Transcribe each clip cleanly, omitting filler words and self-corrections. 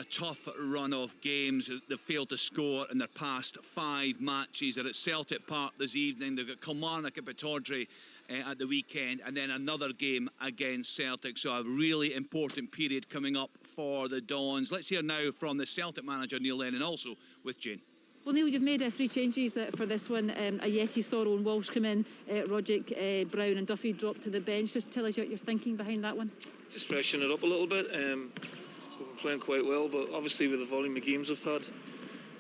a tough run of games. They've failed to score in their past 5 matches. They're at Celtic Park this evening. They've got Kilmarnock at Pittodrie at the weekend, and then another game against Celtic. So a really important period coming up for the Dons. Let's hear now from the Celtic manager, Neil Lennon, also with Jane. Well, Neil, you've made 3 changes for this one. Ayeti, Sorrow and Walsh come in. Roderick, Brown and Duffy dropped to the bench. Just tell us what you're thinking behind that one. Just freshen it up a little bit. We've been playing quite well, but obviously with the volume of games we've had,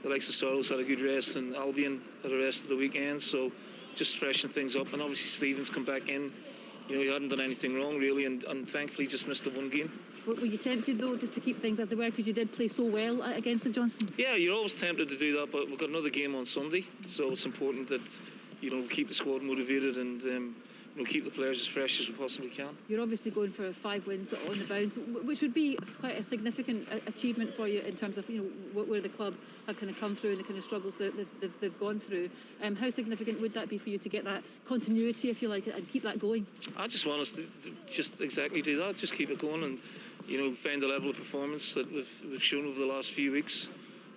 the likes of Sorrows had a good rest and Albion had a rest of the weekend, so just freshen things up. And obviously Stevens come back in. You know, he hadn't done anything wrong really, and thankfully just missed the one game. Were you tempted though just to keep things as they were, because you did play so well against St Johnstone? Yeah, you're always tempted to do that, but we've got another game on Sunday, so it's important that, you know, keep the squad motivated and you know, keep the players as fresh as we possibly can. You're obviously going for 5 wins on the bounce, which would be quite a significant achievement for you in terms of, you know, where the club have kind of come through and the kind of struggles that they've gone through. How significant would that be for you to get that continuity, if you like, and keep that going? I just want us to just exactly do that, just keep it going and, you know, find the level of performance that we've shown over the last few weeks.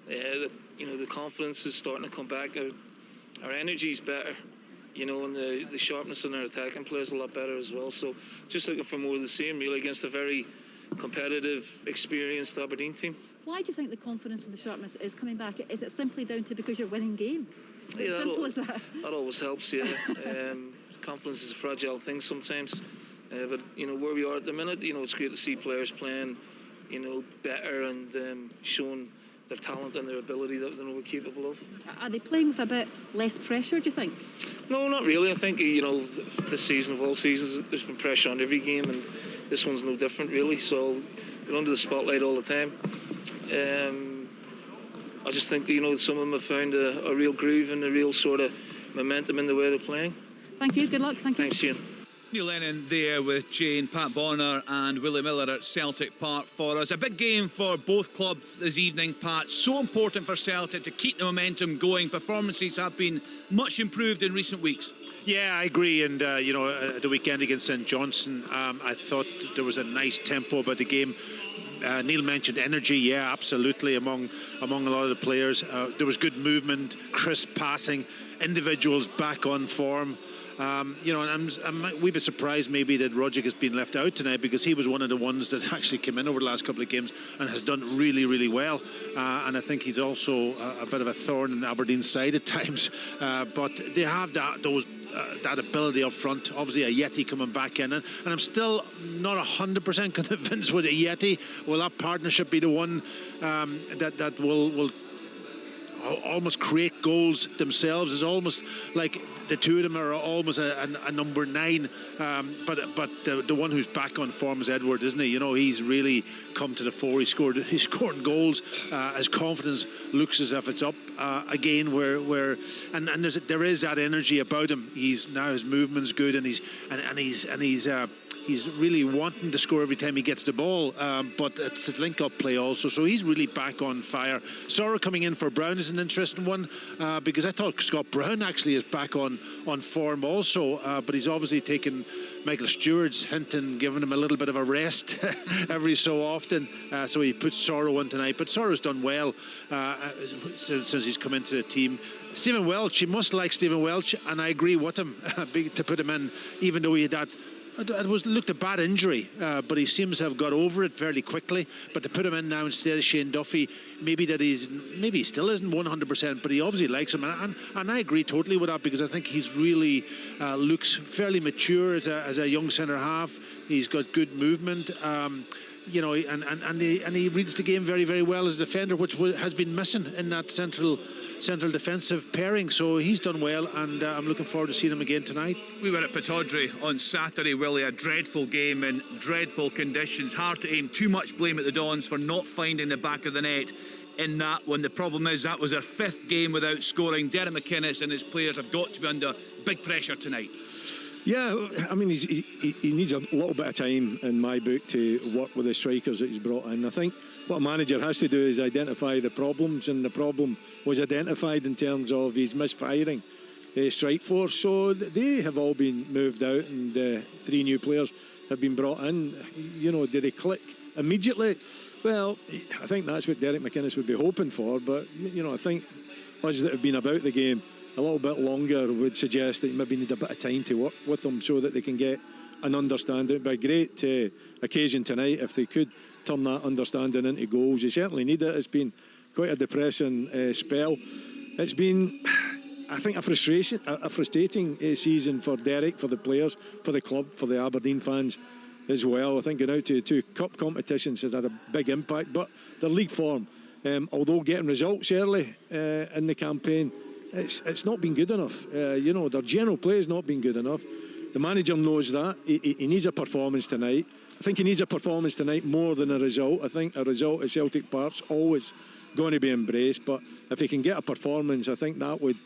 You know, the confidence is starting to come back. Our energy is better. You know, and the sharpness in our attacking play is a lot better as well. So just looking for more of the same, really, against a very competitive, experienced Aberdeen team. Why do you think the confidence and the sharpness is coming back? Is it simply down to because you're winning games? Is it as simple as that? That always helps, yeah. Confidence is a fragile thing sometimes. But, you know, where we are at the minute, you know, it's great to see players playing, you know, better and showing their talent and their ability that they know we're capable of. Are they playing with a bit less pressure, do you think? No, not really. I think, you know, this season of all seasons, there's been pressure on every game, and this one's no different, really. So we're under the spotlight all the time. I just think that, you know, some of them have found a real groove and a real sort of momentum in the way they're playing. Thank you. Good luck. Thank you. Thanks, Ian. Neil Lennon there with Jane, Pat Bonner and Willie Miller at Celtic Park for us. A big game for both clubs this evening, Pat. So important for Celtic to keep the momentum going. Performances have been much improved in recent weeks. Yeah, I agree. And, you know, the weekend against St Johnstone, I thought there was a nice tempo about the game. Neil mentioned energy, yeah, absolutely, among a lot of the players. There was good movement, crisp passing, individuals back on form. You know, and I'm a wee bit surprised maybe that Roderick has been left out tonight, because he was one of the ones that actually came in over the last couple of games and has done really, really well. And I think he's also a bit of a thorn in Aberdeen's side at times. But they have that ability up front. Obviously, Ayeti coming back in, and I'm still not 100% convinced with Ayeti. Will that partnership be the one that will almost create goals themselves? It's almost like the two of them are almost a number 9, but the one who's back on form is Edward, isn't he? You know, he's really come to the fore. He's scored goals. His confidence looks as if it's up again. And there is that energy about him. Now his movement's good, and he's really wanting to score every time he gets the ball, but it's a link-up play also, so he's really back on fire. Sorrow coming in for Brown is an interesting one, because I thought Scott Brown actually is back on form also, but he's obviously taken Michael Stewart's hint and given him a little bit of a rest every so often, so he puts Sorrow on tonight. But Sorrow's done well since he's come into the team. Stephen Welch, you must like Stephen Welch, and I agree with him to put him in, even though he had that. It looked a bad injury, but he seems to have got over it fairly quickly. But to put him in now instead of Shane Duffy, maybe he still isn't 100%, but he obviously likes him, and I agree totally with that, because I think he's really looks fairly mature as a young centre half. He's got good movement. You know, and he reads the game very, very well as a defender, which has been missing in that central defensive pairing. So he's done well, and I'm looking forward to seeing him again tonight. We were at Pittodrie on Saturday, Willie. A dreadful game in dreadful conditions. Hard to aim too much blame at the Dons for not finding the back of the net in that one. The problem is that was their 5th game without scoring. Derek McInnes and his players have got to be under big pressure tonight. Yeah, I mean, he needs a little bit of time, in my book, to work with the strikers that he's brought in. I think what a manager has to do is identify the problems, and the problem was identified in terms of his misfiring strike force. So they have all been moved out, and 3 new players have been brought in. You know, did they click immediately? Well, I think that's what Derek McInnes would be hoping for, but I think us that have been about the game a little bit longer would suggest that you maybe need a bit of time to work with them so that they can get an understanding. It'd be a great occasion tonight if they could turn that understanding into goals. They certainly need it. It's been quite a depressing spell. It's been, I think, a frustrating season for Derek, for the players, for the club, for the Aberdeen fans as well. I think going out to 2 cup competitions has had a big impact, but their league form, although getting results early in the campaign, it's not been good enough. Their general play has not been good enough. The manager knows that. He needs a performance tonight. I think he needs a performance tonight more than a result. I think a result at Celtic Park's always going to be embraced, but if he can get a performance, I think that would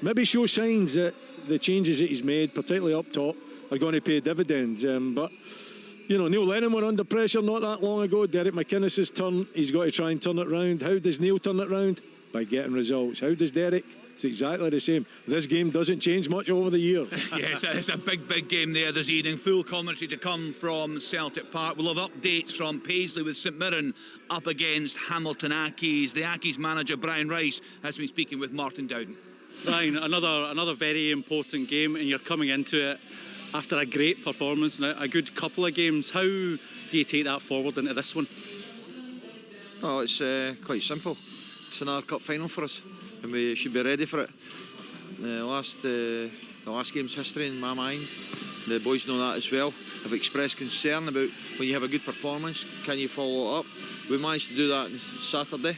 maybe show signs that the changes that he's made, particularly up top, are going to pay dividends. But Neil Lennon were under pressure not that long ago. Derek McInnes' turn, he's got to try and turn it round. How does Neil turn it round? By getting results. How does Derek? It's exactly the same. This game doesn't change much over the years. Yes, it's a big game there this evening. Full commentary to come from Celtic Park. We'll have updates from Paisley with St Mirren up against Hamilton Accies. The Accies manager, Brian Rice, has been speaking with Martin Dowden. Brian, another very important game, and you're coming into it after a great performance and a good couple of games. How do you take that forward into this one? Oh, it's quite simple. It's another cup final for us, and we should be ready for it. The last game's history in my mind. The boys know that as well. Have expressed concern about when you have a good performance, can you follow it up? We managed to do that on Saturday.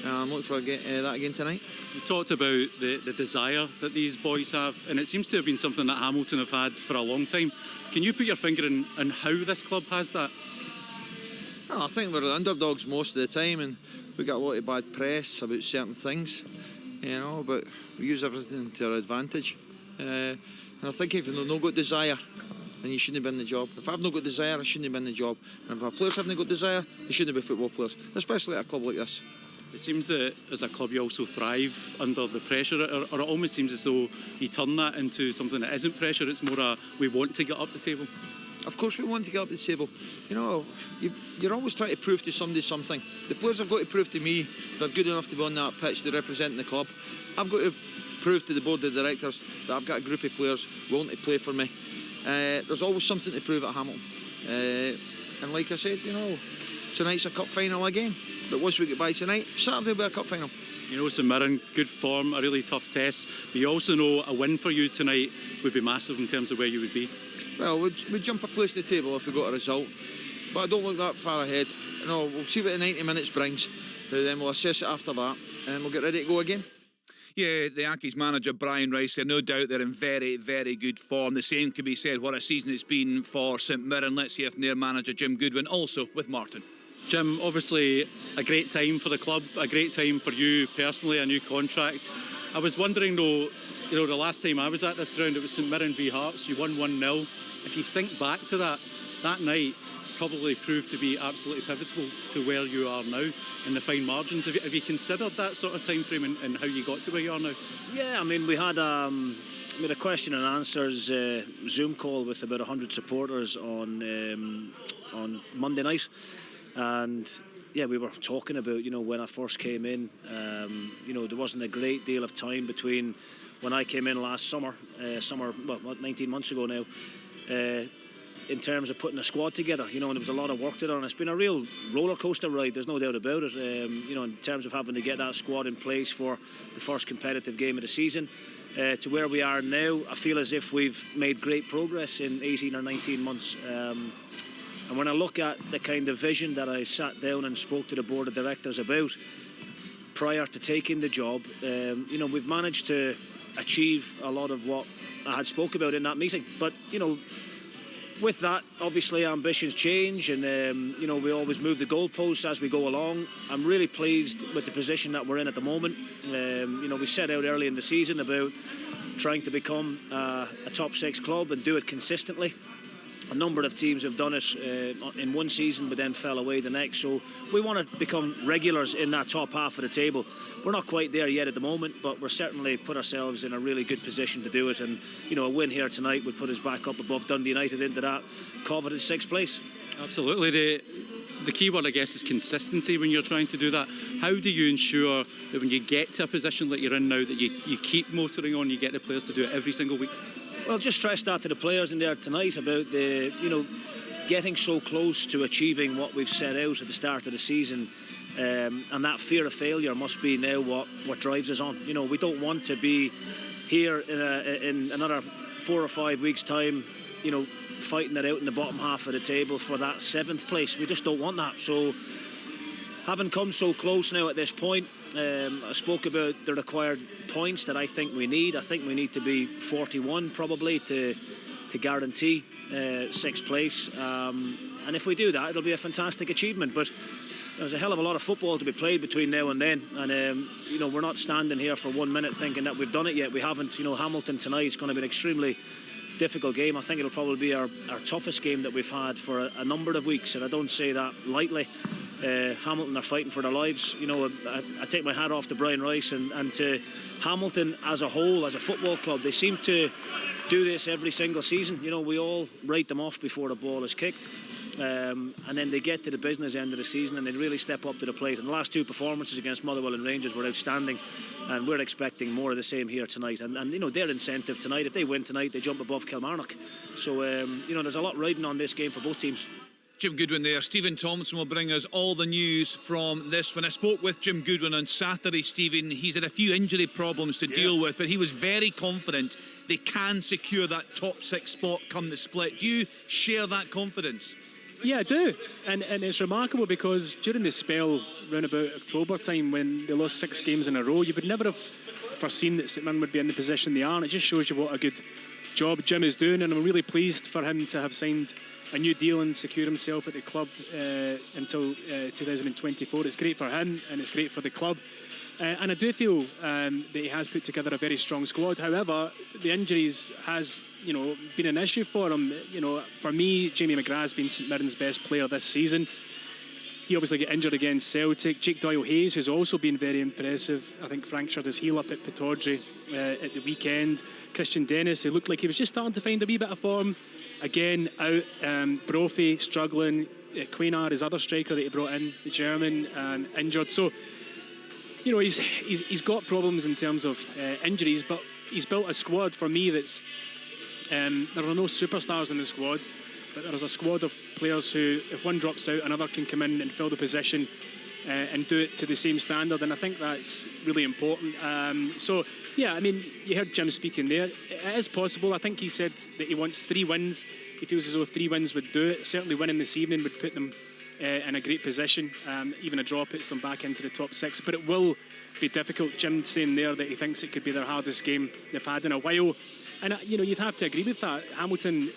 I'm looking for that again tonight. You talked about the desire that these boys have, and it seems to have been something that Hamilton have had for a long time. Can you put your finger on how this club has that? Oh, I think we're the underdogs most of the time, and we get a lot of bad press about certain things, but we use everything to our advantage. And I think if you've not got desire, then you shouldn't have been in the job. If I've not got desire, I shouldn't have been in the job. And if our players haven't got desire, they shouldn't be football players, especially at a club like this. It seems that as a club you also thrive under the pressure, or it almost seems as though you turn that into something that isn't pressure. It's more we want to get up the table. Of course we want to get up the table. You're always trying to prove to somebody something. The players have got to prove to me they're good enough to be on that pitch to represent the club. I've got to prove to the board of directors that I've got a group of players willing to play for me. There's always something to prove at Hamilton. And like I said, tonight's a cup final again. But once we get by tonight, Saturday will be a cup final. St Mirren, good form, a really tough test. But you also know a win for you tonight would be massive in terms of where you would be. Well, we'd jump a place in the table if we got a result. But I don't look that far ahead. We'll see what the 90 minutes brings. Then we'll assess it after that. And we'll get ready to go again. Yeah, the Accies manager, Brian Rice, no doubt they're in very, very good form. The same can be said what a season it's been for St Mirren. Let's hear from their manager, Jim Goodwin, also with Martin. Jim, obviously a great time for the club, a great time for you personally, a new contract. I was wondering though, the last time I was at this ground, it was St Mirren v Hearts, you won 1-0. If you think back to that night probably proved to be absolutely pivotal to where you are now in the fine margins. Have you considered that sort of time frame and how you got to where you are now? Yeah, I mean, we had a question and answers Zoom call with about 100 supporters on Monday night. And yeah, we were talking about, when I first came in, there wasn't a great deal of time between when I came in last summer, 19 months ago now, in terms of putting a squad together, and there was a lot of work done. It's been a real roller coaster ride, there's no doubt about it, in terms of having to get that squad in place for the first competitive game of the season. To where we are now, I feel as if we've made great progress in 18 or 19 months. And when I look at the kind of vision that I sat down and spoke to the board of directors about prior to taking the job, we've managed to achieve a lot of what I had spoke about in that meeting. But, with that, obviously ambitions change and, we always move the goalposts as we go along. I'm really pleased with the position that we're in at the moment. We set out early in the season about trying to become a top 6 club and do it consistently. A number of teams have done it in one season but then fell away the next, so we want to become regulars in that top half of the table. We're not quite there yet at the moment, but we're certainly put ourselves in a really good position to do it, and a win here tonight would put us back up above Dundee United into that coveted 6th place. Absolutely. the key word, I guess, is consistency when you're trying to do that. How do you ensure that when you get to a position that you're in now, that you keep motoring on, you get the players to do it every single week? Well, just stress that to the players in there tonight about getting so close to achieving what we've set out at the start of the season. And that fear of failure must be now what drives us on. We don't want to be here in another 4 or 5 weeks' time, fighting it out in the bottom half of the table for that 7th place. We just don't want that. So, having come so close now at this point, I spoke about the required points that I think we need. I think we need to be 41 probably to guarantee 6th place. And if we do that, it'll be a fantastic achievement. But there's a hell of a lot of football to be played between now and then. And, we're not standing here for 1 minute thinking that we've done it yet. We haven't. Hamilton tonight is going to be an extremely difficult game. I think it'll probably be our toughest game that we've had for a number of weeks. And I don't say that lightly. Hamilton are fighting for their lives. I take my hat off to Brian Rice and to Hamilton as a whole, as a football club. They seem to do this every single season. We all write them off before the ball is kicked. And then they get to the business end of the season and they really step up to the plate. And the last 2 performances against Motherwell and Rangers were outstanding, and we're expecting more of the same here tonight. And their incentive tonight, if they win tonight, they jump above Kilmarnock. So there's a lot riding on this game for both teams. Jim Goodwin there. Stephen Thompson will bring us all the news from this. When I spoke with Jim Goodwin on Saturday, Stephen, he's had a few injury problems to deal with, but he was very confident they can secure that top 6 spot come the split. Do you share that confidence? Yeah, I do. And it's remarkable because during the spell round about October time when they lost 6 games in a row, you would never have foreseen that St Mirren would be in the position they are. And it just shows you what a good job Jim is doing. And I'm really pleased for him to have signed a new deal and secure himself at the club until 2024. It's great for him and it's great for the club. And I do feel that he has put together a very strong squad. However, the injuries has, been an issue for him. For me, Jamie McGrath's been St Mirren's best player this season. He obviously got injured against Celtic. Jake Doyle-Hayes, who's also been very impressive, I think fractured his heel up at Pittodrie at the weekend. Christian Dennis, who looked like he was just starting to find a wee bit of form, again out. Brophy struggling. Quaynard, his other striker that he brought in, the German, injured. So, he's got problems in terms of injuries, but he's built a squad for me that's there are no superstars in the squad, but there's a squad of players who, if one drops out, another can come in and fill the position and do it to the same standard, and I think that's really important. You heard Jim speaking there. It is possible. I think he said that he wants 3 wins. He feels as though 3 wins would do it. Certainly winning this evening would put them in a great position. Even a draw puts them back into the top 6, but it will be difficult. Jim saying there that he thinks it could be their hardest game they've had in a while, and you'd have to agree with that. Hamilton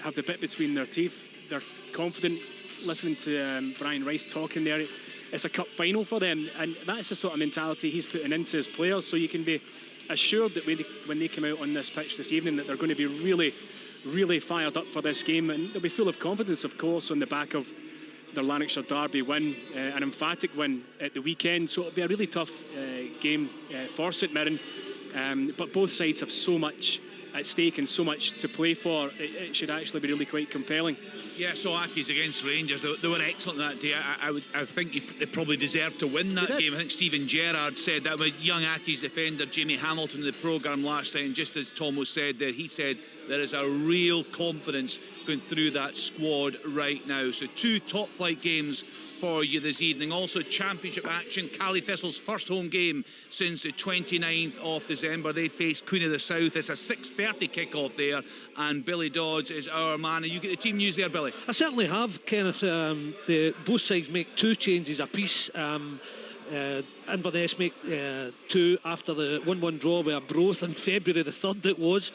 have the bit between their teeth. They're confident. Listening to Brian Rice talking there, it's a cup final for them, and that's the sort of mentality he's putting into his players. So you can be assured that when they come out on this pitch this evening, that they're going to be really, really fired up for this game, and they'll be full of confidence, of course, on the back of their Lanarkshire derby win, an emphatic win at the weekend. So it'll be a really tough game for St Mirren, but both sides have so much at stake and so much to play for. It should actually be really quite compelling. Yeah, so Accies against Rangers, they were excellent that day. I think they probably deserved to win that game. I think Stephen Gerrard said that with young Accies defender Jamie Hamilton in the programme last night, and just as Tomo said there, he said there is a real confidence going through that squad right now. So 2 top flight games for you this evening. Also championship action. Cally Thistle's first home game since the 29th of December. They face Queen of the South. It's a 6:30 kick-off there, and Billy Dodds is our man. You get the team news there, Billy? I certainly have, Kenneth. Both sides make 2 changes apiece. Inverness make 2 after the 1-1 draw with Arbroath on February the 3rd it was.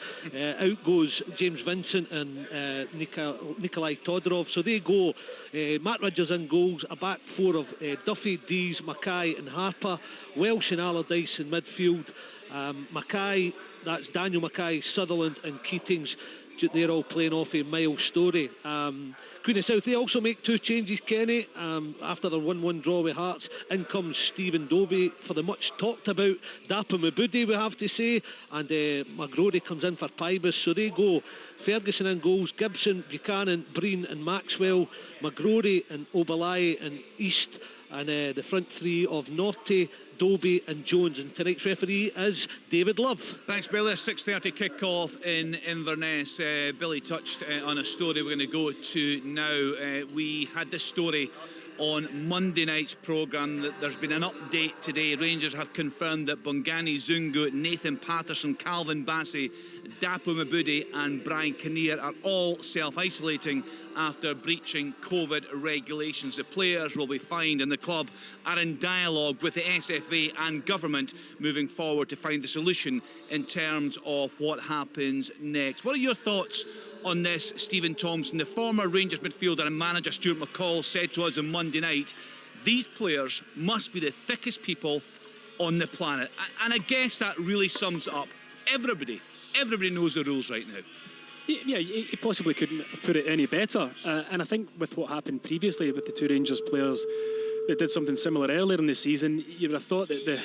Out goes James Vincent and Nikolai Todorov, so they go. Matt Ridgers in goals, a back 4 of Duffy, Dees, Mackay and Harper, Welsh and Allardyce in midfield. Mackay, that's Daniel Mackay, Sutherland and Keatings. they're all playing off a Miles Story. Queen of South, they also make 2 changes, Kenny, after their 1-1 draw with Hearts. In comes Stephen Dovey for the much talked about Dapa Mabudi, we have to say, and McGrory comes in for Pybus. So they go Ferguson in goals, Gibson, Buchanan, Breen and Maxwell, McGrory and Obalai and East, and the front 3 of Norty, Doby and Jones. And tonight's referee is David Love. Thanks, Billy. 6:30 kick-off in Inverness. Billy touched on a story we're going to go to now. We had this story on Monday night's programme that there's been an update today. Rangers have confirmed that Bongani Zungu, Nathan Patterson, Calvin Bassey, Dapo Mabudi and Brian Kinnear are all self-isolating after breaching COVID regulations. The players will be fined and the club are in dialogue with the SFA and government moving forward to find a solution in terms of what happens next. What are your thoughts on this, Stephen Thompson? The former Rangers midfielder and manager Stuart McCall said to us on Monday night, these players must be the thickest people on the planet. And I guess that really sums it up. Everybody knows the rules right now. Yeah, he possibly couldn't put it any better. And I think with what happened previously with the 2 Rangers players that did something similar earlier in the season, you would have thought that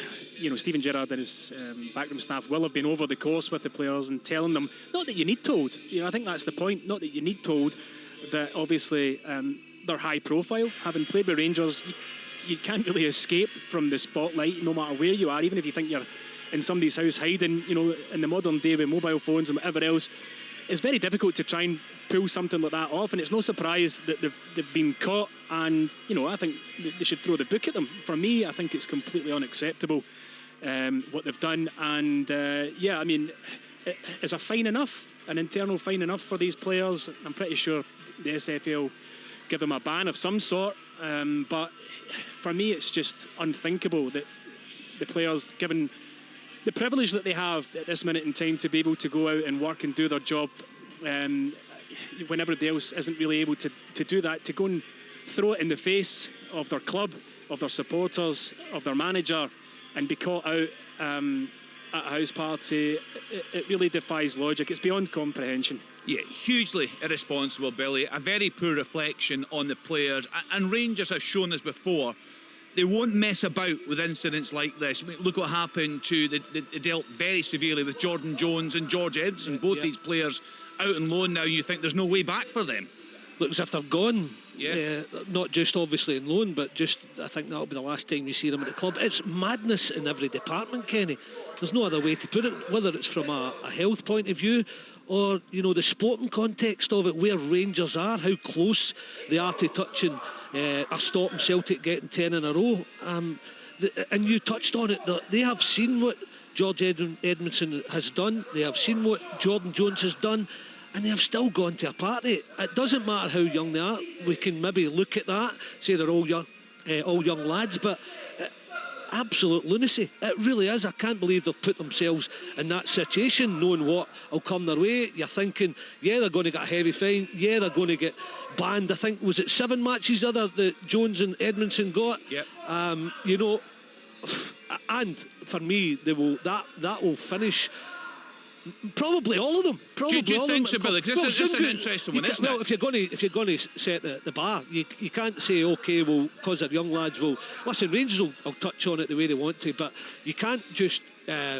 Stephen Gerrard and his backroom staff will have been over the course with the players and telling them, not that you need told. I think that's the point. Not that you need told, that obviously they're high profile. Having played with Rangers, you can't really escape from the spotlight, no matter where you are, even if you think you're in somebody's house hiding. In the modern day with mobile phones and whatever else, it's very difficult to try and pull something like that off, and it's no surprise that they've been caught. And I think they should throw the book at them. For me, I think it's completely unacceptable what they've done. And is a fine enough, an internal fine enough for these players? I'm pretty sure the SFA will give them a ban of some sort. But for me, it's just unthinkable that the players, given the privilege that they have at this minute in time to be able to go out and work and do their job when everybody else isn't really able to do that, to go and throw it in the face of their club, of their supporters, of their manager, and be caught out at a house party, it really defies logic. It's beyond comprehension. Yeah, hugely irresponsible, Billy. A very poor reflection on the players. And Rangers have shown us before, they won't mess about with incidents like this. I mean, look what happened to they dealt very severely with Jordan Jones and George Edson. Both these players out on loan now. You think there's no way back for them. Looks as if they're gone. Yeah. Not just obviously in loan, but just I think that'll be the last time you see them at the club. It's madness in every department, Kenny. There's no other way to put it, whether it's from a health point of view or the sporting context of it, where Rangers are, how close they are to touching a stopping Celtic getting 10 in a row. And you touched on it, they have seen what George Edmondson has done, they have seen what Jordan Jones has done, and they have still gone to a party. It doesn't matter how young they are. We can maybe look at that, say they're all young lads, but absolute lunacy. It really is. I can't believe they've put themselves in that situation, knowing what will come their way. You're thinking, yeah, they're going to get a heavy fine. Yeah, they're going to get banned. I think, was it 7 matches that Jones and Edmondson got? Yep. And for me, that will finish. Probably all of them. Probably do you all think of so, them. Billy? This is an interesting one, isn't it? Well, if you're going to set the bar, you can't say, okay, well, because they're young lads, listen, Rangers will touch on it the way they want to, but you can't just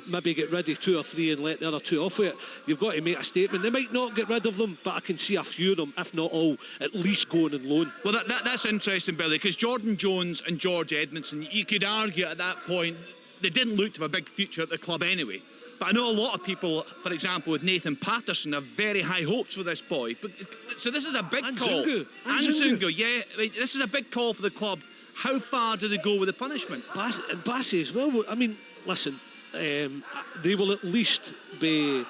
maybe get rid of 2 or 3 and let the other 2 off with it. You've got to make a statement. They might not get rid of them, but I can see a few of them, if not all, at least going on loan. Well, that's interesting, Billy, because Jordan Jones and George Edmondson, you could argue at that point, they didn't look to have a big future at the club anyway. But I know a lot of people, for example, with Nathan Patterson, have very high hopes for this boy. But so this is a big call. Zungu. Yeah. I mean, this is a big call for the club. How far do they go with the punishment? Bassey as well. I mean, listen, they will at least be...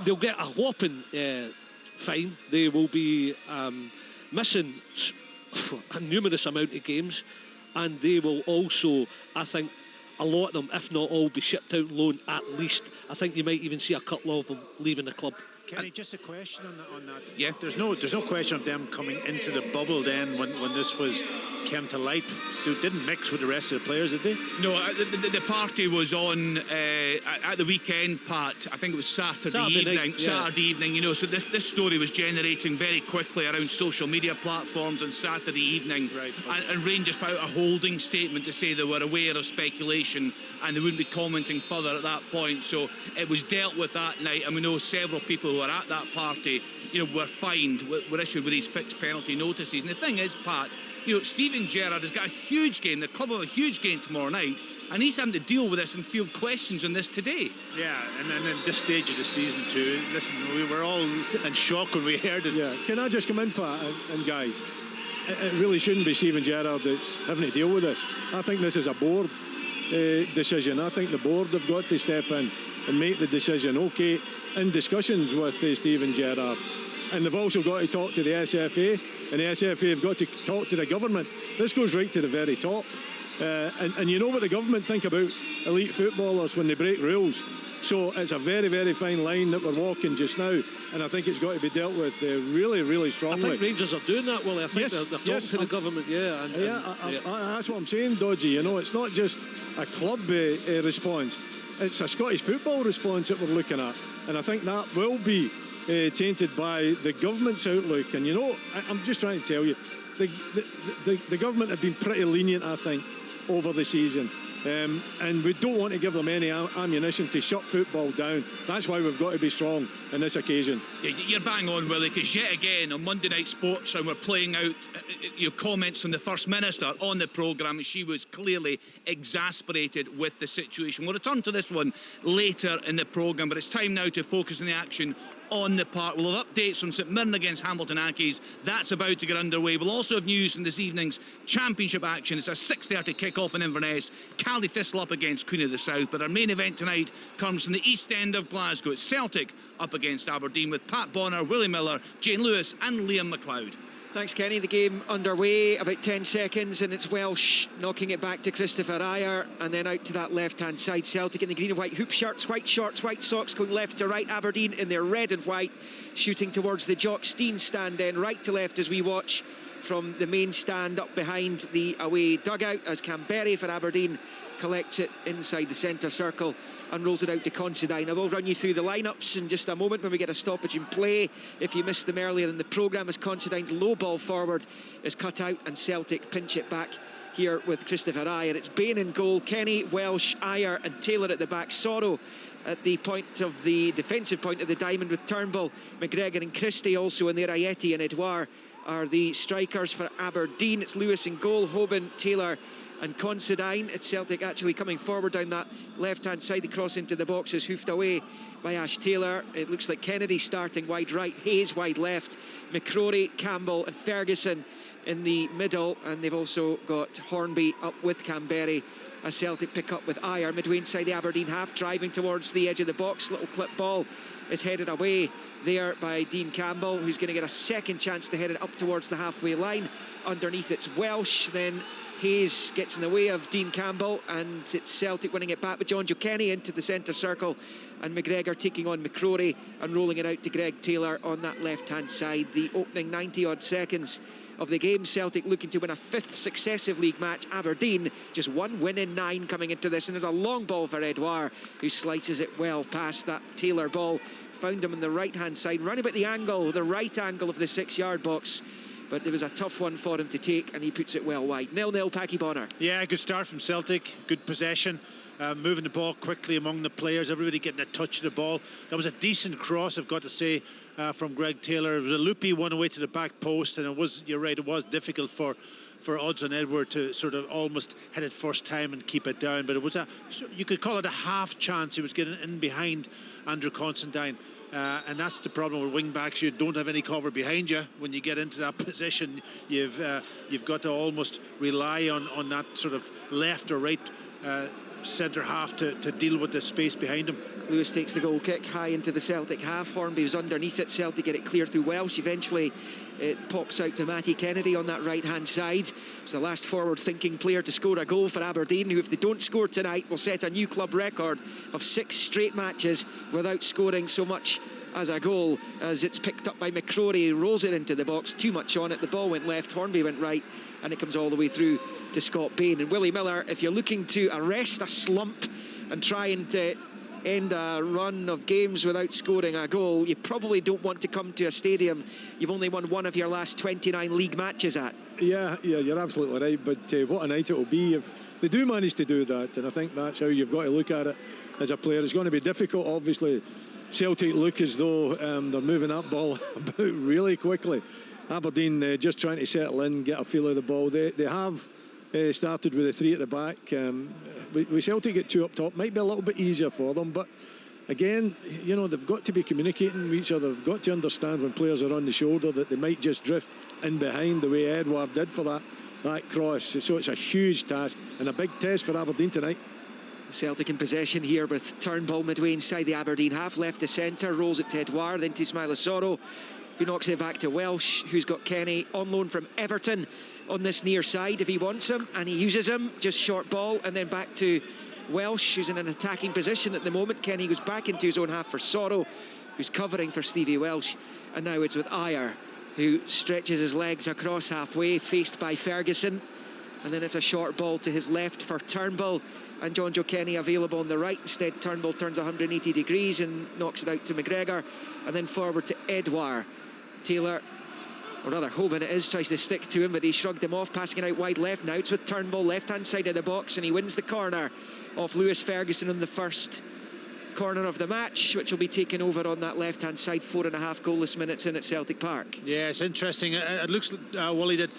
They'll get a whopping fine. They will be missing a numerous amount of games. And they will also, I think, a lot of them, if not all, be shipped out on loan at least. I think you might even see a couple of them leaving the club. Kenny, just a question on that. Yeah. There's no question of them coming into the bubble then when this came to light. They didn't mix with the rest of the players, did they? No, the party was on at the weekend, Pat. I think it was Saturday evening. You know, so this story was generating very quickly around social media platforms on Saturday evening. Right. And Rangers put out a holding statement to say they were aware of speculation and they wouldn't be commenting further at that point. So it was dealt with that night, and we know several people who were at that party, you know, were fined, were issued with these fixed penalty notices. And the thing is, Pat, you know, Steven Gerrard has got a huge game. The club have a huge game tomorrow night, and he's having to deal with this and field questions on this today. Yeah, and then at this stage of the season too. Listen, we were all in shock when we heard it. Yeah, can I just come in, Pat, and guys? It really shouldn't be Steven Gerrard that's having to deal with this. I think this is a board decision. I think the board have got to step in and make the decision. Okay, in discussions with Steven Gerrard, and they've also got to talk to the SFA, and the SFA have got to talk to the government. This goes right to the very top. And you know what the government think about elite footballers when they break rules. So it's a very, very fine line that we're walking just now, and I think it's got to be dealt with really, really strongly. I think Rangers are doing that, Willie. I think they're talking to the government, that's what I'm saying, Dodgy. You know, it's not just a club response. It's a Scottish football response that we're looking at, and I think that will be tainted by the government's outlook. And you know, I'm just trying to tell you, the government have been pretty lenient, I think, over the season. And we don't want to give them any ammunition to shut football down. That's why we've got to be strong on this occasion. Yeah, you're bang on, Willie, because yet again on Monday Night Sports, and we're playing out your comments from the First Minister on the programme, she was clearly exasperated with the situation. We'll return to this one later in the programme, but it's time now to focus on the action on the park. We'll have updates from St Mirren against Hamilton Accies. That's about to get underway. We'll also have news from this evening's championship action. It's a 6:30 kick-off in Inverness. Cally Thistle up against Queen of the South. But our main event tonight comes from the east end of Glasgow. It's Celtic up against Aberdeen with Pat Bonner, Willie Miller, Jane Lewis and Liam McLeod. Thanks, Kenny. The game underway, about 10 seconds, and it's Welsh knocking it back to Christopher Ayer, and then out to that left-hand side. Celtic in the green and white hoop shirts, white shorts, white socks, going left to right. Aberdeen in their red and white, shooting towards the Jock Stein stand, then right to left as we watch from the main stand up behind the away dugout as Canberra for Aberdeen collects it inside the centre circle and rolls it out to Considine. I will run you through the lineups in just a moment when we get a stoppage in play. If you missed them earlier in the programme, as Considine's low ball forward is cut out and Celtic pinch it back here with Christopher Ayer. It's Bain in goal, Kenny, Welsh, Ayer and Taylor at the back. Sorrow at the point of the defensive point of the diamond with Turnbull, McGregor and Christie also in there. Ayeti and Edouard are the strikers for Aberdeen. It's Lewis in goal, Hoban, Taylor and Considine. It's Celtic actually coming forward down that left-hand side. The cross into the box is hoofed away by Ash Taylor. It looks like Kennedy starting wide right, Hayes wide left, McCrory, Campbell and Ferguson in the middle, and they've also got Hornby up with Canberra as Celtic pick up with Ayer midway inside the Aberdeen half, driving towards the edge of the box. Little clip ball is headed away there by Dean Campbell, who's going to get a second chance to head it up towards the halfway line. Underneath it's Welsh, then Hayes gets in the way of Dean Campbell, and it's Celtic winning it back with John Joe Kenny into the centre circle, and McGregor taking on McCrory and rolling it out to Greg Taylor on that left-hand side. The opening 90-odd seconds of the game, Celtic looking to win a fifth successive league match. Aberdeen just one win in 9 coming into this, and there's a long ball for Edouard, who slices it well past that Taylor ball. Found him on the right-hand side, round about the angle, the right angle of the 6-yard box. But it was a tough one for him to take, and he puts it well wide. 0-0, Packy Bonner. Yeah, good start from Celtic, good possession, moving the ball quickly among the players, everybody getting a touch of the ball. That was a decent cross, I've got to say, from Greg Taylor. It was a loopy one away to the back post, and it was, you're right, it was difficult for Odds on Edward to sort of almost hit it first time and keep it down. But it was you could call it a half chance. He was getting in behind Andrew Considine. And that's the problem with wing backs. You don't have any cover behind you when you get into that position. You've got to almost rely on that sort of left or right centre half to deal with the space behind him. Lewis takes the goal kick high into the Celtic half. Hornby was underneath it. Celtic get it clear through Welsh. Eventually it pops out to Matty Kennedy on that right hand side. It's the last forward thinking player to score a goal for Aberdeen, who if they don't score tonight will set a new club record of 6 straight matches without scoring so much as a goal, as it's picked up by McCrory, rolls it into the box, too much on it, the ball went left, Hornby went right, and it comes all the way through to Scott Bain. And Willie Miller, if you're looking to arrest a slump and try and end a run of games without scoring a goal, you probably don't want to come to a stadium you've only won one of your last 29 league matches at. Yeah, you're absolutely right, but what a night it will be if they do manage to do that, and I think that's how you've got to look at it as a player. It's going to be difficult, obviously. Celtic look as though they're moving that ball about really quickly. Aberdeen just trying to settle in, get a feel of the ball. They have started with the three at the back. With Celtic at two up top, might be a little bit easier for them, but again, you know, they've got to be communicating with each other. They've got to understand when players are on the shoulder that they might just drift in behind the way Edouard did for that cross. So it's a huge task and a big test for Aberdeen tonight. Celtic in possession here with Turnbull midway inside the Aberdeen half, left to centre, rolls it to Edouard, then to Ismaila Soro, who knocks it back to Welsh, who's got Kenny on loan from Everton on this near side if he wants him, and he uses him, just short ball, and then back to Welsh, who's in an attacking position at the moment. Kenny goes back into his own half for Soro, who's covering for Stevie Welsh, and now it's with Ayer, who stretches his legs across halfway, faced by Ferguson, and then it's a short ball to his left for Turnbull, and John Joe Kenny available on the right. Instead, Turnbull turns 180 degrees and knocks it out to McGregor, and then forward to Edouard. Taylor, or rather Hoban it is, tries to stick to him, but he shrugged him off, passing it out wide left. Now it's with Turnbull, left hand side of the box, and he wins the corner off Lewis Ferguson in the first corner of the match, which will be taken over on that left hand side. 4.5 goalless minutes in at Celtic Park. Yeah, it's interesting. It looks Wally that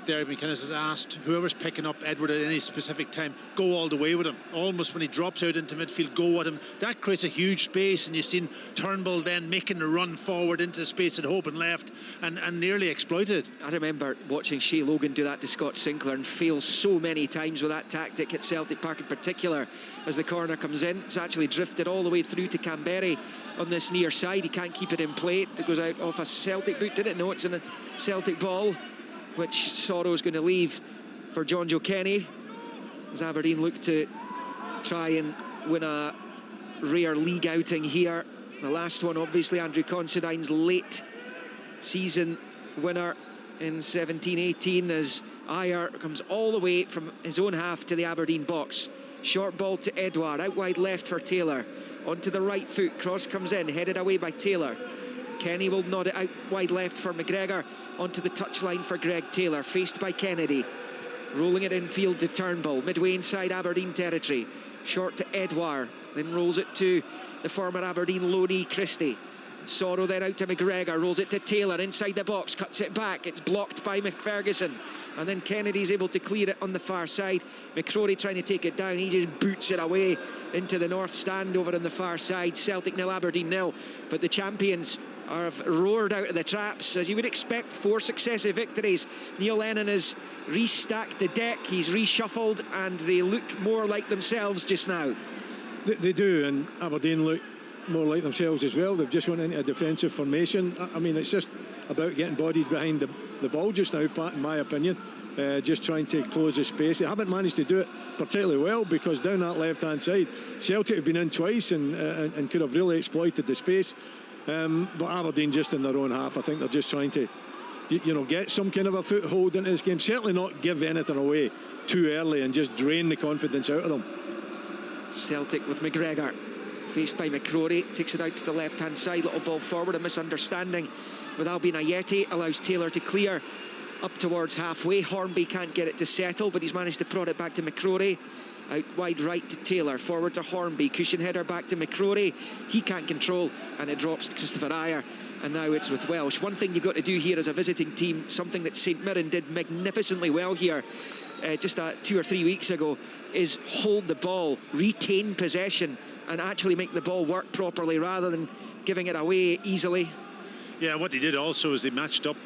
Derek McInnes has asked whoever's picking up Edward at any specific time, go all the way with him. Almost when he drops out into midfield, go at him. That creates a huge space, and you've seen Turnbull then making the run forward into space at Hoban left and nearly exploited it. I remember watching Shea Logan do that to Scott Sinclair and fail so many times with that tactic at Celtic Park in particular. As the corner comes in, it's actually drifted all the way through to Canberry on this near side. He can't keep it in play. It goes out off a Celtic boot, didn't it? No, it's in a Celtic ball, which Soro's going to leave for John Joe Kenny as Aberdeen look to try and win a rare league outing here. The last one, obviously, Andrew Considine's late season winner in 17-18, as Ayer comes all the way from his own half to the Aberdeen box. Short ball to Edouard, out wide left for Taylor, onto the right foot, cross comes in, headed away by Taylor. Kenny will nod it out wide left for McGregor, onto the touchline for Greg Taylor, faced by Kennedy. Rolling it infield to Turnbull, midway inside Aberdeen territory. Short to Edouard, then rolls it to the former Aberdeen loanee Christie. Soro then out to McGregor, rolls it to Taylor inside the box, cuts it back, it's blocked by Ferguson, and then Kennedy's able to clear it on the far side. McCrory trying to take it down, he just boots it away into the north stand over on the far side. Celtic 0, Aberdeen 0, but the champions have roared out of the traps, as you would expect. 4 successive victories. Neil Lennon has restacked the deck, he's reshuffled, and they look more like themselves just now. They do, and Aberdeen look more like themselves as well. They've just went into a defensive formation. I mean, it's just about getting bodies behind the ball just now, Pat, in my opinion. Just trying to close the space. They haven't managed to do it particularly well, because down that left-hand side, Celtic have been in twice and could have really exploited the space. But Aberdeen just in their own half, I think they're just trying to, get some kind of a foothold into this game. Certainly not give anything away too early and just drain the confidence out of them. Celtic with McGregor, faced by McCrory, takes it out to the left-hand side, little ball forward, a misunderstanding with Albin Ayeti, allows Taylor to clear up towards halfway. Hornby can't get it to settle, but he's managed to prod it back to McCrory. Out wide right to Taylor, forward to Hornby, cushion header back to McCrory, he can't control, and it drops to Christopher Ayer, and now it's with Welsh. One thing you've got to do here as a visiting team, something that St Mirren did magnificently well here just 2 or 3 weeks ago, is hold the ball, retain possession, and actually make the ball work properly rather than giving it away easily. Yeah, what they did also is they matched up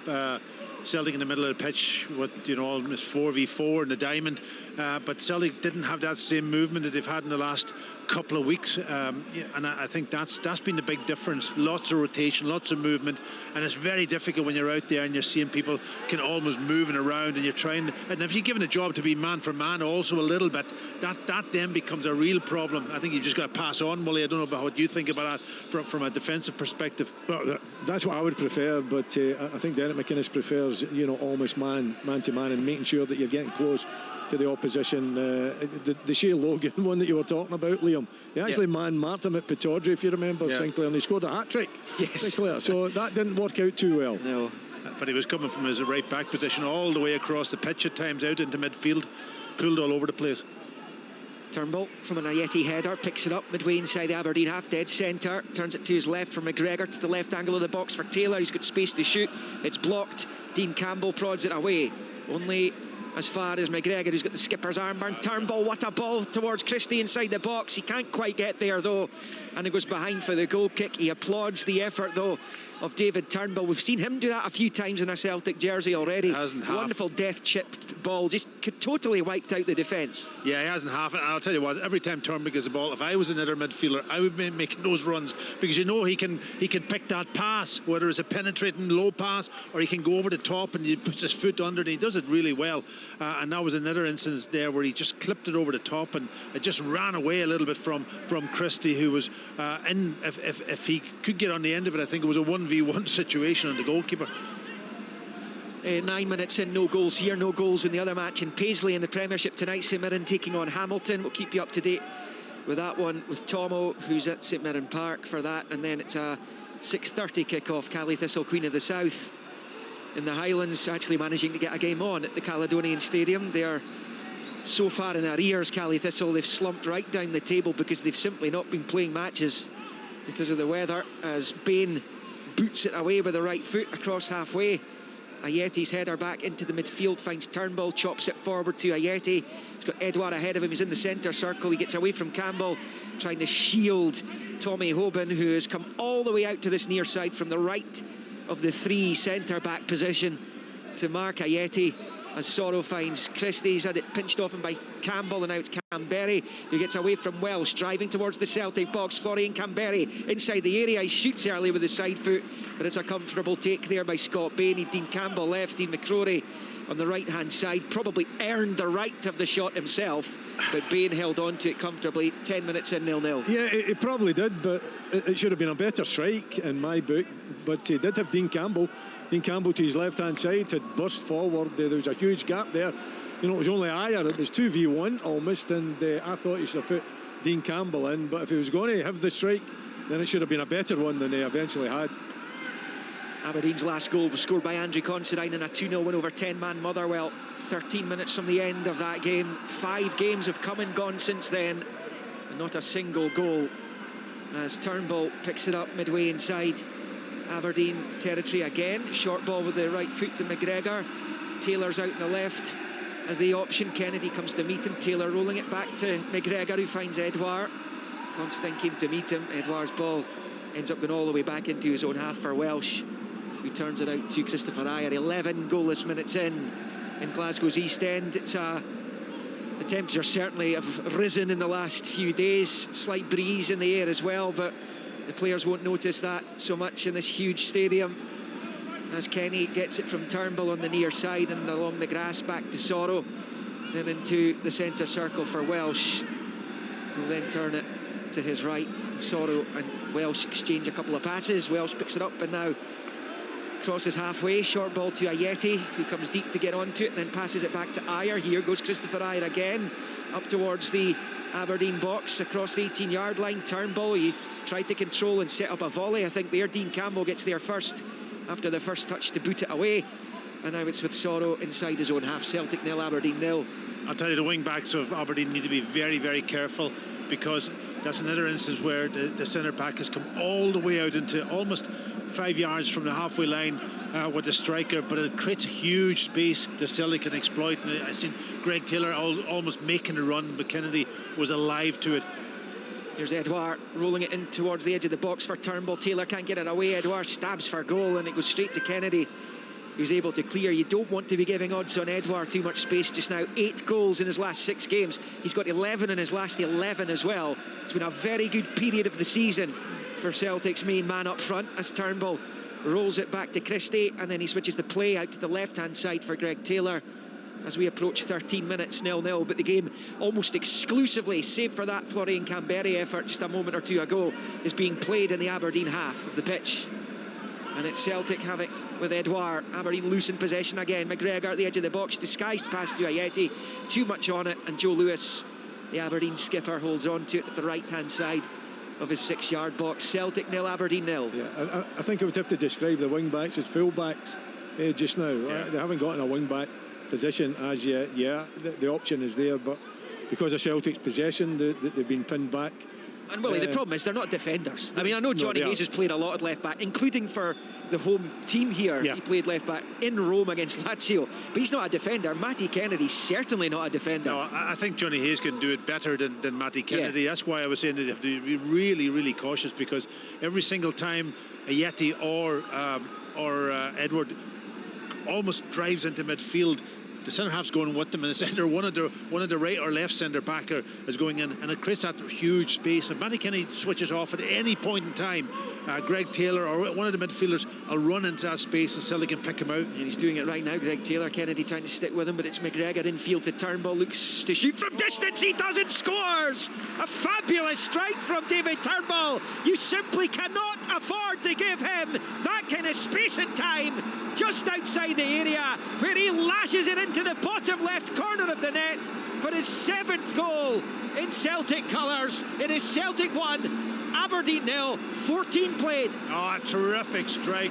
Celtic in the middle of the pitch, almost 4v4 in the diamond. But Celtic didn't have that same movement that they've had in the last couple of weeks, and I think that's been the big difference. Lots of rotation, lots of movement, and it's very difficult when you're out there and you're seeing people can almost moving around, and you're trying. And if you're given a job to be man for man, also a little bit, that then becomes a real problem. I think you've just got to pass on, Willie. I don't know about what you think about that from a defensive perspective. Well, that's what I would prefer, but I think Derek McInnes prefers, almost man to man, and making sure that you're getting close to the opposition. The Shea Logan one that you were talking about, Liam, he actually man-marked him at Pittodrie, if you remember, Sinclair, and he scored a hat-trick. Yes. Sinclair, so that didn't work out too well. No. But he was coming from his right back position all the way across the pitch at times, out into midfield, pulled all over the place. Turnbull from an Ayeti header, picks it up midway inside the Aberdeen half, dead centre, turns it to his left for McGregor, to the left angle of the box for Taylor. He's got space to shoot, it's blocked. Dean Campbell prods it away, only as far as McGregor, who's got the skipper's armband. Turnbull, what a ball towards Christie inside the box. He can't quite get there though, and it goes behind for the goal kick. He applauds the effort though of David Turnbull. We've seen him do that a few times in a Celtic jersey already. Wonderful deft chipped ball, just totally wiped out the defence. Yeah, he hasn't half it. And I'll tell you what, every time Turnbull gets the ball, if I was another midfielder, I would be making those runs, because he can pick that pass, whether it's a penetrating low pass or he can go over the top and he puts his foot under it. He does it really well. And that was another instance there where he just clipped it over the top, and it just ran away a little bit from Christie, who was if he could get on the end of it, I think it was a 1v1 situation on the goalkeeper. 9 minutes in, no goals here, no goals in the other match in Paisley in the Premiership tonight. St Mirren taking on Hamilton. We'll keep you up to date with that one with Tomo, who's at St Mirren Park for that, and then it's a 6:30 kick-off. Cali Thistle, Queen of the South in the Highlands, actually managing to get a game on at the Caledonian Stadium. They are so far in arrears, Cali Thistle. They've slumped right down the table because they've simply not been playing matches because of the weather, as Bain boots it away with the right foot across halfway. Ayeti's header back into the midfield, finds Turnbull, chops it forward to Ayeti. He's got Edouard ahead of him, he's in the centre circle, he gets away from Campbell, trying to shield Tommy Hoban, who has come all the way out to this near side from the right of the three centre-back position to mark Ayeti, as Sorrow finds Christie. He's had it pinched off him by Campbell, and now it's Camberry who gets away from Welsh, driving towards the Celtic box. Florian Camberry inside the area, he shoots early with the side foot, but it's a comfortable take there by Scott Bain. Dean Campbell left, Dean McCrory on the right hand side, probably earned the right of the shot himself, but Bain held on to it comfortably. 10 minutes in, 0-0. Yeah, it probably did, but it should have been a better strike in my book. But he did have Dean Campbell to his left hand side, had burst forward. There was a huge gap there. It was only Ayer, it was 2v1 almost, and I thought he should have put Dean Campbell in, but if he was going to have the strike, then it should have been a better one than they eventually had. Aberdeen's last goal was scored by Andrew Considine in a 2-0 win over 10-man Motherwell. 13 minutes from the end of that game. 5 games have come and gone since then, and not a single goal, as Turnbull picks it up midway inside Aberdeen territory again. Short ball with the right foot to McGregor. Taylor's out on the left as the option. Kennedy comes to meet him. Taylor rolling it back to McGregor, who finds Edouard. Constantine came to meet him. Edouard's ball ends up going all the way back into his own half for Welsh, who turns it out to Christopher Ayer. 11 goalless minutes in Glasgow's East End. The temperatures certainly have risen in the last few days. Slight breeze in the air as well, but the players won't notice that so much in this huge stadium, as Kenny gets it from Turnbull on the near side and along the grass back to Sorrow, then into the centre circle for Welsh, who'll then turn it to his right. Sorrow and Welsh exchange a couple of passes. Welsh picks it up and now crosses halfway. Short ball to Ayeti, who comes deep to get onto it and then passes it back to Ayer. Here goes Christopher Ayer again, up towards the Aberdeen box, across the 18-yard line. Turnbull, he tried to control and set up a volley, I think there. Dean Campbell gets there first after the first touch to boot it away, and now it's with Sorrow inside his own half. Celtic 0, Aberdeen 0. I'll tell you, the wing backs of Aberdeen need to be very, very careful, because that's another instance where the centre back has come all the way out into almost 5 yards from the halfway line with the striker, but it creates a huge space that Celtic can exploit. And I've seen Greg Taylor almost making a run, but Kennedy was alive to it. Here's Edouard rolling it in towards the edge of the box for Turnbull. Taylor can't get it away. Edouard stabs for goal and it goes straight to Kennedy, He was able to clear. You don't want to be giving odds on Edouard too much space just now. 8 goals in his last 6 games. He's got 11 in his last 11 as well. It's been a very good period of the season for Celtic's main man up front as Turnbull rolls it back to Christie, and then he switches the play out to the left-hand side for Greg Taylor as we approach 13 minutes, 0-0. But the game almost exclusively, save for that Florian Kamberi effort just a moment or two ago, is being played in the Aberdeen half of the pitch. And it's Celtic have it with Edouard. Aberdeen loose in possession again. McGregor at the edge of the box, disguised pass to Ayeti. Too much on it, and Joe Lewis, the Aberdeen skipper, holds on to it at the right-hand side of his 6-yard box. Celtic 0, Aberdeen 0. Yeah, I think I would have to describe the wing-backs as full-backs just now. Yeah. They haven't gotten a wing-back position as yet. Yeah, the option is there, but because of Celtic's possession, they've been pinned back. And Willie, the problem is they're not defenders. I mean, I know Johnny Hayes has played a lot at left back, including for the home team here. Yeah. He played left back in Rome against Lazio, but he's not a defender. Matty Kennedy's certainly not a defender. No, I think Johnny Hayes can do it better than Matty Kennedy. Yeah. That's why I was saying that they have to be really, really cautious, because every single time Ayeti or Edward almost drives into midfield, the centre half's going with them in the centre. One of the right or left centre backer is going in, and it creates that huge space. If Matty Kennedy switches off at any point in time, Greg Taylor or one of the midfielders will run into that space, and Celtic can pick him out. And he's doing it right now, Greg Taylor. Kennedy trying to stick with him, but it's McGregor infield to Turnbull, looks to shoot from distance. He doesn't, scores! A fabulous strike from David Turnbull. You simply cannot afford to give him that kind of space and time just outside the area, where he lashes it into the bottom left corner of the net for his 7th goal in Celtic colours. It is Celtic 1, Aberdeen 0, 14 played. Oh, a terrific strike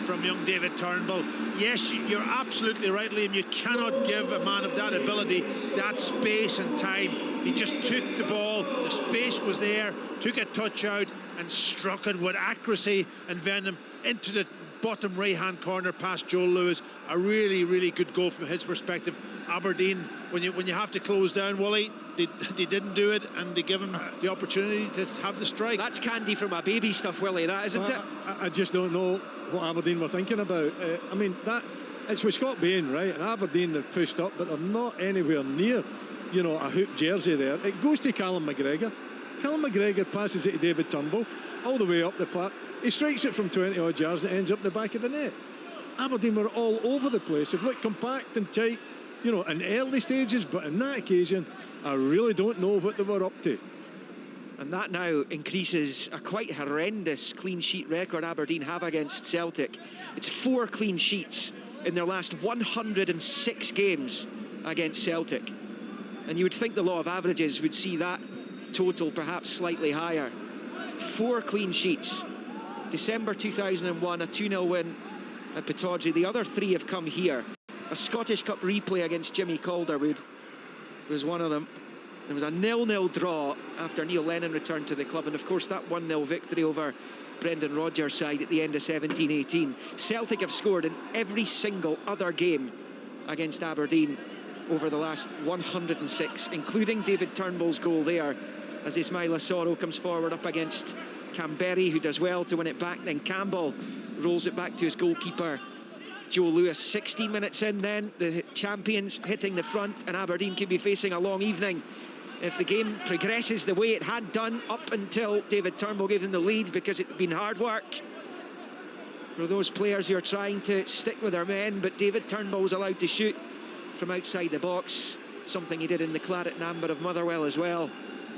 from young David Turnbull. Yes, you're absolutely right, Liam. You cannot give a man of that ability that space and time. He just took the ball, the space was there, took a touch out and struck it with accuracy and venom into the bottom right-hand corner past Joel Lewis. A really, really good goal from his perspective. Aberdeen, when you have to close down, Wally, they didn't do it, and they give him the opportunity to have the strike. That's candy from a baby stuff, Willie, that isn't it? I just don't know what Aberdeen were thinking about. I mean, it's with Scott Bain, right? And Aberdeen have pushed up, but they're not anywhere near, a hoop jersey there. It goes to Callum McGregor. Callum McGregor passes it to David Turnbull all the way up the park. He strikes it from 20 odd yards and it ends up the back of the net. Aberdeen were all over the place. They've looked compact and tight, in early stages, but in that occasion, I really don't know what they were up to. And that now increases a quite horrendous clean sheet record Aberdeen have against Celtic. It's 4 clean sheets in their last 106 games against Celtic. And you would think the law of averages would see that total perhaps slightly higher. 4 clean sheets. December 2001, a 2-0 win at Pittodrie. The other 3 have come here. A Scottish Cup replay against Jimmy Calderwood was one of them. There was a 0-0 draw after Neil Lennon returned to the club, and of course that 1-0 victory over Brendan Rodgers' side at the end of 17-18. Celtic have scored in every single other game against Aberdeen over the last 106, including David Turnbull's goal there, as Ismaila Soro comes forward up against Kamberi, who does well to win it back. Then Campbell rolls it back to his goalkeeper, Joe Lewis. 16 minutes in then, the champions hitting the front, and Aberdeen could be facing a long evening if the game progresses the way it had done up until David Turnbull gave them the lead, because it had been hard work for those players who are trying to stick with their men. But David Turnbull was allowed to shoot from outside the box, something he did in the Claret and Amber of Motherwell as well,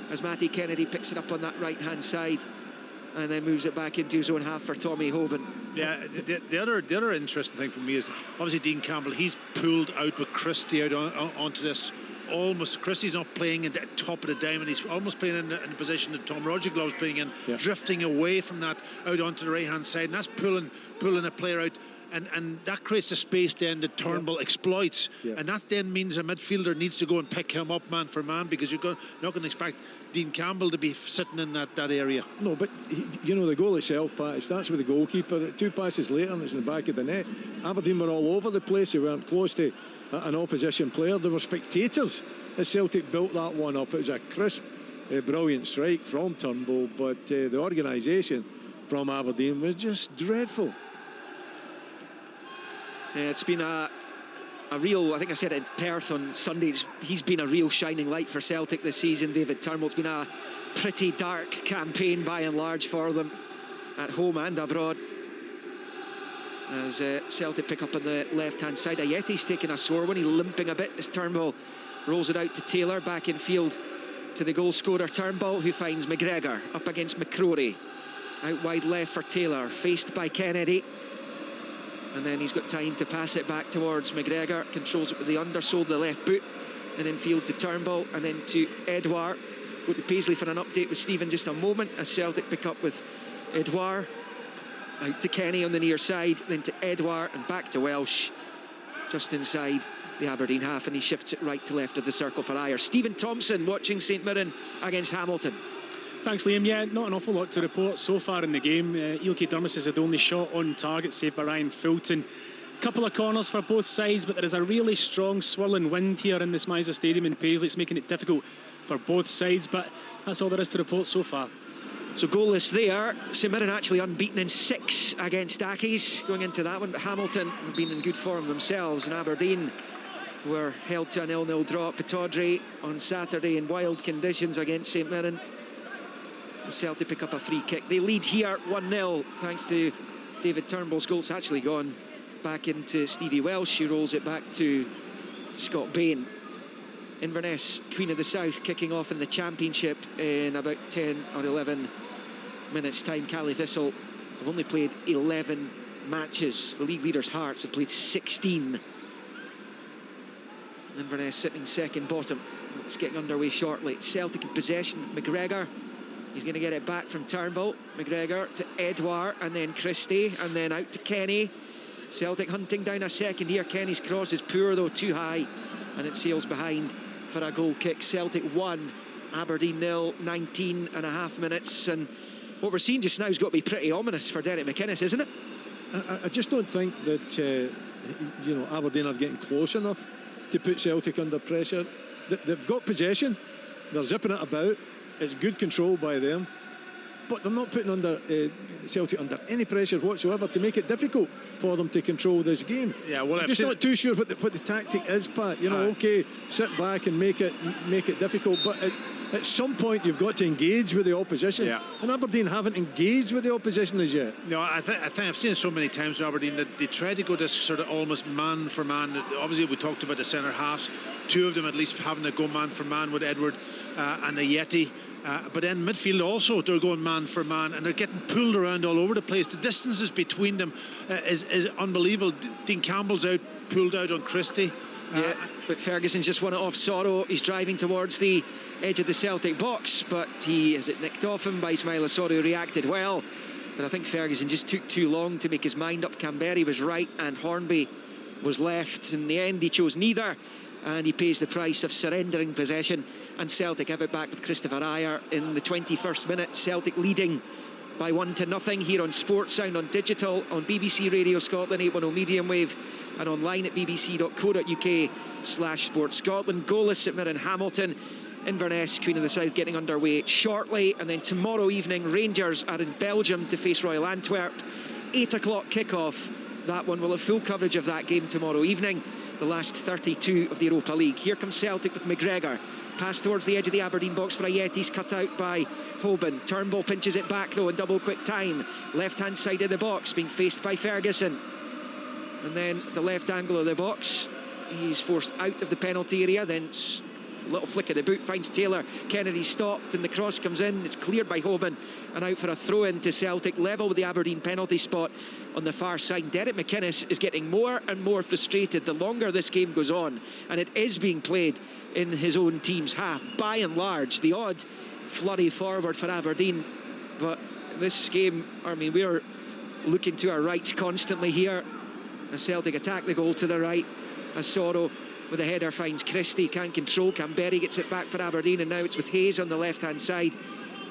as Matty Kennedy picks it up on that right-hand side and then moves it back into his own half for Tommy Hoban. Yeah, the other interesting thing for me is obviously Dean Campbell. He's pulled out with Christie out onto this. Almost Christie's not playing at the top of the diamond. He's almost playing in the position that Tom Rodgers' playing in, drifting away from that out onto the right-hand side, and that's pulling a player out. And that creates a space then that Turnbull exploits, and that then means a midfielder needs to go and pick him up man for man, because you're not going to expect Dean Campbell to be sitting in that area. No, but the goal itself, Pat, it starts with the goalkeeper. 2 passes later and it's in the back of the net. Aberdeen were all over the place. They weren't close to an opposition player. There were spectators as Celtic built that one up. It was a crisp, brilliant strike from Turnbull, but the organisation from Aberdeen was just dreadful. It's been a real, I think I said it in Perth on Sunday, he's been a real shining light for Celtic this season, David Turnbull. It's been a pretty dark campaign by and large for them at home and abroad. As Celtic pick up on the left-hand side, Ayeti's taking a sore one, he's limping a bit as Turnbull rolls it out to Taylor, back in field to the goal scorer Turnbull, who finds McGregor up against McCrory. Out wide left for Taylor, faced by Kennedy. And then he's got time to pass it back towards McGregor, controls it with the undersole of the left boot, and in field to Turnbull, and then to Edouard. Go to Paisley for an update with Stephen just a moment, as Celtic pick up with Edouard. Out to Kenny on the near side, then to Edouard, and back to Welsh, just inside the Aberdeen half, and he shifts it right to left of the circle for Ayer. Stephen Thompson watching St Mirren against Hamilton. Thanks, Liam. Yeah, not an awful lot to report so far in the game. Ilkay Durmus has had only shot on target, saved by Ryan Fulton. Couple of corners for both sides, but there is a really strong swirling wind here in the Smythe Stadium in Paisley. It's making it difficult for both sides, but that's all there is to report so far. So goalless there. St Mirren actually unbeaten in 6 against Accies going into that one, but Hamilton have been in good form themselves, and Aberdeen were held to a 0-0 draw at Pittodrie on Saturday in wild conditions against St Mirren. Celtic pick up a free kick. They lead here 1-0 thanks to David Turnbull's goal. It's actually gone back into Stevie Welsh, who rolls it back to Scott Bain. Inverness, Queen of the South, kicking off in the Championship in about 10 or 11 minutes time. Cally Thistle have only played 11 matches. The league leaders Hearts have played 16. Inverness sitting second bottom. It's getting underway shortly. Celtic in possession with McGregor. He's going to get it back from Turnbull. McGregor to Edouard, and then Christie, and then out to Kenny. Celtic hunting down a second here. Kenny's cross is poor though, too high, and it sails behind for a goal kick. Celtic 1, Aberdeen 0, 19 and a half minutes, and what we're seeing just now has got to be pretty ominous for Derek McInnes, isn't it? I just don't think that Aberdeen are getting close enough to put Celtic under pressure. They've got possession, they're zipping it about. It's good control by them, but they're not putting Celtic under any pressure whatsoever to make it difficult for them to control this game. Yeah, well, I'm just not too sure what the tactic is, Pat. Okay, sit back and make it difficult, but at some point you've got to engage with the opposition. Yeah. And Aberdeen haven't engaged with the opposition as yet. No, I think I've seen it so many times in Aberdeen that they try to go this sort of almost man for man. Obviously, we talked about the centre halves, 2 of them at least having to go man for man with Edward and Ayeti. But then midfield also, they're going man for man, and they're getting pulled around all over the place. The distances between them is unbelievable. Dean Campbell's pulled out on Christie. Yeah, but Ferguson just won it off Soro. He's driving towards the edge of the Celtic box, but he has it nicked off him by Ismaila Soro, who reacted well. But I think Ferguson just took too long to make his mind up. Canberra was right and Hornby was left. In the end, he chose neither, and he pays the price of surrendering possession, and Celtic have it back with Christopher Ayer in the 21st minute. Celtic leading by 1-0 here on Sports Sound, on digital, on BBC Radio Scotland 810 medium wave, and online at bbc.co.uk/Sports Scotland. Goalless at Mirren Hamilton. Inverness, Queen of the South, getting underway shortly, and then tomorrow evening Rangers are in Belgium to face Royal Antwerp. 8 o'clock kickoff. That one will have full coverage of that game tomorrow evening, the last 32 of the Europa League. Here comes Celtic with McGregor. Pass towards the edge of the Aberdeen box for Ayeti's cut out by Hoban. Turnbull pinches it back though in double quick time. Left hand side of the box being faced by Ferguson. And then the left angle of the box. He's forced out of the penalty area. Then a little flick of the boot finds Taylor. Kennedy stopped and the cross comes in. It's cleared by Hoban and out for a throw in to Celtic, level with the Aberdeen penalty spot on the far side. Derek McInnes is getting more and more frustrated the longer this game goes on, and it is being played in his own team's half by and large. The odd flurry forward for Aberdeen, but this game, I mean, we're looking to our rights constantly here. As Celtic attack the goal to the right, as Soro with a header finds Christie, can't control. Canberra gets it back for Aberdeen, and now it's with Hayes on the left hand side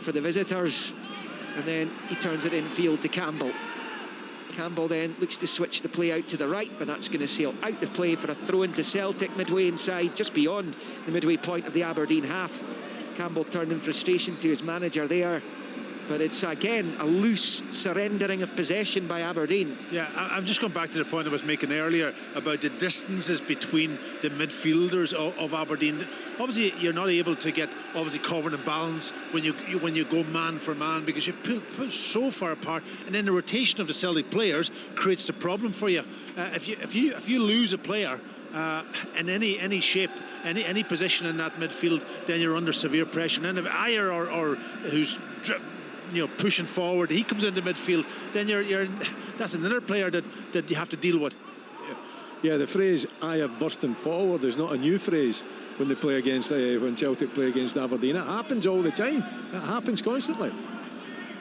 for the visitors, and then he turns it infield to Campbell. Campbell then looks to switch the play out to the right, but that's going to sail out of play for a throw into Celtic midway inside, just beyond the midway point of the Aberdeen half. Campbell turned in frustration to his manager there, but it's again a loose surrendering of possession by Aberdeen. Yeah, I'm just going back to the point I was making earlier about the distances between the midfielders of Aberdeen. Obviously, you're not able to get covered and balance when you go man for man, because you pull so far apart, and then the rotation of the Celtic players creates the problem for you. If you lose a player in any shape, any position in that midfield, then you're under severe pressure. And if Ayer or who's pushing forward, he comes into midfield, then that's another player that you have to deal with. Yeah, the phrase Ayer bursting forward is not a new phrase when they play against when Celtic play against Aberdeen. It happens all the time. It happens constantly.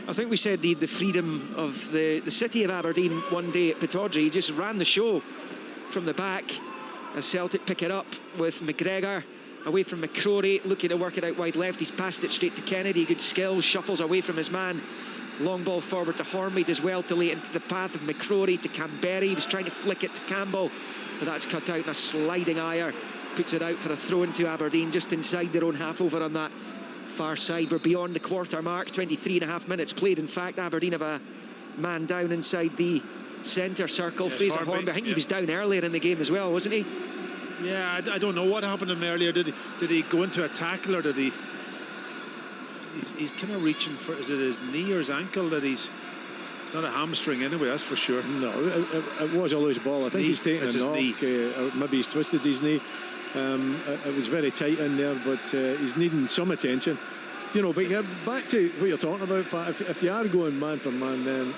I think we said the freedom of the city of Aberdeen one day at Pittodrie. He just ran the show from the back as Celtic pick it up with McGregor away from McCrory, looking to work it out wide left. He's passed it straight to Kennedy. Good skill, shuffles away from his man. Long ball forward to Hornby, does well to lay into the path of McCrory to Canberry. He was trying to flick it to Campbell, but that's cut out, and a sliding Ayer puts it out for a throw into Aberdeen just inside their own half over on that far side. We're beyond the quarter mark, 23.5 minutes played. In fact, Aberdeen have a man down inside the centre circle. Yes, Fraser Hornby, I think he was down earlier in the game as well, wasn't he? Yeah, I don't know what happened to him earlier. Did he go into a tackle, or did he? He's kind of reaching for, is it his knee or his ankle that it's not a hamstring anyway, that's for sure. No, it was a loose ball. I think he's taken a knock, or maybe he's twisted his knee. It was very tight in there, but he's needing some attention. But back to what you're talking about, Pat, if you are going man for man, then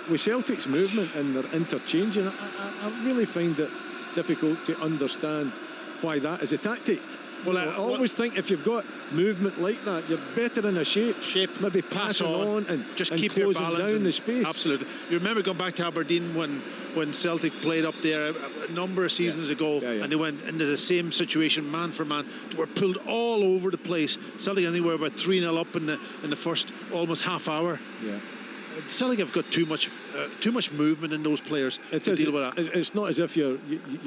with Celtic's movement and their interchanging, I really find it difficult to understand why that is a tactic. Well, I always think if you've got movement like that, you're better in a shape. Maybe passing on and just and keep your closing balance down the space. Absolutely. You remember going back to Aberdeen when Celtic played up there a number of seasons ago, and they went into the same situation, man for man. They were pulled all over the place. Celtic anywhere about 3-0 up in the first almost half hour. Yeah. Celtic have got too much movement in those players to deal with that. It's not as if you're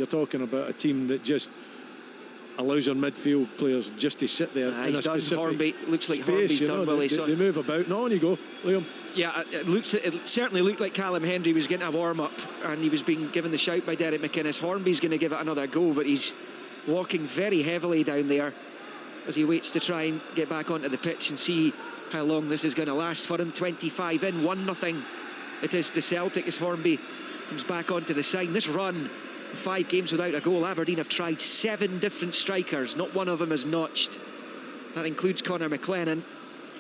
talking about a team that just allows their midfield players just to sit there in a specific Hornby, looks like space, Hornby's done well. They move about, and on you go, Liam. Yeah, it certainly looked like Callum Hendry was getting a warm-up, and he was being given the shout by Derek McInnes. Hornby's going to give it another go, but he's walking very heavily down there as he waits to try and get back onto the pitch and see how long this is going to last for him. 25 in, 1-0 it is to Celtic as Hornby comes back onto the side. This run, 5 games without a goal. Aberdeen have tried 7 different strikers, not one of them has notched. That includes Conor McLennan,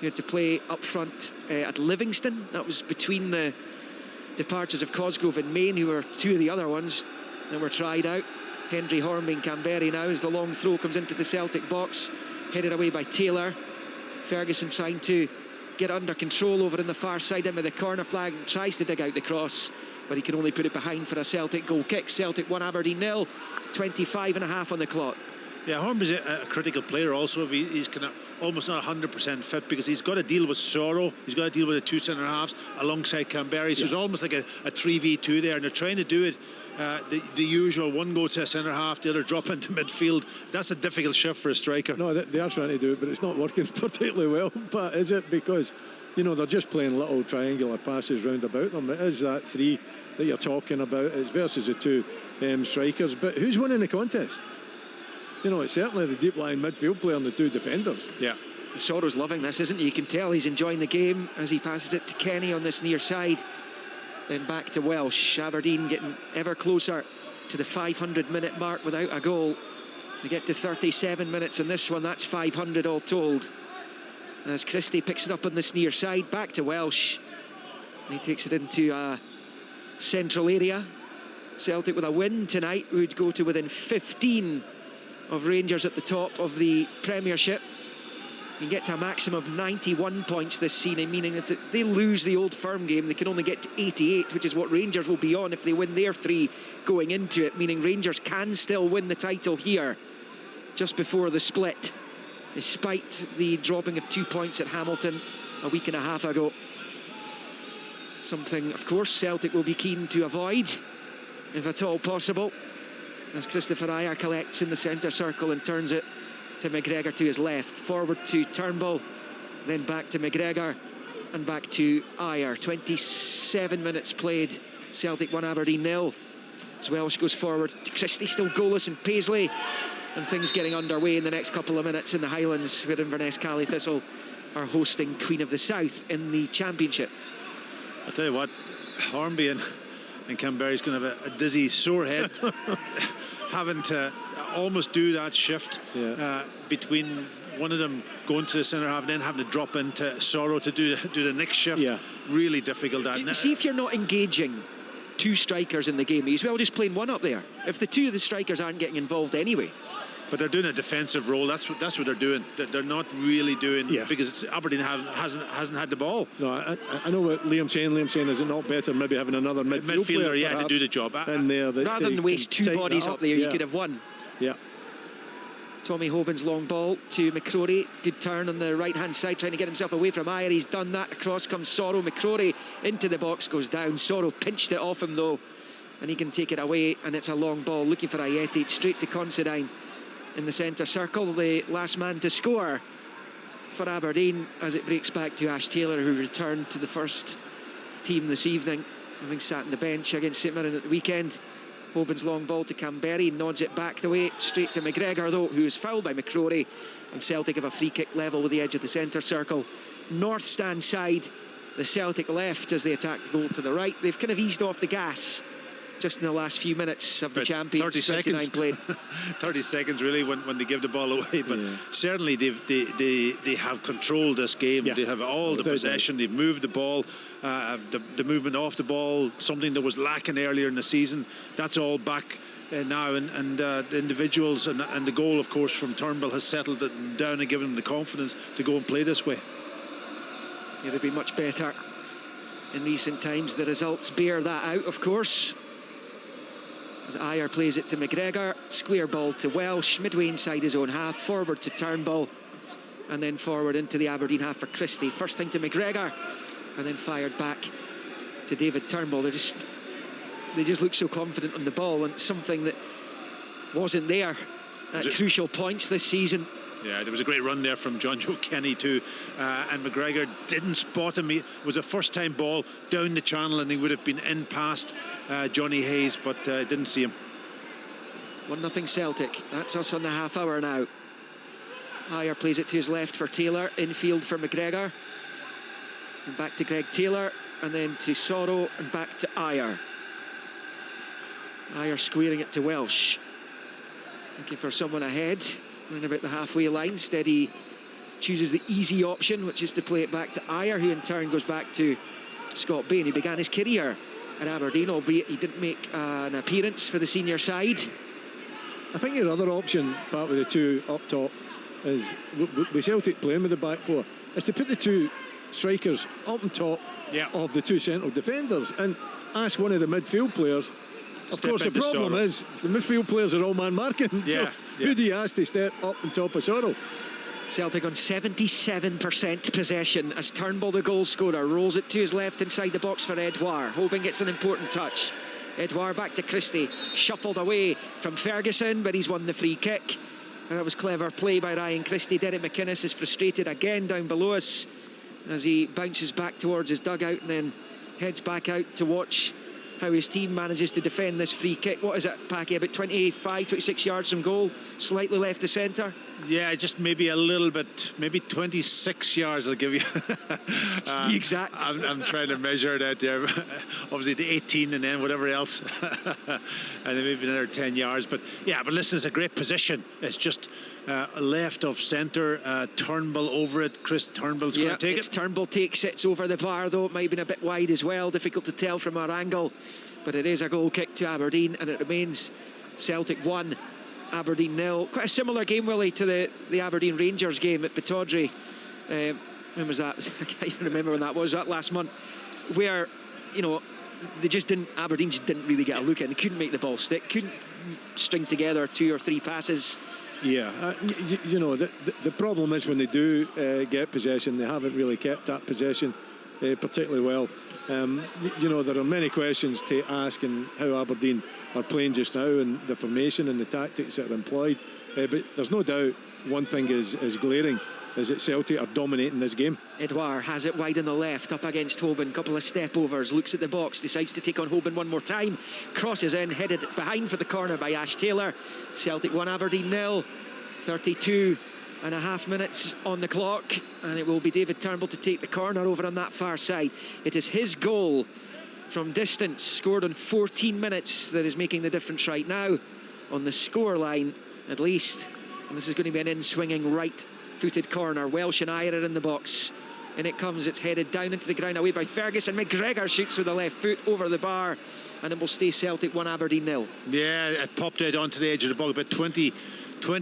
who had to play up front at Livingston. That was between the departures of Cosgrove and Main, who were 2 of the other ones that were tried out. Hendry, Hornby and Canberry now as the long throw comes into the Celtic box, headed away by Taylor. Ferguson trying to get under control over in the far side in with the corner flag and tries to dig out the cross, but he can only put it behind for a Celtic goal kick. Celtic 1, Aberdeen 0, 25.5 on the clock. Yeah, Hornby's a critical player also. If he's kind of almost not 100% fit, because he's got to deal with Soro, he's got to deal with the 2 centre halves alongside Canberry, so it's almost like a 3v2 there, and they're trying to do it the usual, one go to a centre half, the other drop into midfield. That's a difficult shift for a striker. No, they are trying to do it, but it's not working particularly well. But is it because they're just playing little triangular passes round about them? It is that 3 that you're talking about. It's versus the 2 strikers, but who's winning the contest? It's certainly the deep line midfield player and the 2 defenders. Yeah. Soro's loving this, isn't he? You can tell he's enjoying the game as he passes it to Kenny on this near side. Then back to Welsh. Aberdeen getting ever closer to the 500-minute mark without a goal. They get to 37 minutes in this one. That's 500 all told. As Christie picks it up on this near side, back to Welsh. And he takes it into a central area. Celtic with a win tonight would go to within 15 of Rangers at the top of the Premiership. You can get to a maximum of 91 points this season, meaning if they lose the Old Firm game, they can only get to 88, which is what Rangers will be on if they win their 3 going into it, meaning Rangers can still win the title here just before the split, despite the dropping of 2 points at Hamilton a week and a half ago. Something, of course, Celtic will be keen to avoid, if at all possible, as Christopher Ajer collects in the centre circle and turns it to McGregor to his left. Forward to Turnbull, then back to McGregor. and back to Ayer. 27 minutes played. Celtic 1, Aberdeen 0. As Welsh goes forward to Christie, still goalless, and Paisley. And things getting underway in the next couple of minutes in the Highlands, where Inverness Cally Thistle are hosting Queen of the South in the Championship. I'll tell you what, Hornby and Canberra's going to have a dizzy sore head having to almost do that shift between one of them going to the centre half and then having to drop into Sorrow to do the next shift. Really difficult. See, if you're not engaging two strikers in the game, he's well just playing one up there. If the two of the strikers aren't getting involved anyway. But they're doing a defensive role. That's what they're doing. They're not really doing because Aberdeen hasn't had the ball. No, I know what Liam's saying. Liam's saying, is it not better maybe having another midfielder player, to do the job in there rather than waste two bodies up there? You could have one. Yeah. Tommy Hoban's long ball to McCrory. Good turn on the right hand side, trying to get himself away from Ayer. He's done that. Across comes Sorrow. McCrory into the box, goes down. Sorrow pinched it off him though, and he can take it away, and it's a long ball looking for Ayeti, straight to Considine in the centre circle, the last man to score for Aberdeen, as it breaks back to Ash Taylor, who returned to the first team this evening, having sat on the bench against St Mirren at the weekend. Hoban's long ball to Canberry, nods it back the way, straight to McGregor though, who is fouled by McCrory, and Celtic have a free kick level with the edge of the centre circle. North stand side, the Celtic left as they attack the goal to the right. They've kind of eased off the gas just in the last few minutes of the champions. 30 seconds played. 30 seconds really when they give the ball away, but certainly they have controlled this game. They have all the possession. They've moved the ball, the movement off the ball, something that was lacking earlier in the season. That's all back now, and the individuals and the goal, of course, from Turnbull has settled it down and given them the confidence to go and play this way. They've been much better in recent times. The results bear that out, of course. As Ayer plays it to McGregor, square ball to Welsh, midway inside his own half, forward to Turnbull, and then forward into the Aberdeen half for Christie. First thing to McGregor, and then fired back to David Turnbull. They just look so confident on the ball, and something that wasn't there at crucial points this season. Yeah, there was a great run there from John Joe Kenny too, and McGregor didn't spot him. It was a first-time ball down the channel, and he would have been in past Johnny Hayes, but didn't see him. 1-0 Celtic. That's us on the half hour now. Ayer plays it to his left for Taylor, infield for McGregor, and back to Greg Taylor, and then to Sorrow, and back to Ayer. Ayer squaring it to Welsh, looking for someone ahead. Running about the halfway line. Instead he chooses the easy option, which is to play it back to Ayer, who in turn goes back to Scott Bain. He began his career at Aberdeen, albeit he didn't make an appearance for the senior side. I think your other option, Pat, with the two up top, is with Celtic playing with the back four, is to put the two strikers up on top of the two central defenders and ask one of the midfield players. Of course, the problem is the midfield players are all man marking. So who do you ask to step up on top of Sorrow? Celtic on 77% possession as Turnbull, the goal scorer, rolls it to his left inside the box for Edouard. Hoping it's an important touch. Edouard back to Christie, shuffled away from Ferguson, but he's won the free kick. And that was clever play by Ryan Christie. Derek McInnes is frustrated again down below us as he bounces back towards his dugout and then heads back out to watch how his team manages to defend this free kick. What is it, Packy? About 26 yards from goal, slightly left to centre. Yeah, just maybe a little bit, maybe 26 yards I'll give you. The exact. I'm trying to measure that there. Obviously the 18 and then whatever else. And then maybe another 10 yards. But yeah, but listen, it's a great position. It's just left of centre, Turnbull over it. Chris Turnbull's going to take it. Turnbull takes it, it's over the bar though. It might have been a bit wide as well, difficult to tell from our angle. But it is a goal kick to Aberdeen, and it remains Celtic 1, Aberdeen 0. Quite a similar game, Willie, to the Aberdeen Rangers game at Pittodrie. When was that? I can't even remember when that was. That last month, where Aberdeen just didn't really get a look in. They couldn't make the ball stick, couldn't string together 2 or 3 passes. Yeah, the problem is when they do get possession, they haven't really kept that possession particularly well. There are many questions to ask in how Aberdeen are playing just now and the formation and the tactics that are employed. But there's no doubt one thing is glaring. is that Celtic are dominating this game. Edouard has it wide on the left, up against Hoban. Couple of step overs, looks at the box, decides to take on Hoban one more time. Crosses in, headed behind for the corner by Ash Taylor. Celtic 1, Aberdeen 0. 32.5 minutes on the clock, and it will be David Turnbull to take the corner over on that far side. It is his goal from distance, scored on 14 minutes, that is making the difference right now on the score line, at least. And this is going to be an in-swinging right-footed corner. Welsh and Ayer are in the box. And it comes, it's headed down into the ground away by Ferguson. McGregor shoots with the left foot over the bar, and it will stay Celtic 1, Aberdeen 0. Yeah, it popped out onto the edge of the ball about 20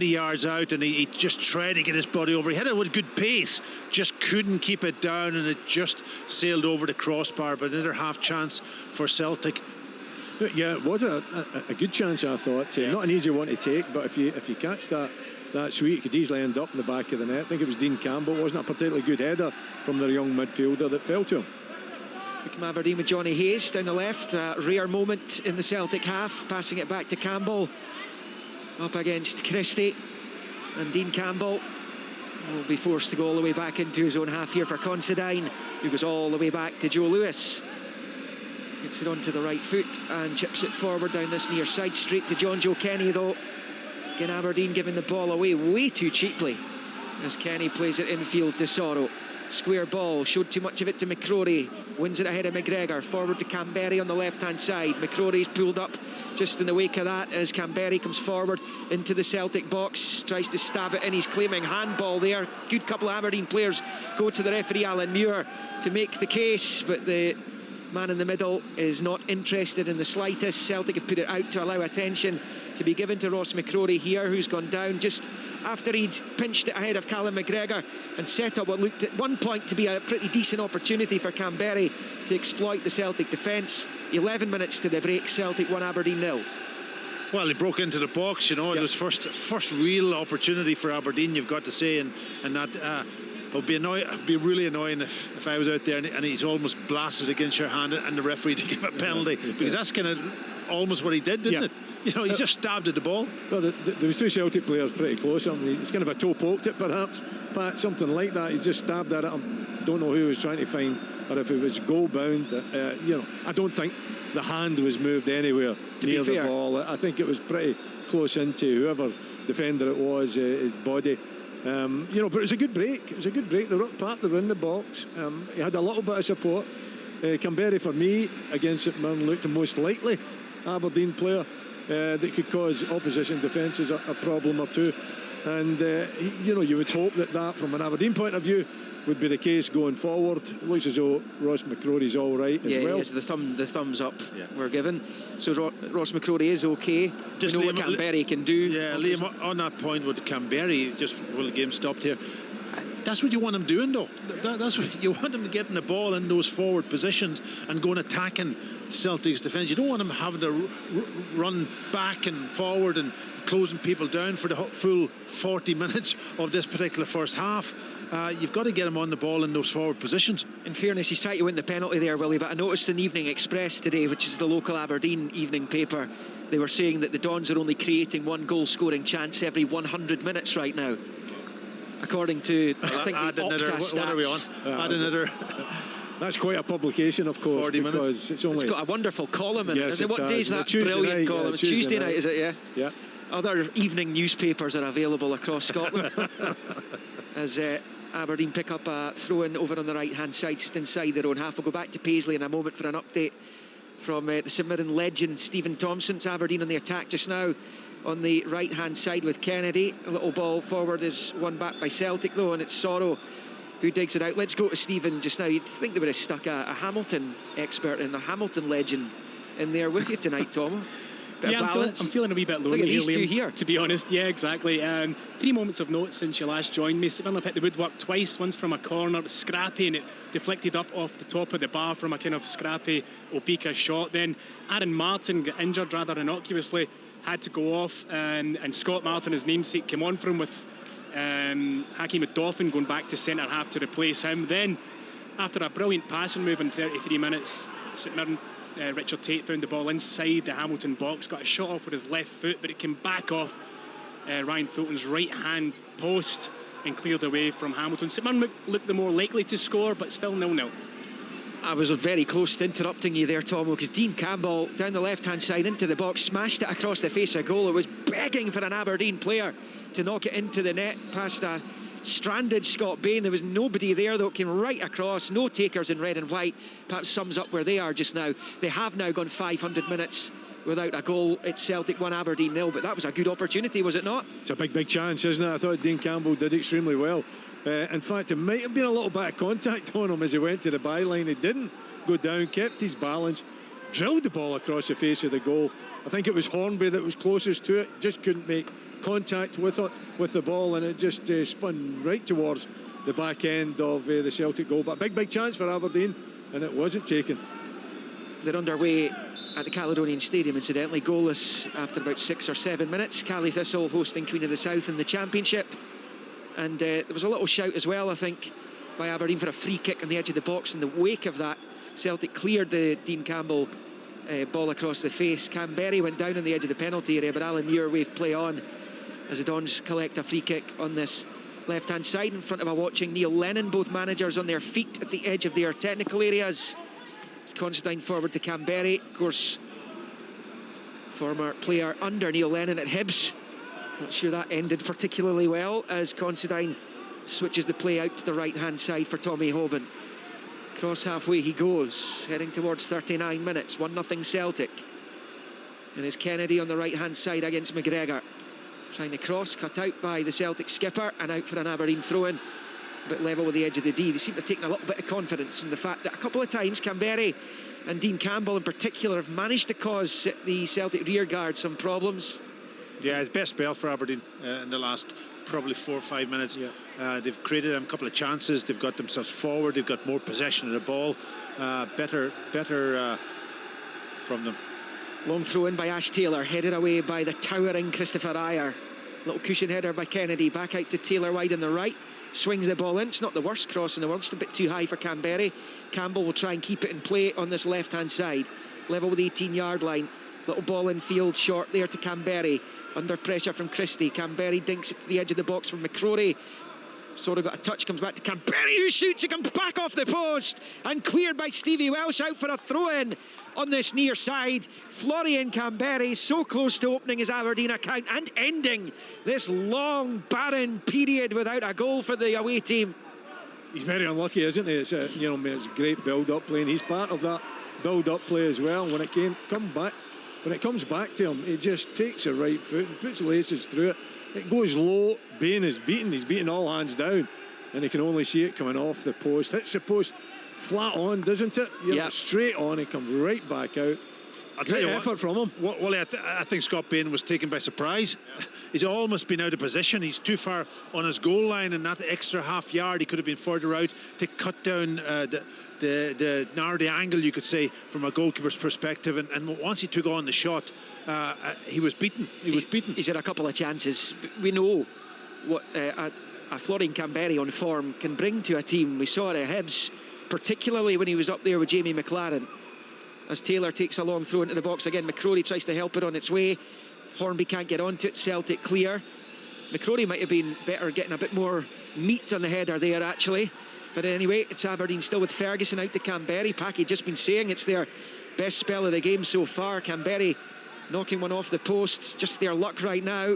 yards out, and he just tried to get his body over. He had it with good pace, just couldn't keep it down, and it just sailed over the crossbar. But another half chance for Celtic. Yeah, it was a good chance, I thought. Not an easy one to take, but if you catch that sweep, it could easily end up in the back of the net. I think it was Dean Campbell. It wasn't a particularly good header from their young midfielder that fell to him. From Aberdeen with Johnny Hayes down the left. A rare moment in the Celtic half, passing it back to Campbell. Up against Christie, and Dean Campbell will be forced to go all the way back into his own half here for Considine, who goes all the way back to Joe Lewis. Gets it onto the right foot and chips it forward down this near side, straight to John Joe Kenny though. Again, Aberdeen giving the ball away way too cheaply as Kenny plays it infield to Sorrow. Square ball, showed too much of it to McCrory, wins it ahead of McGregor, forward to Camberry on the left hand side. McCrory's pulled up just in the wake of that as Camberry comes forward into the Celtic box, tries to stab it in. He's claiming handball there. Good couple of Aberdeen players go to the referee Alan Muir to make the case, but the man in the middle is not interested in the slightest. Celtic have put it out to allow attention to be given to Ross McCrory here, who's gone down just after he'd pinched it ahead of Callum McGregor and set up what looked at one point to be a pretty decent opportunity for Camberry to exploit the Celtic defence. 11 minutes to the break, Celtic 1, Aberdeen 0. Well, he broke into the box, you know. It was first real opportunity for Aberdeen, you've got to say, and that it'd be really annoying if I was out there and he's almost blasted against your hand and the referee to give a penalty, because that's kind of almost what he did, didn't it? You know, he just stabbed at the ball. Well, there was two Celtic players pretty close. I mean, it's kind of a toe poked it, perhaps, Pat, something like that. He just stabbed at him. Don't know who he was trying to find, or if it was goal bound. You know, I don't think the hand was moved anywhere near the ball. I think it was pretty close into whoever defender it was, his body. You know, but it was a good break. It was a good break. They were up part, they were in the box. He had a little bit of support. Camberry, for me, against St Mirren, looked the most likely Aberdeen player that could cause opposition defences a problem or two. And, you know, you would hope that from an Aberdeen point of view would be the case going forward. It looks as though Ross McCrory's all right as well. Yes, the thumbs up we're given. So Ross McCrory is okay. Just know what Camberry can do. Yeah, Liam, on that point with Camberry, just while the game stopped here, that's what you want him doing, though. That's what you want him getting the ball in those forward positions and going attacking Celtic's defence. You don't want him having to run back and forward and closing people down for the full 40 minutes of this particular first half. You've got to get him on the ball in those forward positions. In fairness, he's trying to win the penalty there, Willie, but I noticed in the Evening Express today, which is the local Aberdeen evening paper, they were saying that the Dons are only creating one goal scoring chance every 100 minutes right now, according to I think the Opta stats. What are we on? Add another. That's quite a publication, of course, 40 because minutes. It's got a wonderful column in it. What day is that brilliant column? It's Tuesday night, is it? Yeah. Other evening newspapers are available across Scotland. As Aberdeen pick up a throw-in over on the right-hand side, just inside their own half. We'll go back to Paisley in a moment for an update from the St Mirren legend Stephen Thompson. It's Aberdeen on the attack just now on the right-hand side with Kennedy. A little ball forward is won back by Celtic, though, and it's Sorrow who digs it out. Let's go to Stephen just now. You'd think they would have stuck a Hamilton expert and a Hamilton legend in there with you tonight, Tom. I'm feeling a wee bit lonely. Look at these two here, to be honest. Yeah, exactly. 3 moments of note since you last joined me. St Mirren have hit the woodwork twice. Once from a corner, it was scrappy, and it deflected up off the top of the bar from a kind of scrappy Opeka shot. Then Aaron Martin got injured rather innocuously, had to go off, and Scott Martin, his namesake, came on for him with Hakeem Odoffin going back to centre half to replace him. Then, after a brilliant passing move in 33 minutes, St Mirren, Richard Tate found the ball inside the Hamilton box, got a shot off with his left foot, but it came back off Ryan Fulton's right hand post, and cleared away from Hamilton. St Mirren looked the more likely to score, but still 0-0. I was very close to interrupting you there, Tomo, because Dean Campbell down the left-hand side into the box, smashed it across the face of goal. It was begging for an Aberdeen player to knock it into the net past a stranded Scott Bain. There was nobody there, though. It came right across. No takers in red and white. Perhaps sums up where they are just now. They have now gone 500 minutes without a goal. It's Celtic 1, Aberdeen 0, but that was a good opportunity, was it not? It's a big chance, isn't it? I thought Dean Campbell did extremely well. In fact, it might have been a little bit of contact on him as he went to the byline. He didn't go down, kept his balance, drilled the ball across the face of the goal. I think it was Hornby that was closest to it, just couldn't make contact with it, with the ball, and it just spun right towards the back end of the Celtic goal. But a big chance for Aberdeen, and it wasn't taken. They're underway at the Caledonian Stadium, incidentally, goalless after about 6 or 7 minutes. Cally Thistle hosting Queen of the South in the Championship. And there was a little shout as well, I think, by Aberdeen for a free kick on the edge of the box. In the wake of that, Celtic cleared the Dean Campbell ball across the face. Canberry went down on the edge of the penalty area, but Alan Muir waved play on as the Dons collect a free kick on this left-hand side in front of a watching Neil Lennon. Both managers on their feet at the edge of their technical areas. Considine forward to Canberry, of course, former player under Neil Lennon at Hibs. Not sure that ended particularly well as Considine switches the play out to the right-hand side for Tommy Hoban. Cross halfway he goes, heading towards 39 minutes, 1-0 Celtic. And it's Kennedy on the right-hand side against McGregor. Trying to cross, cut out by the Celtic skipper, and out for an Aberdeen throw-in. A bit level with the edge of the D. They seem to have taken a little bit of confidence in the fact that a couple of times Canberry and Dean Campbell in particular have managed to cause the Celtic rearguard some problems. Yeah, it's best spell for Aberdeen in the last probably 4 or 5 minutes. Yeah. They've created a couple of chances. They've got themselves forward. They've got more possession of the ball. Better from them. Long throw in by Ash Taylor, headed away by the towering Christopher Ayer. Little cushion header by Kennedy, back out to Taylor wide on the right. Swings the ball in. It's not the worst cross in the world, just a bit too high for Canberry. Campbell will try and keep it in play on this left-hand side. Level with the 18-yard line. Little ball in field, short there to Canberry. Under pressure from Christie. Canberry dinks it to the edge of the box from McCrory. Sort of got a touch, comes back to Canberry, who shoots. It comes back off the post and cleared by Stevie Welsh, out for a throw-in on this near side. Florian Canberry so close to opening his Aberdeen account and ending this long, barren period without a goal for the away team. He's very unlucky, isn't he? It's it's great build-up play, and he's part of that build-up play as well. When it comes back to him, he just takes a right foot and puts laces through it. It goes low. Bain is beaten. He's beaten all hands down, and he can only see it coming off the post. Hits the post flat on, doesn't it? Yeah, straight on. It comes right back out. I'll tell you effort from him. Wally, I think Scott Bain was taken by surprise. He's almost been out of position. He's too far on his goal line, and that extra half yard he could have been further out to cut down the narrow the angle, you could say, from a goalkeeper's perspective. And once he took on the shot, he was beaten. He's had a couple of chances. We know what a Florian Canberry on form can bring to a team. We saw it at Hibs, particularly when he was up there with Jamie McLaren. As Taylor takes a long throw into the box again, McCrory tries to help it on its way. Hornby can't get onto it. Celtic clear. McCrory might have been better getting a bit more meat on the header there, actually. But anyway, it's Aberdeen still with Ferguson out to Canberry. Packy just been saying it's their best spell of the game so far. Canberry knocking one off the post. Just their luck right now.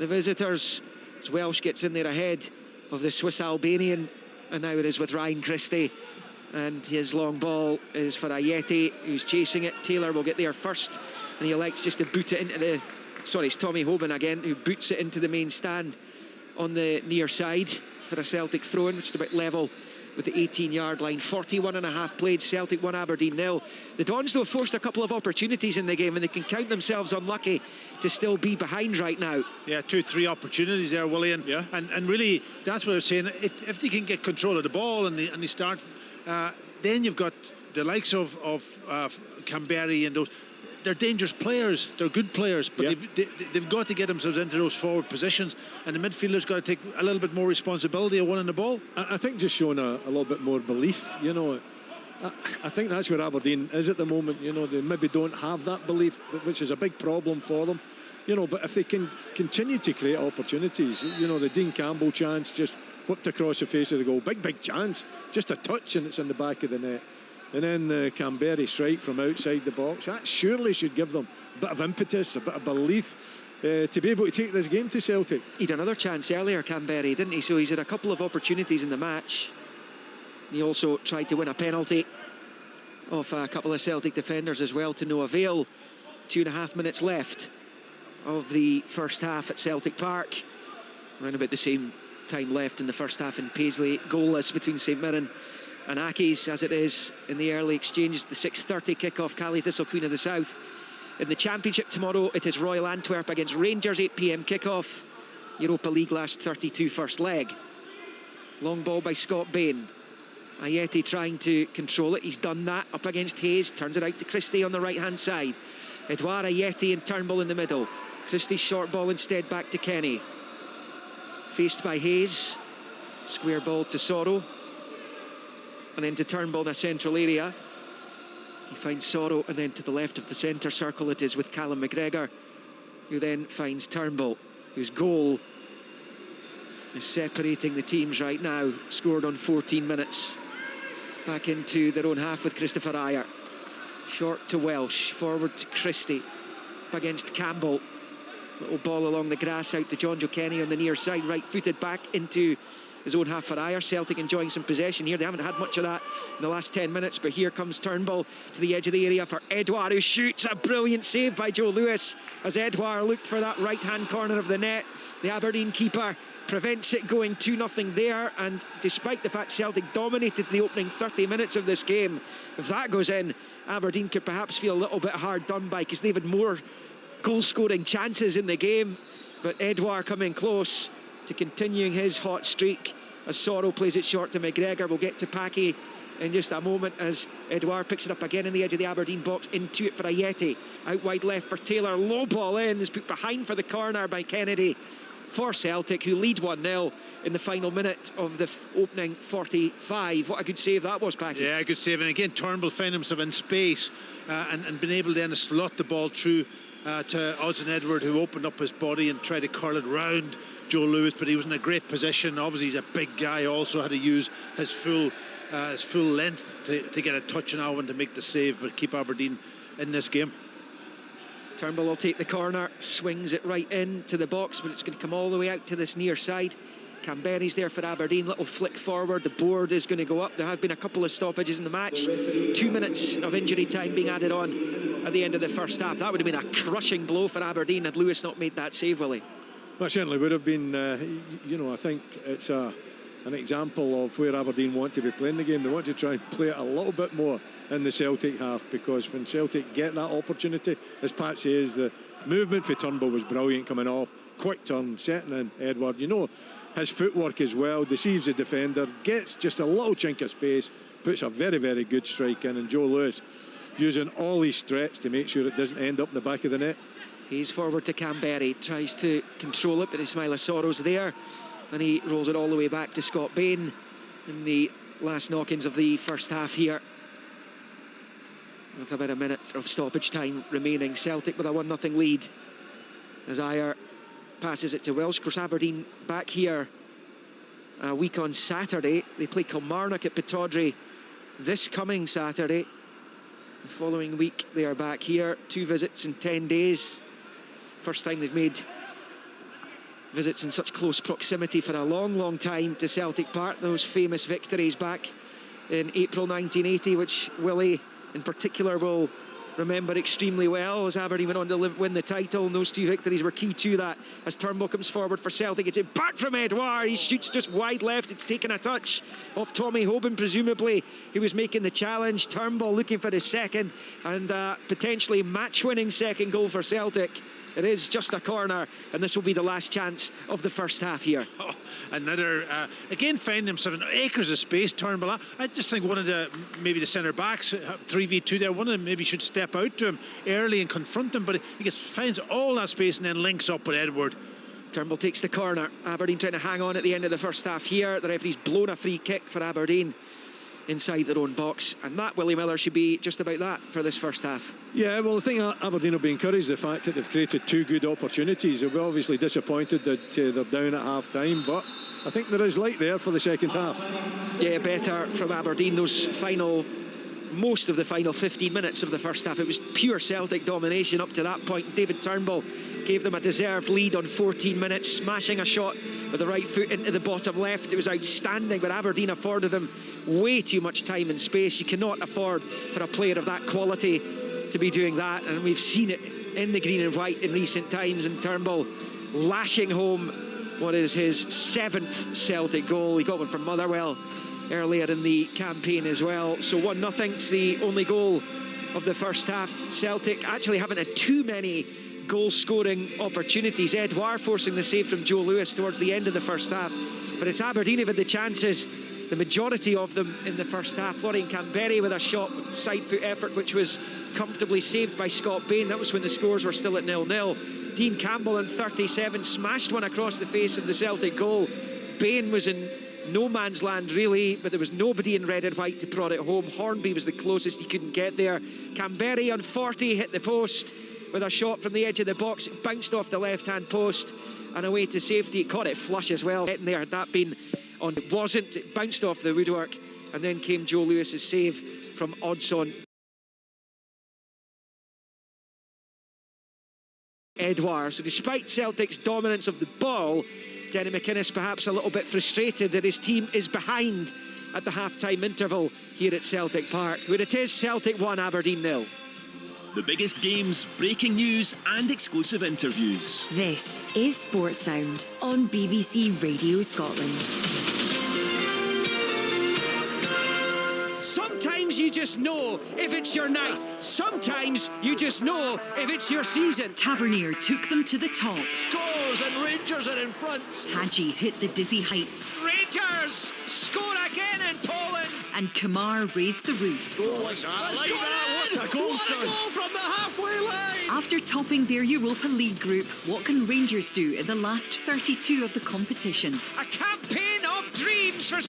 The visitors, as Welsh gets in there ahead of the Swiss Albanian. And now it is with Ryan Christie. And his long ball is for Ayeti, who's chasing it. Taylor will get there first, and he elects just to boot it into the... Sorry, it's Tommy Hoban again, who boots it into the main stand on the near side for a Celtic throw-in, which is about level with the 18-yard line. 41.5 played, Celtic 1, Aberdeen 0. The Dons, though, forced a couple of opportunities in the game, and they can count themselves unlucky to still be behind right now. Yeah, 2-3 opportunities there, Willie, and really, that's what I was saying. If they can get control of the ball and they start... then you've got the likes of Canberry and those. They're dangerous players. They're good players, but they've got to get themselves into those forward positions, and the midfielder's got to take a little bit more responsibility of winning the ball. I think just showing a little bit more belief. I think that's where Aberdeen is at the moment. They maybe don't have that belief, which is a big problem for them. You know, but if they can continue to create opportunities, you know, the Dean Campbell chance just whipped across the face of the goal, big chance, just a touch and it's in the back of the net. And then the Canberra strike from outside the box, that surely should give them a bit of impetus, a bit of belief to be able to take this game to Celtic. He'd another chance earlier, Canberra, didn't he? So he's had a couple of opportunities in the match. He also tried to win a penalty off a couple of Celtic defenders as well, to no avail. 2.5 minutes left of the first half at Celtic Park. Around about the same time left in the first half in Paisley, goalless between St Mirren and Accies, as it is in the early exchanges. The 6:30 kick-off, Cali Thistle, Queen of the South. In the Championship tomorrow, it is Royal Antwerp against Rangers, 8 p.m. kick-off. Europa League last 32 first leg. Long ball by Scott Bain. Ayeti trying to control it. He's done that up against Hayes. Turns it out to Christie on the right-hand side. Edouard, Ayeti and Turnbull in the middle. Christie's short ball instead back to Kenny. Faced by Hayes. Square ball to Sorrow. And then to Turnbull in a central area. He finds Sorrow, and then to the left of the centre circle it is with Callum McGregor, who then finds Turnbull, whose goal is separating the teams right now. Scored on 14 minutes. Back into their own half with Christopher Ajer. Short to Welsh, forward to Christie. Up against Campbell. Little ball along the grass out to John Joe Kenny on the near side, right-footed back into his own half for Ajer. Celtic enjoying some possession here. They haven't had much of that in the last 10 minutes, but here comes Turnbull to the edge of the area for Edouard, who shoots. A brilliant save by Joe Lewis as Edouard looked for that right-hand corner of the net. The Aberdeen keeper prevents it going 2-0 there, and despite the fact Celtic dominated the opening 30 minutes of this game, if that goes in, Aberdeen could perhaps feel a little bit hard done by, because they've had more goal-scoring chances in the game. But Edouard coming close to continuing his hot streak as Sorrow plays it short to McGregor. We'll get to Packy in just a moment as Edouard picks it up again in the edge of the Aberdeen box, into it for Ayeti. Out wide left for Taylor, low ball in, is put behind for the corner by Kennedy for Celtic, who lead 1-0 in the final minute of the opening 45. What a good save that was, Packy. Yeah, good save. And again, Turnbull found himself in space and been able then to slot the ball through to Odsonne Edouard, who opened up his body and tried to curl it round Joe Lewis, but he was in a great position. Obviously he's a big guy, also had to use his full length to get a touch on Alwyn to make the save, but keep Aberdeen in this game. Turnbull will take the corner, swings it right into the box, but it's going to come all the way out to this near side. Canberra's there for Aberdeen, little flick forward, the board is going to go up. There have been a couple of stoppages in the match, 2 minutes of injury time being added on at the end of the first half. That would have been a crushing blow for Aberdeen had Lewis not made that save, Willie. Well, certainly would have been. You know, I think it's an example of where Aberdeen want to be playing the game. They want to try and play it a little bit more in the Celtic half, because when Celtic get that opportunity, as Pat says, the movement for Turnbull was brilliant coming off, quick turn, setting in Edouard. You know, his footwork as well, deceives the defender, gets just a little chink of space, puts a very, very good strike in, and Joe Lewis using all his stretch to make sure it doesn't end up in the back of the net. He's forward to Canberra, tries to control it, but Ismaila Sorrow's there, and he rolls it all the way back to Scott Bain in the last knock-ins of the first half here. With about a minute of stoppage time remaining, Celtic with a 1-0 lead as Ajer passes it to Welsh. Of course, Aberdeen back here a week on Saturday. They play Kilmarnock at Pittodrie this coming Saturday. The following week they are back here, 2 visits in 10 days. First time they've made visits in such close proximity for a long time to Celtic Park. Those famous victories back in April 1980, which Willie in particular will remember extremely well, as Aberdeen went on to win the title, and those 2 victories were key to that. As Turnbull comes forward for Celtic, it's it back from Edouard. He shoots just wide left. It's taken a touch off Tommy Hoban, presumably, who was making the challenge. Turnbull looking for his second and potentially match-winning second goal for Celtic. It is just a corner, and this will be the last chance of the first half here. Oh, another, again, finding himself in acres of space, Turnbull. I just think one of the, maybe the centre-backs, 3v2 there, one of them maybe should step out to him early and confront him, but he finds all that space and then links up with Edouard. Turnbull takes the corner. Aberdeen trying to hang on at the end of the first half here. The referee's blown a free kick for Aberdeen. inside their own box, and that, Willie Miller, should be just about that for this first half. Yeah, well, I think Aberdeen will be encouraged the fact that they've created 2 good opportunities. They'll be obviously disappointed that they're down at half time, but I think there is light there for the second half. Yeah, better from Aberdeen. Most of the final 15 minutes of the first half, it was pure Celtic domination up to that point. David Turnbull gave them a deserved lead on 14 minutes, smashing a shot with the right foot into the bottom left. It was outstanding, but Aberdeen afforded them way too much time and space. You cannot afford for a player of that quality to be doing that, and we've seen it in the green and white in recent times, and Turnbull lashing home what is his 7th Celtic goal. He got one from Motherwell earlier in the campaign as well. So 1-0, it's the only goal of the first half. Celtic actually haven't had too many goal-scoring opportunities. Edouard forcing the save from Joe Lewis towards the end of the first half, but it's Aberdeen who've had the chances, the majority of them in the first half. Florian Canberry with a shot, side foot effort, which was comfortably saved by Scott Bain. That was when the scores were still at 0-0. Dean Campbell in 37 smashed one across the face of the Celtic goal. Bain was in no man's land really, but there was nobody in red and white to prod it home. Hornby was the closest, he couldn't get there. Canberry on 40 hit the post with a shot from the edge of the box. It bounced off the left-hand post and away to safety. It caught it flush as well. Getting there, had that been on, it wasn't. It bounced off the woodwork, and then came Joe Lewis's save from Odson. Edouard. So despite Celtic's dominance of the ball, Denny McInnes perhaps a little bit frustrated that his team is behind at the half-time interval here at Celtic Park. Where it is, Celtic 1, Aberdeen 0. The biggest games, breaking news and exclusive interviews. This is Sports Sound on BBC Radio Scotland. Sometimes you just know if it's your night. Sometimes you just know if it's your season. Tavernier took them to the top. Scores and Rangers are in front. Hadji hit the dizzy heights. Rangers score again in Poland. And Kamar raised the roof. Goal like that. Like that. What a goal, son. What a goal from the halfway line. After topping their Europa League group, what can Rangers do in the last 32 of the competition? A campaign of dreams for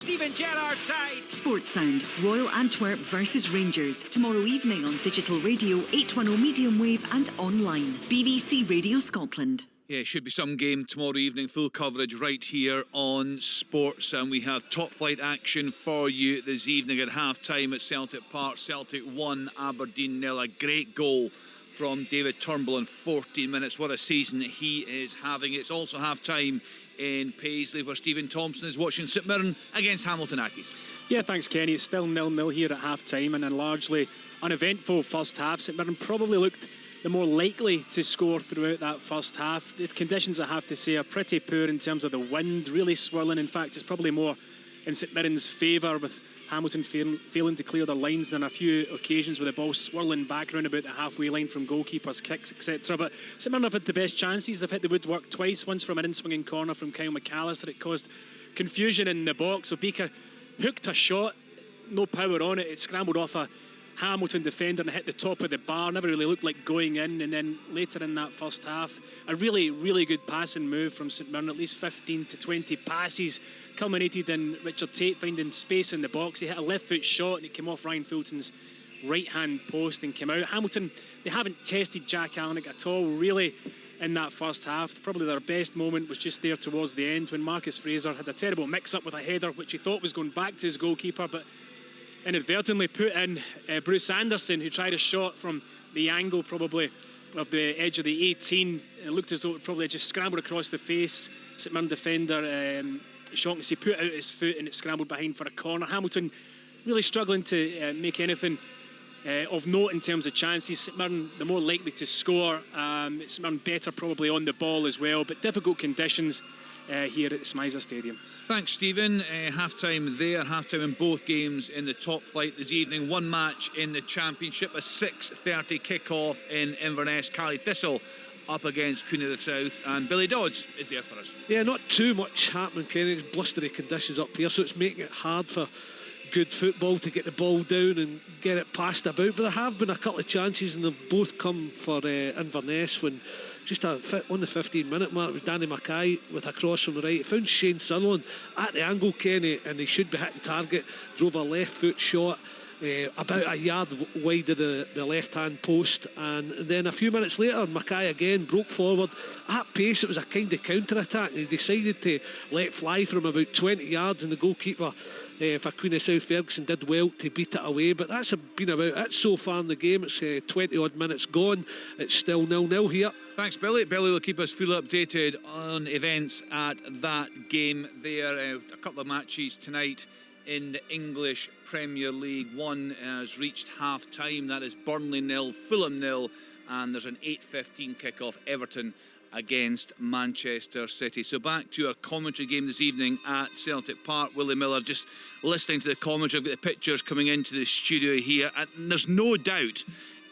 Stephen Gerrard's side. Sports Sound, Royal Antwerp versus Rangers. Tomorrow evening on digital radio, 810 medium wave and online. BBC Radio Scotland. Yeah, it should be some game tomorrow evening. Full coverage right here on Sports. And we have top flight action for you this evening at half-time at Celtic Park. Celtic 1, Aberdeen 0. A great goal from David Turnbull in 14 minutes. What a season he is having. It's also half-time in Paisley, where Stephen Thompson is watching St Mirren against Hamilton Accies. Yeah, thanks, Kenny. It's still 0-0 here at half-time, and a largely uneventful first half. St Mirren probably looked the more likely to score throughout that first half. The conditions, I have to say, are pretty poor in terms of the wind, really swirling. In fact, it's probably more in St Mirren's favour, with Hamilton failing to clear their lines on a few occasions, with the ball swirling back around about the halfway line from goalkeepers, kicks, etc. But St Mirren have had the best chances. They've hit the woodwork twice, once from an in-swinging corner from Kyle McAllister. It caused confusion in the box. So Baker hooked a shot, no power on it. It scrambled off a Hamilton defender and hit the top of the bar. Never really looked like going in. And then later in that first half, a really, really good passing move from St Mirren. At least 15 to 20 passes culminated in Richard Tate finding space in the box. He hit a left foot shot and it came off Ryan Fulton's right hand post and came out. Hamilton, they haven't tested Jack Alnwick at all really in that first half. Probably their best moment was just there towards the end when Marcus Fraser had a terrible mix up with a header which he thought was going back to his goalkeeper, but inadvertently put in Bruce Anderson, who tried a shot from the angle probably of the edge of the 18. It looked as though it probably just scrambled across the face. St Mirren defender Shaughnessy put out his foot and it scrambled behind for a corner. Hamilton really struggling to make anything of note in terms of chances. St Mirren the more likely to score. St Mirren better probably on the ball as well, but difficult conditions here at the Smizer Stadium. Thanks, Stephen. Half-time there, half-time in both games in the top flight this evening. One match in the Championship, a 6:30 kick-off in Inverness. Carly Thistle up against Queen of the South, and Billy Dodds is there for us. Yeah, not too much happening, Kenny. It's blustery conditions up here, so it's making it hard for good football to get the ball down and get it passed about. But there have been a couple of chances, and they've both come for Inverness when just on the 15-minute mark, it was Danny Mackay with a cross from the right. He found Shane Sutherland at the angle, Kenny, and he should be hitting target. Drove a left foot shot about a yard wide of the left-hand post, and then a few minutes later Mackay again broke forward at pace. It was a kind of counter-attack, and he decided to let fly from about 20 yards, and the goalkeeper for Queen of South Ferguson did well to beat it away. But that's been about it so far in the game. It's 20 odd minutes gone. It's still 0-0 here. Thanks, Billy. Billy will keep us fully updated on events at that game there. A couple of matches tonight in the English Premier League. One has reached half-time. That is Burnley 0, Fulham 0, and there's an 8:15 kick-off, Everton against Manchester City. So back to our commentary game this evening at Celtic Park. Willie Miller, just listening to the commentary. I've got the pictures coming into the studio here, and there's no doubt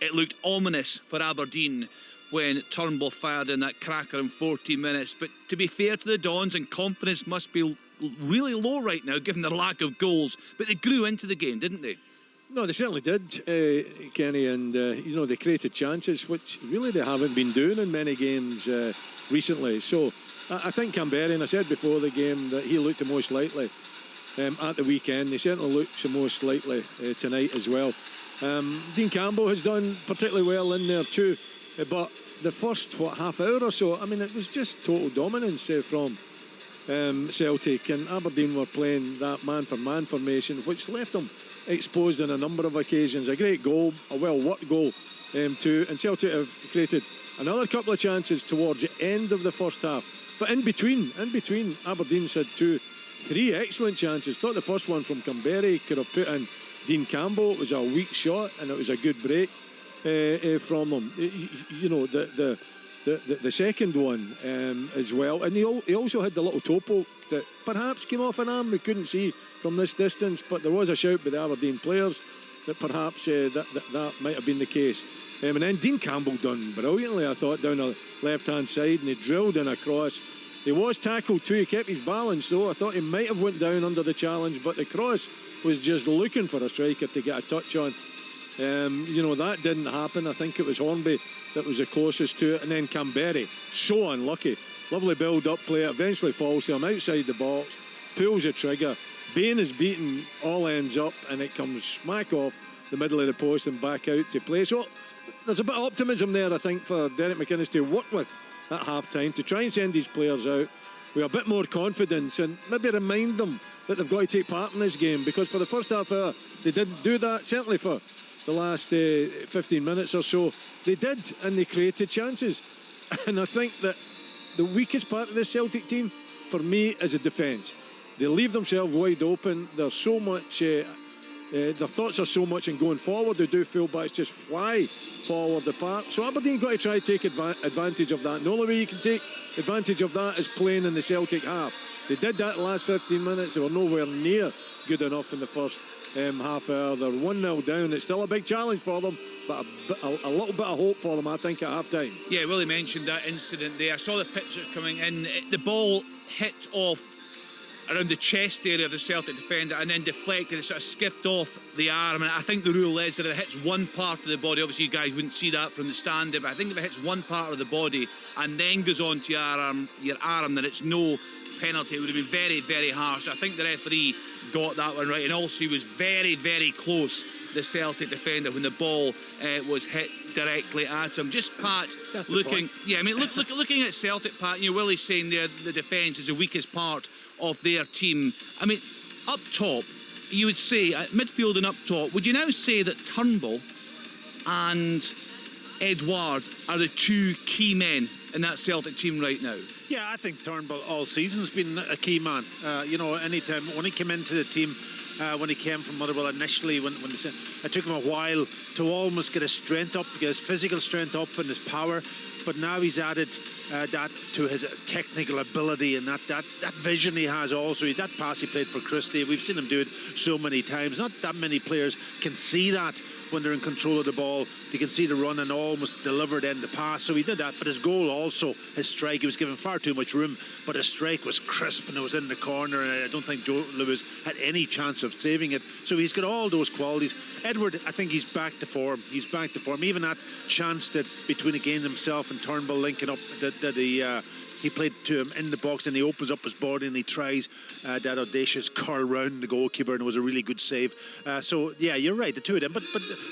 it looked ominous for Aberdeen when Turnbull fired in that cracker in 14 minutes. But to be fair to the Dons, and confidence must be really low right now given their lack of goals, but they grew into the game, didn't they? No, they certainly did, Kenny, and they created chances, which really they haven't been doing in many games recently. So I think Canberra, and I said before the game that he looked the most likely at the weekend. He certainly looks the most likely tonight as well. Dean Campbell has done particularly well in there too, but the first half hour or so, I mean, it was just total dominance from Celtic, and Aberdeen were playing that man-for-man formation, which left them exposed on a number of occasions. A great goal, a well-worked goal too, and Celtic have created another couple of chances towards the end of the first half. But in between, Aberdeen's had 3 excellent chances. Thought the first one from Canberra could have put in Dean Campbell. It was a weak shot, and it was a good break from them. The second one as well, and he also had the little toe poke that perhaps came off an arm. We couldn't see from this distance, but there was a shout by the Aberdeen players that perhaps that might have been the case. And then Dean Campbell done brilliantly, I thought, down the left-hand side, and he drilled in across. He was tackled too. He kept his balance though. I thought he might have went down under the challenge, but the cross was just looking for a striker to get a touch on. That didn't happen. I think it was Hornby that was the closest to it, and then Canberra, so unlucky. Lovely build-up play, eventually falls to him outside the box, pulls the trigger. Bain is beaten, all ends up, and it comes smack off the middle of the post and back out to play. So there's a bit of optimism there, I think, for Derek McInnes to work with at half-time, to try and send these players out with a bit more confidence and maybe remind them that they've got to take part in this game, because for the first half hour they didn't do that. Certainly for the last 15 minutes or so they did, and they created chances. And I think that the weakest part of this Celtic team for me is a defence. They leave themselves wide open. There's so much their thoughts are so much in going forward. They do full-backs just fly forward the park. So Aberdeen's got to try to take advantage of that. And the only way you can take advantage of that is playing in the Celtic half. They did that the last 15 minutes. They were nowhere near good enough in the first half hour. They're 1-0 down. It's still a big challenge for them, but a little bit of hope for them, I think, at half-time. Yeah, Willie mentioned that incident there. I saw the pictures coming in. The ball hit off around the chest area of the Celtic defender and then deflected. It sort of skipped off the arm, and I think the rule is that if it hits one part of the body, obviously you guys wouldn't see that from the stand, but I think if it hits one part of the body and then goes on to your arm, then it's no penalty. It would have been very, very harsh. I think the referee got that one right, and also he was very, very close, the Celtic defender, when the ball was hit directly at him. Just Pat, looking at Celtic, Pat, Willie's saying there the defence is the weakest part of their team. I mean, up top, you would say, at midfield and up top, would you now say that Turnbull and Edouard are the 2 key men in that Celtic team right now? Yeah, I think Turnbull all season's been a key man. Anytime when he came into the team, when he came from Motherwell initially, when it took him a while to almost get his strength up, get his physical strength up and his power. but now he's added that to his technical ability, and that vision he has also. That pass he played for Christie, we've seen him do it so many times. Not that many players can see that when they're in control of the ball. They can see the run and almost deliver then the pass. So he did that, but his goal also, his strike, he was given far too much room, but his strike was crisp and it was in the corner, and I don't think Joe Lewis had any chance of saving it. So he's got all those qualities. Edward, I think he's back to form. He's back to form. Even that chance that between again himself and Turnbull linking up, that he played to him in the box, and he opens up his body and he tries that audacious curl round the goalkeeper, and it was a really good save. So yeah, you're right, the two of them, but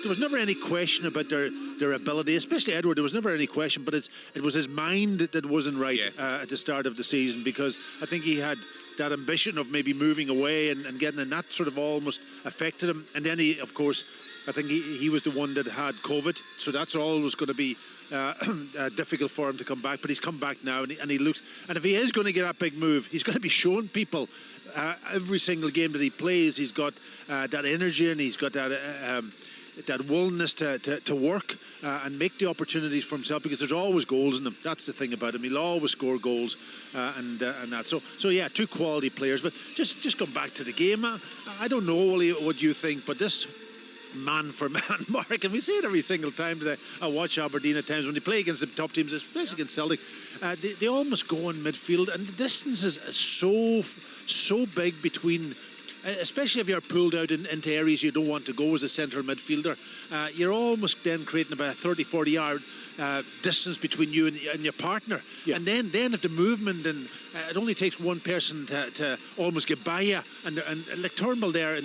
there was never any question about their ability, especially Edward. There was never any question, but it was his mind that wasn't right at the start of the season, because I think he had that ambition of maybe moving away and getting, and that sort of almost affected him. And then he, of course, I think he was the one that had COVID, so that's always going to be difficult for him to come back. But he's come back now, and he looks, and if he is going to get a big move, he's going to be showing people every single game that he plays. He's got that energy, and he's got that willingness to work and make the opportunities for himself, because there's always goals in him. That's the thing about him. He'll always score goals, and that. So yeah, two quality players. But just come back to the game. I don't know, Willie, what you think, but this man for man mark, and we see it every single time that I watch Aberdeen at times when they play against the top teams, especially against Celtic. They almost go in midfield, and the distance is so big between, especially if you're pulled out into areas you don't want to go as a central midfielder. You're almost then creating about a 30-40 yard distance between you and your partner. And then if the movement, and it only takes one person to almost get by you, and like Turnbull there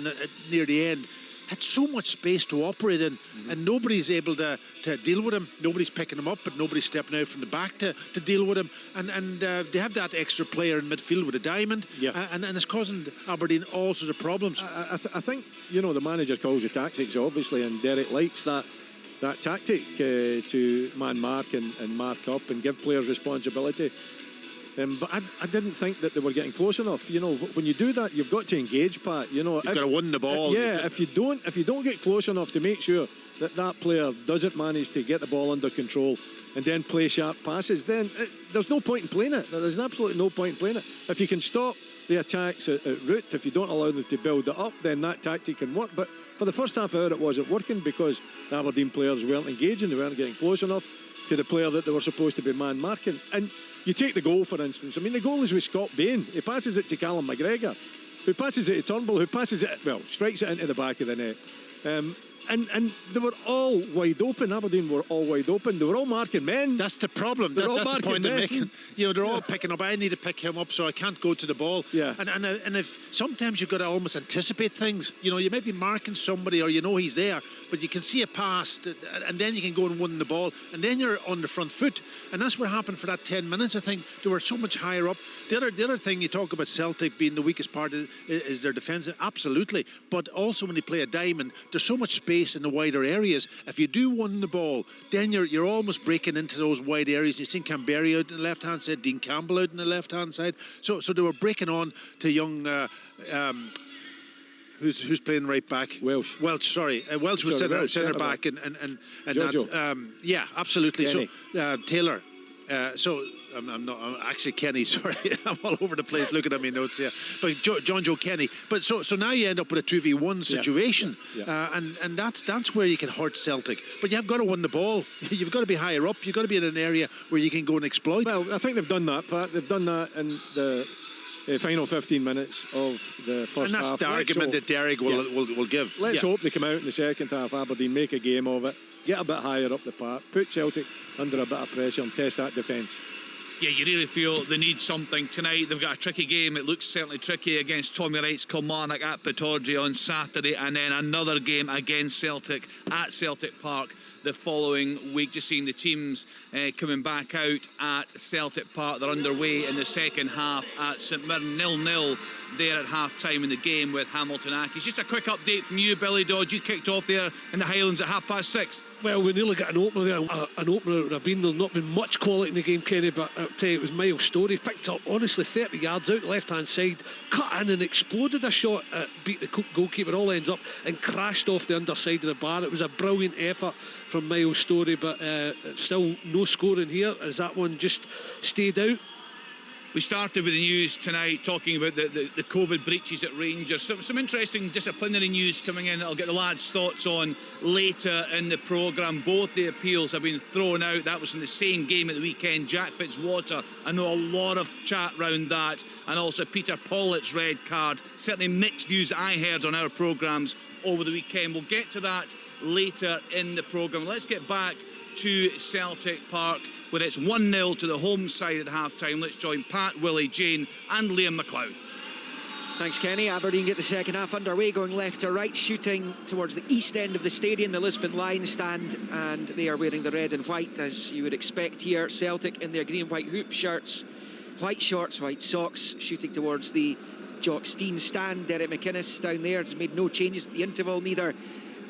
near the end had so much space to operate in, and nobody's able to deal with him. Nobody's picking him up, but nobody's stepping out from the back to deal with him. And they have that extra player in midfield with a diamond, and it's causing Aberdeen all sorts of problems. I think, the manager calls the tactics, obviously, and Derek likes that tactic to man mark and mark up and give players responsibility. But I didn't think that they were getting close enough. When you do that, you've got to engage, Pat. You've got to win the ball. If you don't get close enough to make sure that player doesn't manage to get the ball under control and then play sharp passes, then there's no point in playing it. There's absolutely no point in playing it. If you can stop the attacks at route, if you don't allow them to build it up, then that tactic can work. But for the first half hour, it wasn't working because the Aberdeen players weren't engaging. They weren't getting close enough to the player that they were supposed to be man marking. And you take the goal, for instance. I mean, the goal is with Scott Bain. He passes it to Callum McGregor, who passes it to Turnbull, who passes it, strikes it into the back of the net. And they were all wide open. Aberdeen were all wide open. They were all marking men. That's the problem. That's the point they're making. They're all picking up. I need to pick him up, so I can't go to the ball. And if sometimes you've got to almost anticipate things. You might be marking somebody, or he's there, but you can see a pass, and then you can go and win the ball, and then you're on the front foot. And that's what happened for that 10 minutes. I think they were so much higher up. The other thing you talk about Celtic being the weakest part is their defence. Absolutely. But also when they play a diamond, there's so much space in the wider areas. If you do win the ball, then you're almost breaking into those wide areas. You've seen Canberra out on the left hand side, Dean Campbell out on the left hand side. So they were breaking on to young who's playing right back? Welsh, sorry. Welsh was centre back, and that's absolutely. Kenny. So Taylor. I'm actually Kenny, sorry. I'm all over the place looking at my notes here. But John Joe Kenny. But so now you end up with a 2v1 situation. And that's where you can hurt Celtic. But you've got to win the ball. You've got to be higher up. You've got to be in an area where you can go and exploit. Well, I think they've done that, Pat. They've done that in the final 15 minutes of the first half. And that's the argument that Derek will give. Let's hope they come out in the second half, Aberdeen, make a game of it, get a bit higher up the park, put Celtic under a bit of pressure and test that defence. Yeah, you really feel they need something tonight. They've got a tricky game. It looks certainly tricky against Tommy Wright's Kilmarnock at Pittodrie on Saturday, and then another game against Celtic at Celtic Park the following week. Just seeing the teams coming back out at Celtic Park. They're underway in the second half at St Mirren, 0-0 there at half-time in the game with Hamilton Accies. Just a quick update from you, Billy Dodge. You kicked off there in the Highlands at 6:30. Well, we nearly got an opener there. An opener at Aberdeen. There's not been much quality in the game, Kenny, but I'll tell you, it was Miles Story. Picked up, honestly, 30 yards out the left-hand side, cut in and exploded a shot, beat the goalkeeper, all ends up, and crashed off the underside of the bar. It was a brilliant effort from Miles Story, but still no scoring here, as that one just stayed out. We started with the news tonight talking about the COVID breaches at Rangers. Some interesting disciplinary news coming in that I'll get the lads' thoughts on later in the programme. Both the appeals have been thrown out. That was from the same game at the weekend. Jack Fitzwater, I know a lot of chat round that. And also Peter Pollitt's red card. Certainly mixed views I heard on our programmes over the weekend. We'll get to that later in the programme. Let's get back to Celtic Park, where it's 1-0 to the home side at half-time. Let's join Pat, Willie, Jane and Liam McLeod. Thanks, Kenny. Aberdeen get the second half underway, going left to right, shooting towards the east end of the stadium, the Lisbon Lions stand, and they are wearing the red and white, as you would expect here. Celtic in their green and white hoop shirts, white shorts, white socks, shooting towards the Jock Stein stand. Derek McInnes down there has made no changes at the interval, neither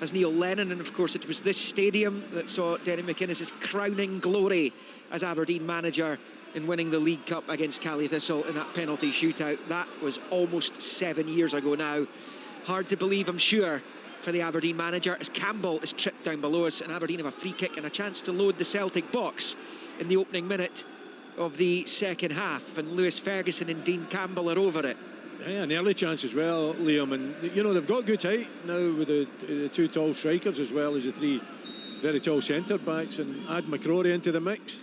as Neil Lennon, and of course it was this stadium that saw Derek McInnes' crowning glory as Aberdeen manager in winning the League Cup against Cali Thistle in that penalty shootout. That was almost 7 years ago now. Hard to believe, I'm sure, for the Aberdeen manager, as Campbell is tripped down below us, and Aberdeen have a free kick and a chance to load the Celtic box in the opening minute of the second half, and Lewis Ferguson and Dean Campbell are over it. Yeah, an early chance as well, Liam, and you know they've got good height now with the two tall strikers as well as the three very tall centre backs, and add McCrory into the mix.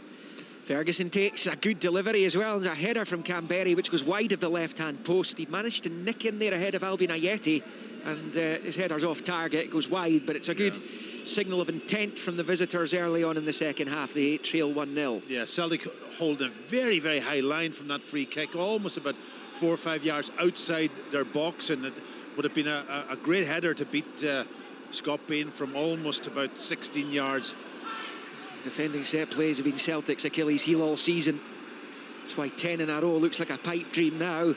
Ferguson takes a good delivery as well, and a header from Canberry which goes wide of the left hand post. He'd managed to nick in there ahead of Albion Ayeti, and his header's off target, it goes wide, but it's a good signal of intent from the visitors early on in the second half. They trail 1-0. Yeah, Celtic hold a very, very high line from that free kick, almost about 4 or 5 yards outside their box, and it would have been a great header to beat Scott Bain from almost about 16 yards. Defending set plays have been Celtic's Achilles heel all season. That's why 10 in a row looks like a pipe dream now,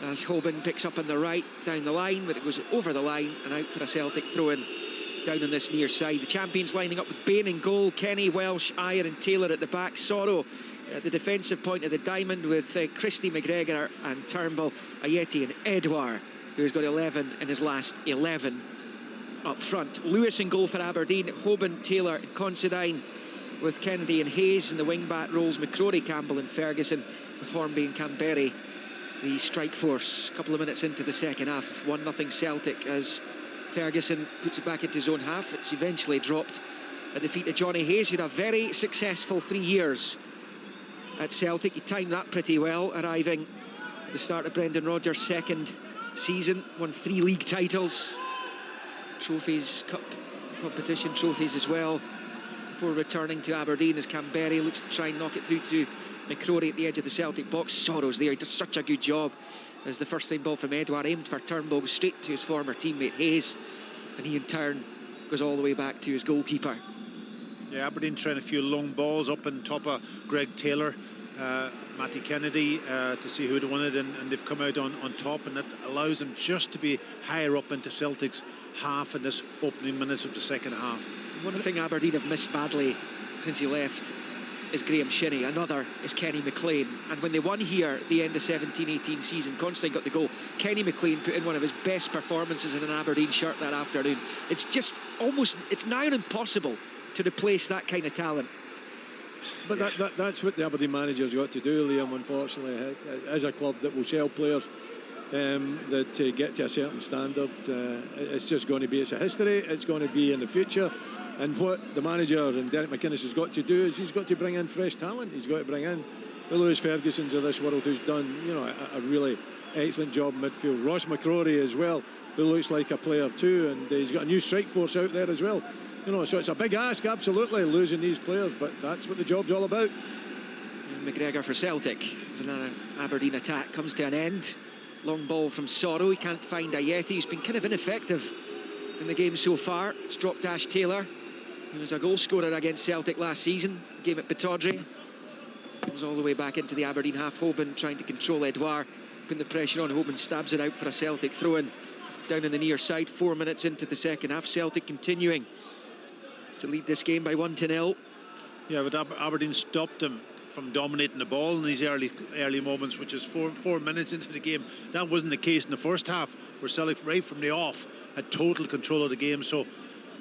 as Hoban picks up on the right down the line, but it goes over the line and out for a Celtic throw-in down on this near side. The champions lining up with Bain in goal, Kenny, Welsh, Ayer and Taylor at the back, Sorrow at the defensive point of the diamond with Christie, McGregor and Turnbull, Ayeti and Edouard, who's got 11 in his last 11 up front. Lewis in goal for Aberdeen, Hoban, Taylor and Considine, with Kennedy and Hayes in the wing-back roles, McCrory, Campbell and Ferguson, with Hornby and Canberry the strike force. A couple of minutes into the second half, 1-0 Celtic, as Ferguson puts it back into his own half. It's eventually dropped at the feet of Johnny Hayes, who had a very successful 3 years at Celtic. He timed that pretty well, arriving at the start of Brendan Rodgers' second season, won 3 league titles, trophies, cup competition trophies as well, before returning to Aberdeen as Canberry looks to try and knock it through to McCrory at the edge of the Celtic box. Sorrow's there, he does such a good job as the first time ball from Edouard aimed for Turnbull straight to his former teammate Hayes, and he in turn goes all the way back to his goalkeeper. Yeah, Aberdeen trying a few long balls up on top of Greg Taylor, Matty Kennedy, to see who'd won it, and they've come out on top, and that allows them just to be higher up into Celtic's half in this opening minutes of the second half. One thing Aberdeen have missed badly since he left is Graham Shinney, another is Kenny McLean, and when they won here at the end of 17-18 season, Constantine got the goal. Kenny McLean put in one of his best performances in an Aberdeen shirt that afternoon. It's just almost, it's now impossible to replace that kind of talent. But that's what the Aberdeen manager's got to do, Liam, unfortunately, as a club that will sell players that get to a certain standard. It's just going to be, it's a history, it's going to be in the future, and what the manager and Derek McInnes has got to do is he's got to bring in fresh talent. He's got to bring in the Lewis Fergusons of this world, who's done, you know, a really excellent job in midfield. Ross McCrory as well, who looks like a player too, and he's got a new strike force out there as well. You know, so it's a big ask, absolutely, losing these players, but that's what the job's all about. McGregor for Celtic. Another Aberdeen attack comes to an end. Long ball from Sorrow. He can't find Ayeti. He's been kind of ineffective in the game so far. It's dropped Ash Taylor. He was a goal scorer against Celtic last season. Game at Pittodrie. Comes all the way back into the Aberdeen half. Hoban trying to control Edouard. Putting the pressure on. Hoban stabs it out for a Celtic throw-in down in the near side. 4 minutes into the second half. Celtic continuing to lead this game by 1-0. Yeah, but Aberdeen stopped them from dominating the ball in these early moments, which is four minutes into the game. That wasn't the case in the first half, where Celtic right from the off had total control of the game. So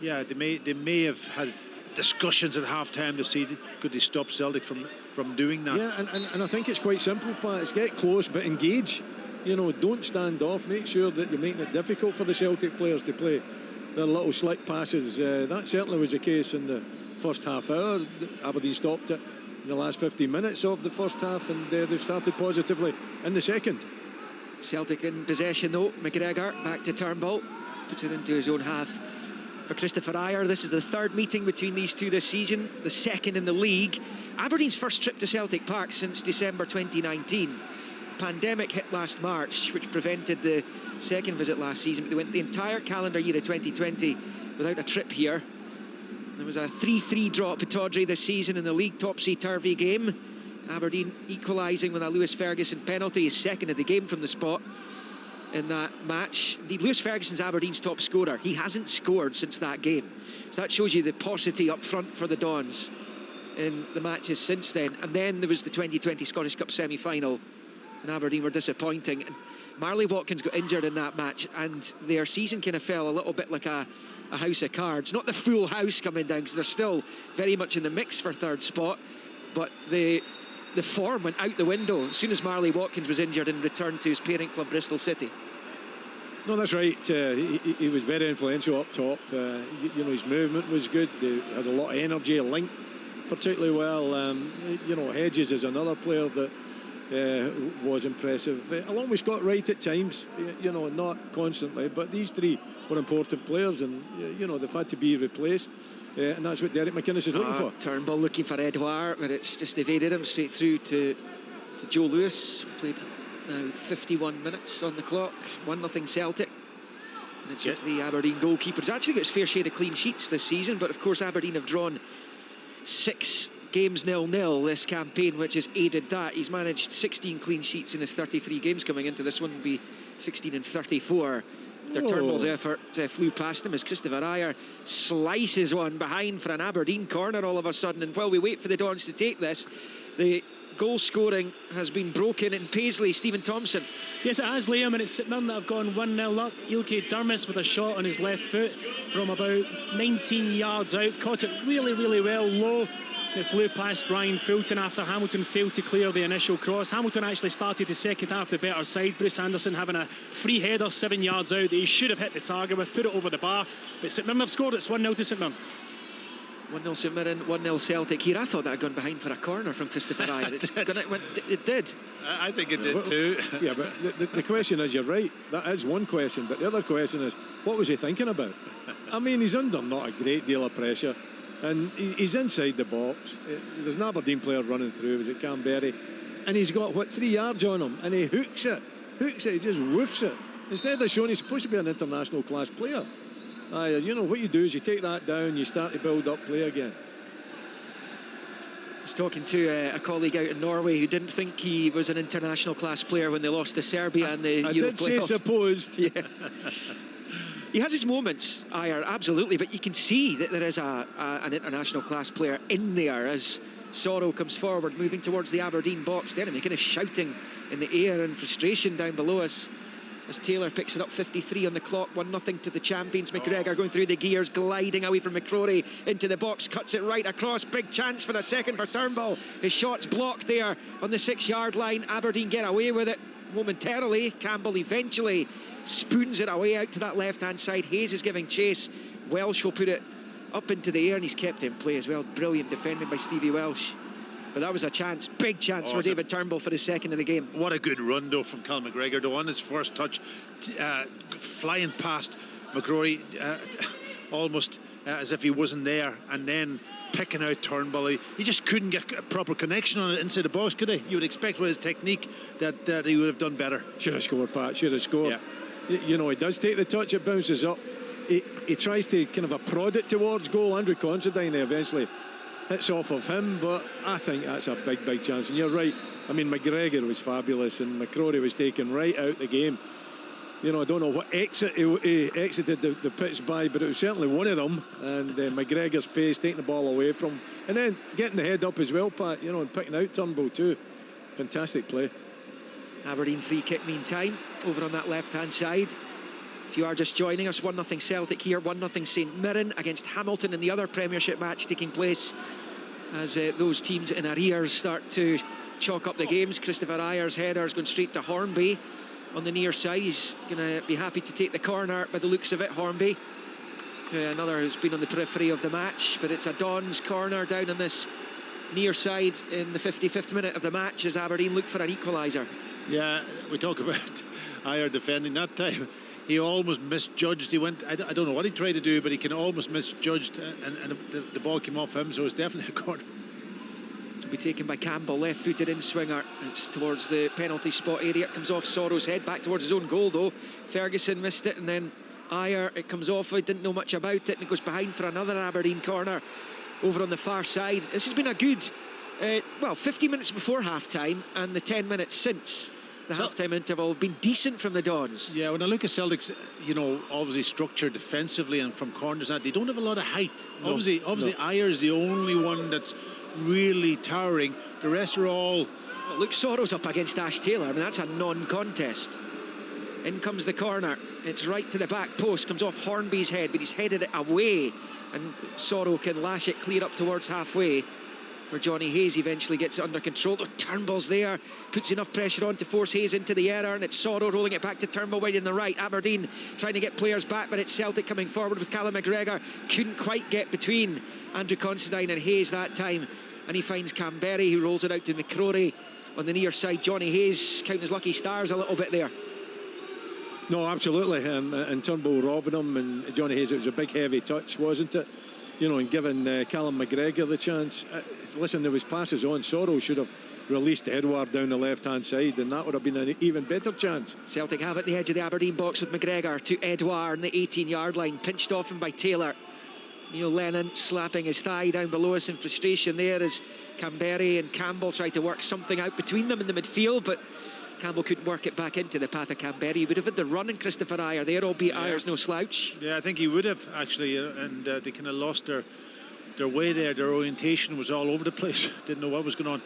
yeah, they may have had discussions at half time to see could they stop Celtic from doing that. Yeah, and I think it's quite simple, Pat. It's get close but engage. Don't stand off. Make sure that you're making it difficult for the Celtic players to play their little slick passes. That certainly was the case in the first half hour. Aberdeen stopped it in the last 15 minutes of the first half, and they've started positively in the second. Celtic in possession though. McGregor back to Turnbull, puts it into his own half for Christopher Ayer. This is the third meeting between these two this season, the second in the league. Aberdeen's first trip to Celtic Park since December 2019. Pandemic hit last March, which prevented the second visit last season, but they went the entire calendar year of 2020 without a trip here. There was a 3-3 draw at Pittodrie this season in the league topsy-turvy game. Aberdeen equalising with a Lewis Ferguson penalty, his second of the game from the spot in that match. Indeed, Lewis Ferguson's Aberdeen's top scorer. He hasn't scored since that game. So that shows you the paucity up front for the Dons in the matches since then. And then there was the 2020 Scottish Cup semi-final, and Aberdeen were disappointing. And Marley Watkins got injured in that match, and their season kind of fell a little bit like a house of cards. Not the full house coming down, because they're still very much in the mix for third spot, but the form went out the window as soon as Marley Watkins was injured and returned to his parent club, Bristol City. No, that's right. He was very influential up top. His movement was good. They had a lot of energy, linked particularly well. Hedges is another player that was impressive, along with Scott Wright at times, not constantly, but these three were important players, and they've had to be replaced, and that's what Derek McInnes is looking for. Turnbull looking for Edouard, but it's just evaded him straight through to Joe Lewis. Played now 51 minutes on the clock, 1-0 Celtic, and it's with the Aberdeen goalkeeper. He's actually got his fair share of clean sheets this season, but of course Aberdeen have drawn 6 games 0-0 this campaign, which has aided that. He's managed 16 clean sheets in his 33 games coming into this one, will be 16 and 34. After Turnbull's effort flew past him as Christopher Ayer slices one behind for an Aberdeen corner all of a sudden. And while we wait for the Dons to take this, the goal scoring has been broken in Paisley. Stephen Thompson. Yes, it has, Liam, and it's St Mirren that have gone 1-0 up. Ilkay Durmus with a shot on his left foot from about 19 yards out, caught it really, really well low. It flew past Ryan Fulton after Hamilton failed to clear the initial cross. Hamilton actually started the second half the better side. Bruce Anderson having a free header 7 yards out that he should have hit the target with, put it over the bar. But St Mirren have scored. It's 1-0 to St Mirren. 1-0 St Mirren, 1-0 Celtic. Here, I thought that had gone behind for a corner from Christopher Ayer. It did. I think it did too. Yeah, but the question is, you're right, that is one question, but the other question is, what was he thinking about? I mean, he's under not a great deal of pressure, and he's inside the box. There's an Aberdeen player running through, was it Canberry, and he's got 3 yards on him, and he hooks it, he just woofs it. Instead of showing he's supposed to be an international class player. What you do is you take that down, you start to build up play again. I was talking to a colleague out in Norway who didn't think he was an international class player when they lost to Serbia in the Euro playoff. I did say supposed. Yeah. He has his moments, Ayer, absolutely, but you can see that there is an international class player in there as Sorrow comes forward, moving towards the Aberdeen box there, and he kind of shouting in the air in frustration down below us as Taylor picks it up. 53 on the clock, 1-0 to the champions. McGregor going through the gears, gliding away from McCrory into the box, cuts it right across, big chance for a second for Turnbull. His shot's blocked there on the 6-yard line. Aberdeen get away with it momentarily. Campbell eventually spoons it away out to that left-hand side. Hayes is giving chase. Welsh will put it up into the air, and he's kept in play as well. Brilliant defending by Stevie Welsh. But that was a chance, big chance for David Turnbull for his second of the game. What a good run though from Cal McGregor though on his first touch, flying past McCrory almost as if he wasn't there, and then picking out Turnbull. He just couldn't get a proper connection on it inside the box, could he? You would expect with his technique that he would have done better. Should have scored, Pat, should have scored. Yeah. He does take the touch, it bounces up. He tries to kind of prod it towards goal. Andrew Considine eventually hits off of him, but I think that's a big, big chance. And you're right, I mean, McGregor was fabulous, and McCrory was taken right out the game. You know, I don't know what exit he exited the pitch by, but it was certainly one of them. And McGregor's pace, taking the ball away from him, and then getting the head up as well, Pat. You know, and picking out Turnbull too. Fantastic play. Aberdeen free kick meantime, over on that left-hand side. If you are just joining us, 1-0 Celtic here, 1-0 St Mirren against Hamilton in the other Premiership match taking place as those teams in arrears start to chalk up the games. Christopher Ayer's header's going straight to Hornby on the near side. He's going to be happy to take the corner by the looks of it, Hornby. Another who's been on the periphery of the match, but it's a Don's corner down on this near side in the 55th minute of the match as Aberdeen look for an equaliser. Yeah, we talk about Ayer defending that time. He almost misjudged. He went, I don't know what he tried to do, but he can almost misjudged, and the ball came off him, so it's definitely a corner. To be taken by Campbell, left-footed in-swinger. It's towards the penalty spot area. It comes off Sorrow's head, back towards his own goal though. Ferguson missed it, and then Ayer, it comes off. He didn't know much about it, and it goes behind for another Aberdeen corner over on the far side. This has been a good, 50 minutes before half-time, and the 10 minutes since the half-time interval have been decent from the Dons. Yeah, when I look at Celtic's, you know, obviously structured defensively and from corners, they don't have a lot of height. No, obviously Ayer's the only one that's really towering. The rest are all... Well, look, Sorrow's up against Ash Taylor. I mean, that's a non-contest. In comes the corner. It's right to the back post. Comes off Hornby's head, but he's headed it away. And Sorrow can lash it clear up towards halfway, where Johnny Hayes eventually gets it under control. Oh, Turnbull's there, puts enough pressure on to force Hayes into the error, and it's Sorrow rolling it back to Turnbull wide in the right. Aberdeen trying to get players back, but it's Celtic coming forward with Callum McGregor. Couldn't quite get between Andrew Considine and Hayes that time, and he finds Camberry, who rolls it out to McCrory on the near side. Johnny Hayes counting his lucky stars a little bit there. No, absolutely, and Turnbull robbing him, and Johnny Hayes, it was a big heavy touch, wasn't it? You know, and giving Callum McGregor the chance. Listen, there was passes on. Sorrow should have released Edouard down the left-hand side, and that would have been an even better chance. Celtic have it at the edge of the Aberdeen box with McGregor to Edouard on the 18-yard line, pinched off him by Taylor. Neil Lennon slapping his thigh down below us in frustration there as Camberry and Campbell try to work something out between them in the midfield, but Campbell couldn't work it back into the path of Camberry. He would have had the run in Christopher Ayer there, albeit Ayer's no slouch. Yeah, I think he would have actually, and they kind of lost their way there. Their orientation was all over the place. Didn't know what was going on.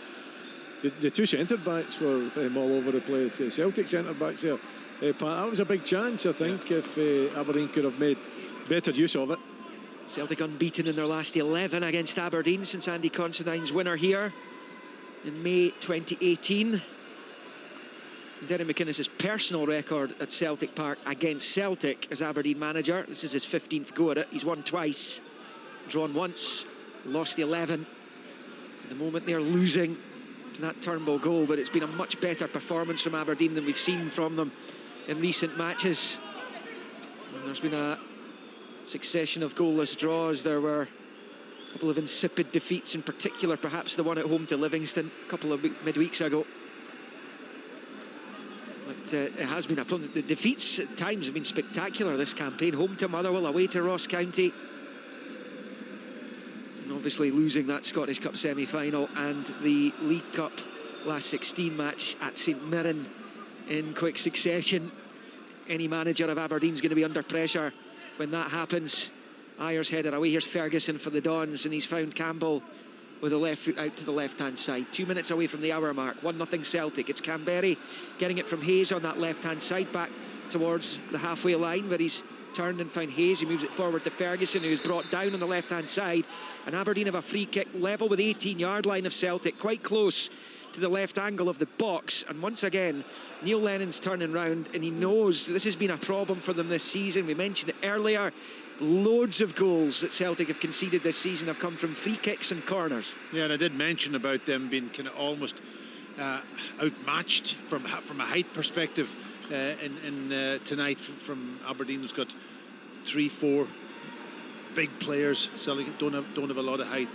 The two centre-backs were all over the place. Celtic centre-backs there. Pat, that was a big chance, I think, if Aberdeen could have made better use of it. Celtic unbeaten in their last 11 against Aberdeen since Andy Considine's winner here in May 2018. Derry McInnes' personal record at Celtic Park against Celtic as Aberdeen manager. This is his 15th go at it. He's won twice, drawn once, lost the 11. At the moment they're losing to that Turnbull goal, but it's been a much better performance from Aberdeen than we've seen from them in recent matches. And there's been a succession of goalless draws. There were a couple of insipid defeats, in particular perhaps the one at home to Livingston a couple of midweeks ago. But it has been the defeats at times have been spectacular this campaign. Home to Motherwell, away to Ross County, and obviously losing that Scottish Cup semi-final and the League Cup last 16 match at St Mirren in quick succession. Any manager of Aberdeen is going to be under pressure when that happens. Ayer's headed away. Here's Ferguson for the Dons, and he's found Campbell with a left foot out to the left-hand side. 2 minutes away from the hour mark. 1-0 Celtic. It's Camberry getting it from Hayes on that left-hand side, back towards the halfway line where he's turned and found Hayes. He moves it forward to Ferguson, who's brought down on the left-hand side. And Aberdeen have a free kick level with the 18-yard line of Celtic, quite close to the left angle of the box. And once again, Neil Lennon's turning round, and he knows this has been a problem for them this season. We mentioned it earlier. Loads of goals that Celtic have conceded this season have come from free kicks and corners. Yeah, and I did mention about them being kind of almost outmatched from a height perspective in tonight from Aberdeen, who's got 3-4 big players. Celtic don't have a lot of height.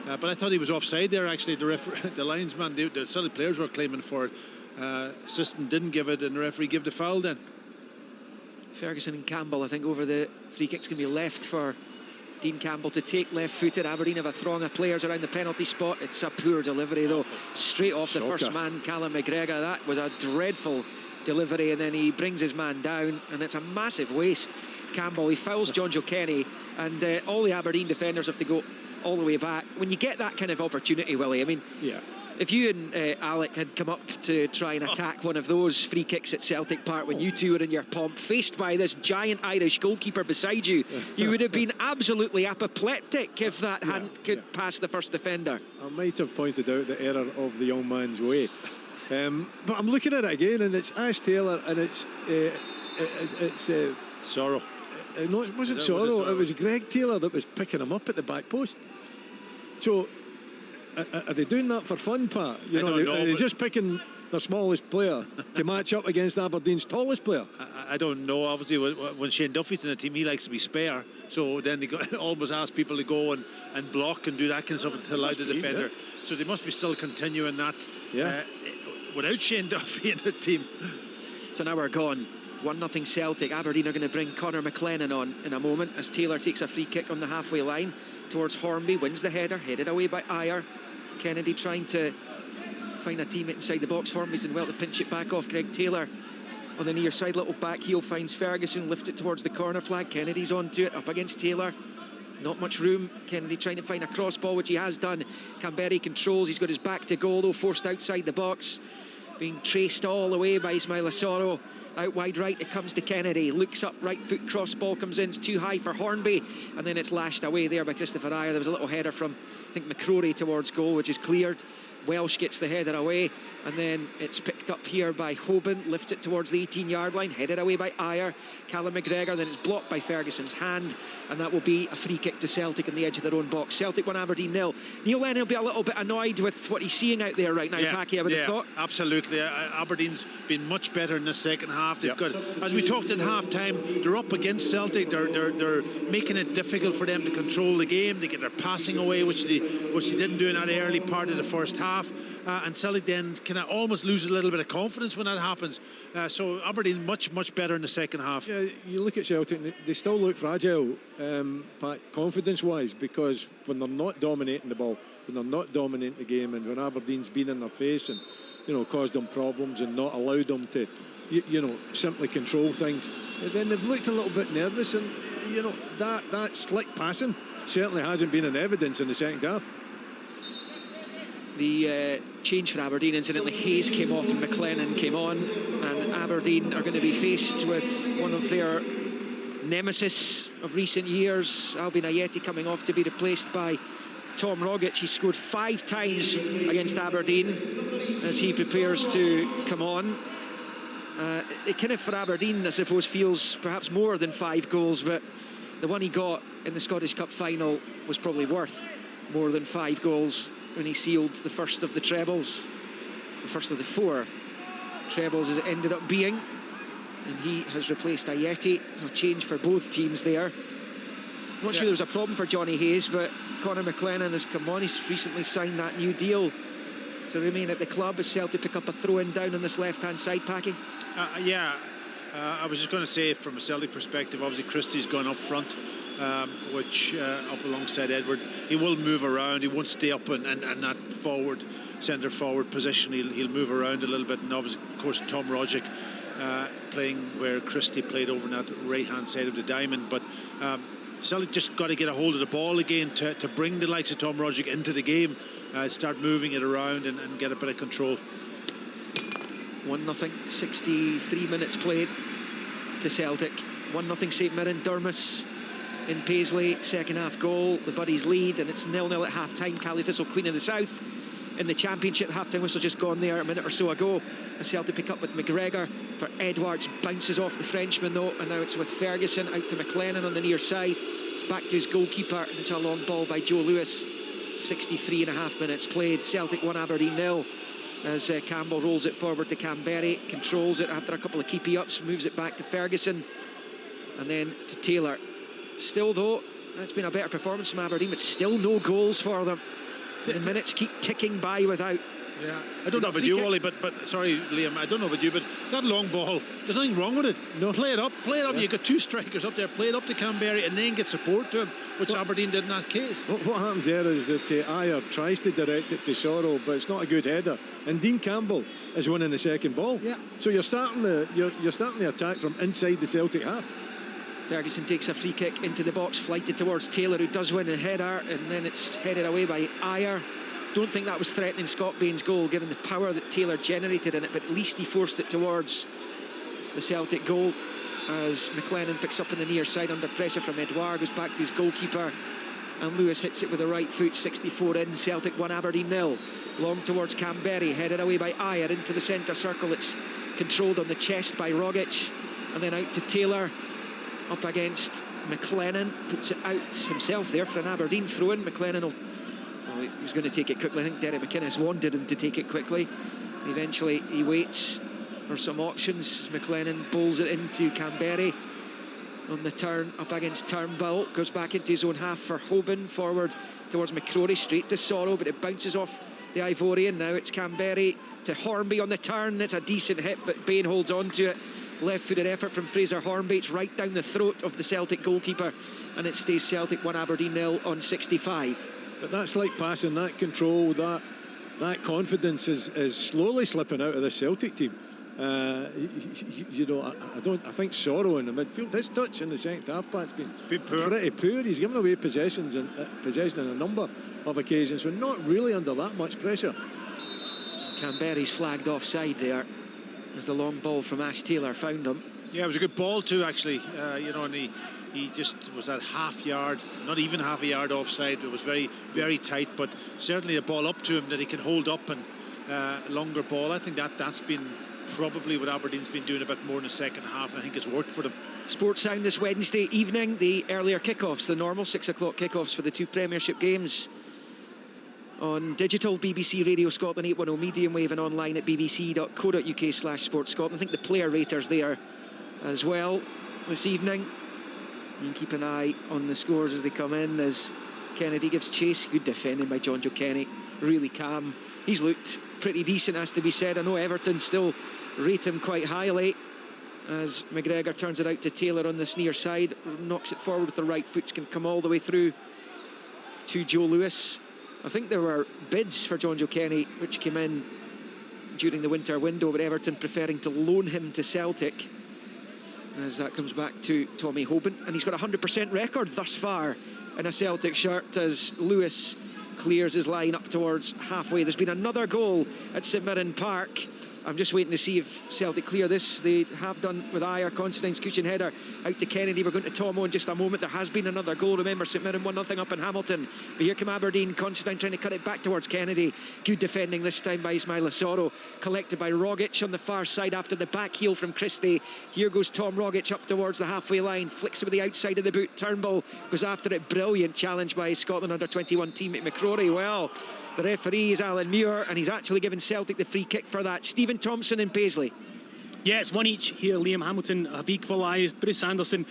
But I thought he was offside there, actually. The linesman, the Celtic players were claiming for it. Assistant didn't give it, and the referee gave the foul then. Ferguson and Campbell, I think, over the free kick's going to be left for Dean Campbell to take, left-footed. Aberdeen have a throng of players around the penalty spot. It's a poor delivery, though. Straight off the first man, Callum McGregor. That was a dreadful delivery, and then he brings his man down, and it's a massive waste. Campbell, he fouls John Joe Kenny, and all the Aberdeen defenders have to go all the way back. When you get that kind of opportunity, Willie, I mean, if you and Alec had come up to try and attack one of those free kicks at Celtic Park when you two were in your pomp, faced by this giant Irish goalkeeper beside you, you would have been absolutely apoplectic if that hadn't could pass the first defender. I might have pointed out the error of the young man's way. But I'm looking at it again, and it's Ash Taylor, and it's Sorrow. No, it wasn't Sorrow. It was Greg Taylor that was picking him up at the back post. So, are they doing that for fun, Pat? You know, are they just picking their smallest player to match up against Aberdeen's tallest player? I don't know. Obviously, when Shane Duffy's in the team, he likes to be spare. So then they almost ask people to go and block and do that kind of stuff to allow the defender. So they must be still continuing that without Shane Duffy in the team. It's an hour gone. 1-0 Celtic. Aberdeen are going to bring Conor McLennan on in a moment as Taylor takes a free kick on the halfway line towards Hornby, wins the header, headed away by Ayer. Kennedy trying to find a teammate inside the box. Hornby's in well to pinch it back off Greg Taylor on the near side. Little back heel finds Ferguson, lifts it towards the corner flag. Kennedy's onto it, up against Taylor. Not much room. Kennedy trying to find a cross ball, which he has done. Canberry controls. He's got his back to goal though, forced outside the box, being traced all the way by Ismail Asoro. Out wide right, it comes to Kennedy. Looks up, right foot cross ball comes in. It's too high for Hornby, and then it's lashed away there by Christopher Ayer. There was a little header from, I think, McCrory towards goal, which is cleared. Welsh gets the header away, and then it's picked up here by Hoban, lifts it towards the 18-yard line, headed away by Ayer. Callum McGregor, then it's blocked by Ferguson's hand, and that will be a free kick to Celtic on the edge of their own box. Celtic 1, Aberdeen 0. Neil Lennon will be a little bit annoyed with what he's seeing out there right now, Packy, I would have thought. Absolutely. Aberdeen's been much better in the second half. They've got, as we talked at half-time, they're up against Celtic. They're making it difficult for them to control the game. They get their passing away, which they didn't do in that early part of the first half. And Celtic then can almost lose a little bit of confidence when that happens. So Aberdeen much better in the second half. Yeah, you look at Celtic, they still look fragile, but confidence-wise, because when they're not dominating the ball, when they're not dominating the game, and when Aberdeen's been in their face and caused them problems and not allowed them to simply control things, then they've looked a little bit nervous, and that slick passing certainly hasn't been in evidence in the second half. The change for Aberdeen, incidentally, Hayes came off and McLennan came on, and Aberdeen are going to be faced with one of their nemesis of recent years, Albin Ayeti, coming off to be replaced by Tom Rogic. He scored 5 times against Aberdeen as he prepares to come on. It kind of, for Aberdeen, I suppose, feels perhaps more than 5 goals, but the one he got in the Scottish Cup final was probably worth more than 5 goals when he sealed the first of the trebles, the first of the 4 trebles as it ended up being, and he has replaced Ayeti. So a change for both teams there. I'm not sure there was a problem for Johnny Hayes, but Conor McLennan has come on. He's recently signed that new deal to remain at the club as Celtic pick up a throw-in down on this left-hand side, Packy. I was just going to say, from a Celtic perspective, obviously Christie's gone up front, which up alongside Edward. He will move around. He won't stay up in that centre forward position. He'll move around a little bit, and obviously, of course, Tom Rogic playing where Christie played over on that right-hand side of the diamond. But Celtic just got to get a hold of the ball again to bring the likes of Tom Rogic into the game, start moving it around and get a bit of control. 1-0, 63 minutes played to Celtic. 1-0 St Mirren. Durmus in Paisley, second half goal. The Buddies lead, and it's 0-0 at half time. Cali Thistle, Queen of the South in the Championship. Half time whistle just gone there a minute or so ago. As Celtic pick up with McGregor for Edwards, bounces off the Frenchman though, and now it's with Ferguson out to McLennan on the near side. It's back to his goalkeeper, and it's a long ball by Joe Lewis. 63.5 minutes played. Celtic 1, Aberdeen 0. As Campbell rolls it forward to Canberry, controls it after a couple of keepy ups, moves it back to Ferguson, and then to Taylor. Still though, it's been a better performance from Aberdeen, but still no goals for them. So the minutes keep ticking by without. Yeah, I don't know about you, Wally, but sorry, Liam, I don't know about you, but that long ball, there's nothing wrong with it. No, play it up. Yeah. You've got two strikers up there, play it up to Canberra and then get support to him, which Aberdeen did in that case. What happens there is that Ayer tries to direct it to Sorrow, but it's not a good header, and Dean Campbell is winning the second ball. Yeah. So you're starting the attack from inside the Celtic half. Ferguson takes a free kick into the box, flighted towards Taylor, who does win a header, and then it's headed away by Ayer. Don't think that was threatening Scott Bain's goal, given the power that Taylor generated in it, but at least he forced it towards the Celtic goal as McLennan picks up on the near side under pressure from Edouard, goes back to his goalkeeper, and Lewis hits it with the right foot. 64 in, Celtic 1, Aberdeen 0. Long towards Canberra, headed away by Ayer into the centre circle. It's controlled on the chest by Rogic, and then out to Taylor. Up against McLennan, puts it out himself there for an Aberdeen throw-in. McLennan he was going to take it quickly. I think Derek McInnes wanted him to take it quickly. Eventually he waits for some options. McLennan bowls it into Canberra on the turn, up against Turnbull, goes back into his own half for Hoban, forward towards McCrory, straight to Sorrow, but it bounces off the Ivorian. Now it's Canberra to Hornby on the turn. It's a decent hit, but Bain holds on to it. Left-footed effort from Fraser Hornby. It's right down the throat of the Celtic goalkeeper, and it stays Celtic 1, Aberdeen 0 on 65. But that's like passing, that control, that confidence is slowly slipping out of the Celtic team. I think Sorrow in the midfield, his touch in the second half has been pretty poor. He's given away possession on a number of occasions. We're not really under that much pressure. Canberra's flagged offside there as the long ball from Ash Taylor found him. Yeah, it was a good ball too, actually. And he just was at half yard, not even half a yard offside. It was very, very tight, but certainly a ball up to him that he can hold up, and longer ball. I think that's been probably what Aberdeen's been doing a bit more in the second half. I think it's worked for them. Sports Sound this Wednesday evening, the earlier kickoffs, the normal 6 o'clock kickoffs for the two Premiership games. On digital, BBC Radio Scotland 810 medium wave, and online at bbc.co.uk/Sports Scotland. I think the player raters there as well this evening. And keep an eye on the scores as they come in, as Kennedy gives chase. Good defending by John Joe Kenny, really calm. He's looked pretty decent, has to be said. I know Everton still rate him quite highly, as McGregor turns it out to Taylor on this near side, knocks it forward with the right foot, can come all the way through to Joe Lewis. I think there were bids for John Joe Kenny which came in during the winter window, but Everton preferring to loan him to Celtic, as that comes back to Tommy Hoban. And he's got a 100% record thus far in a Celtic shirt, as Lewis clears his line up towards halfway. There's been another goal at St Mirren Park. I'm just waiting to see if Celtic clear this. They have done with Ayer. Constantine's Kuchin header out to Kennedy. We're going to Tomo in just a moment. There has been another goal. Remember, St Mirren 1-0 up in Hamilton. But here come Aberdeen. Constantine trying to cut it back towards Kennedy. Good defending this time by Ismaila Soro. Collected by Rogic on the far side after the back heel from Christie. Here goes Tom Rogic up towards the halfway line. Flicks it with the outside of the boot. Turnbull goes after it. Brilliant challenge by Scotland under-21 teammate McCrory. Well, the referee is Alan Muir, and he's actually given Celtic the free kick for that. Stephen Thompson and Paisley. Yeah, it's one each here. Liam Hamilton have equalised. Bruce Anderson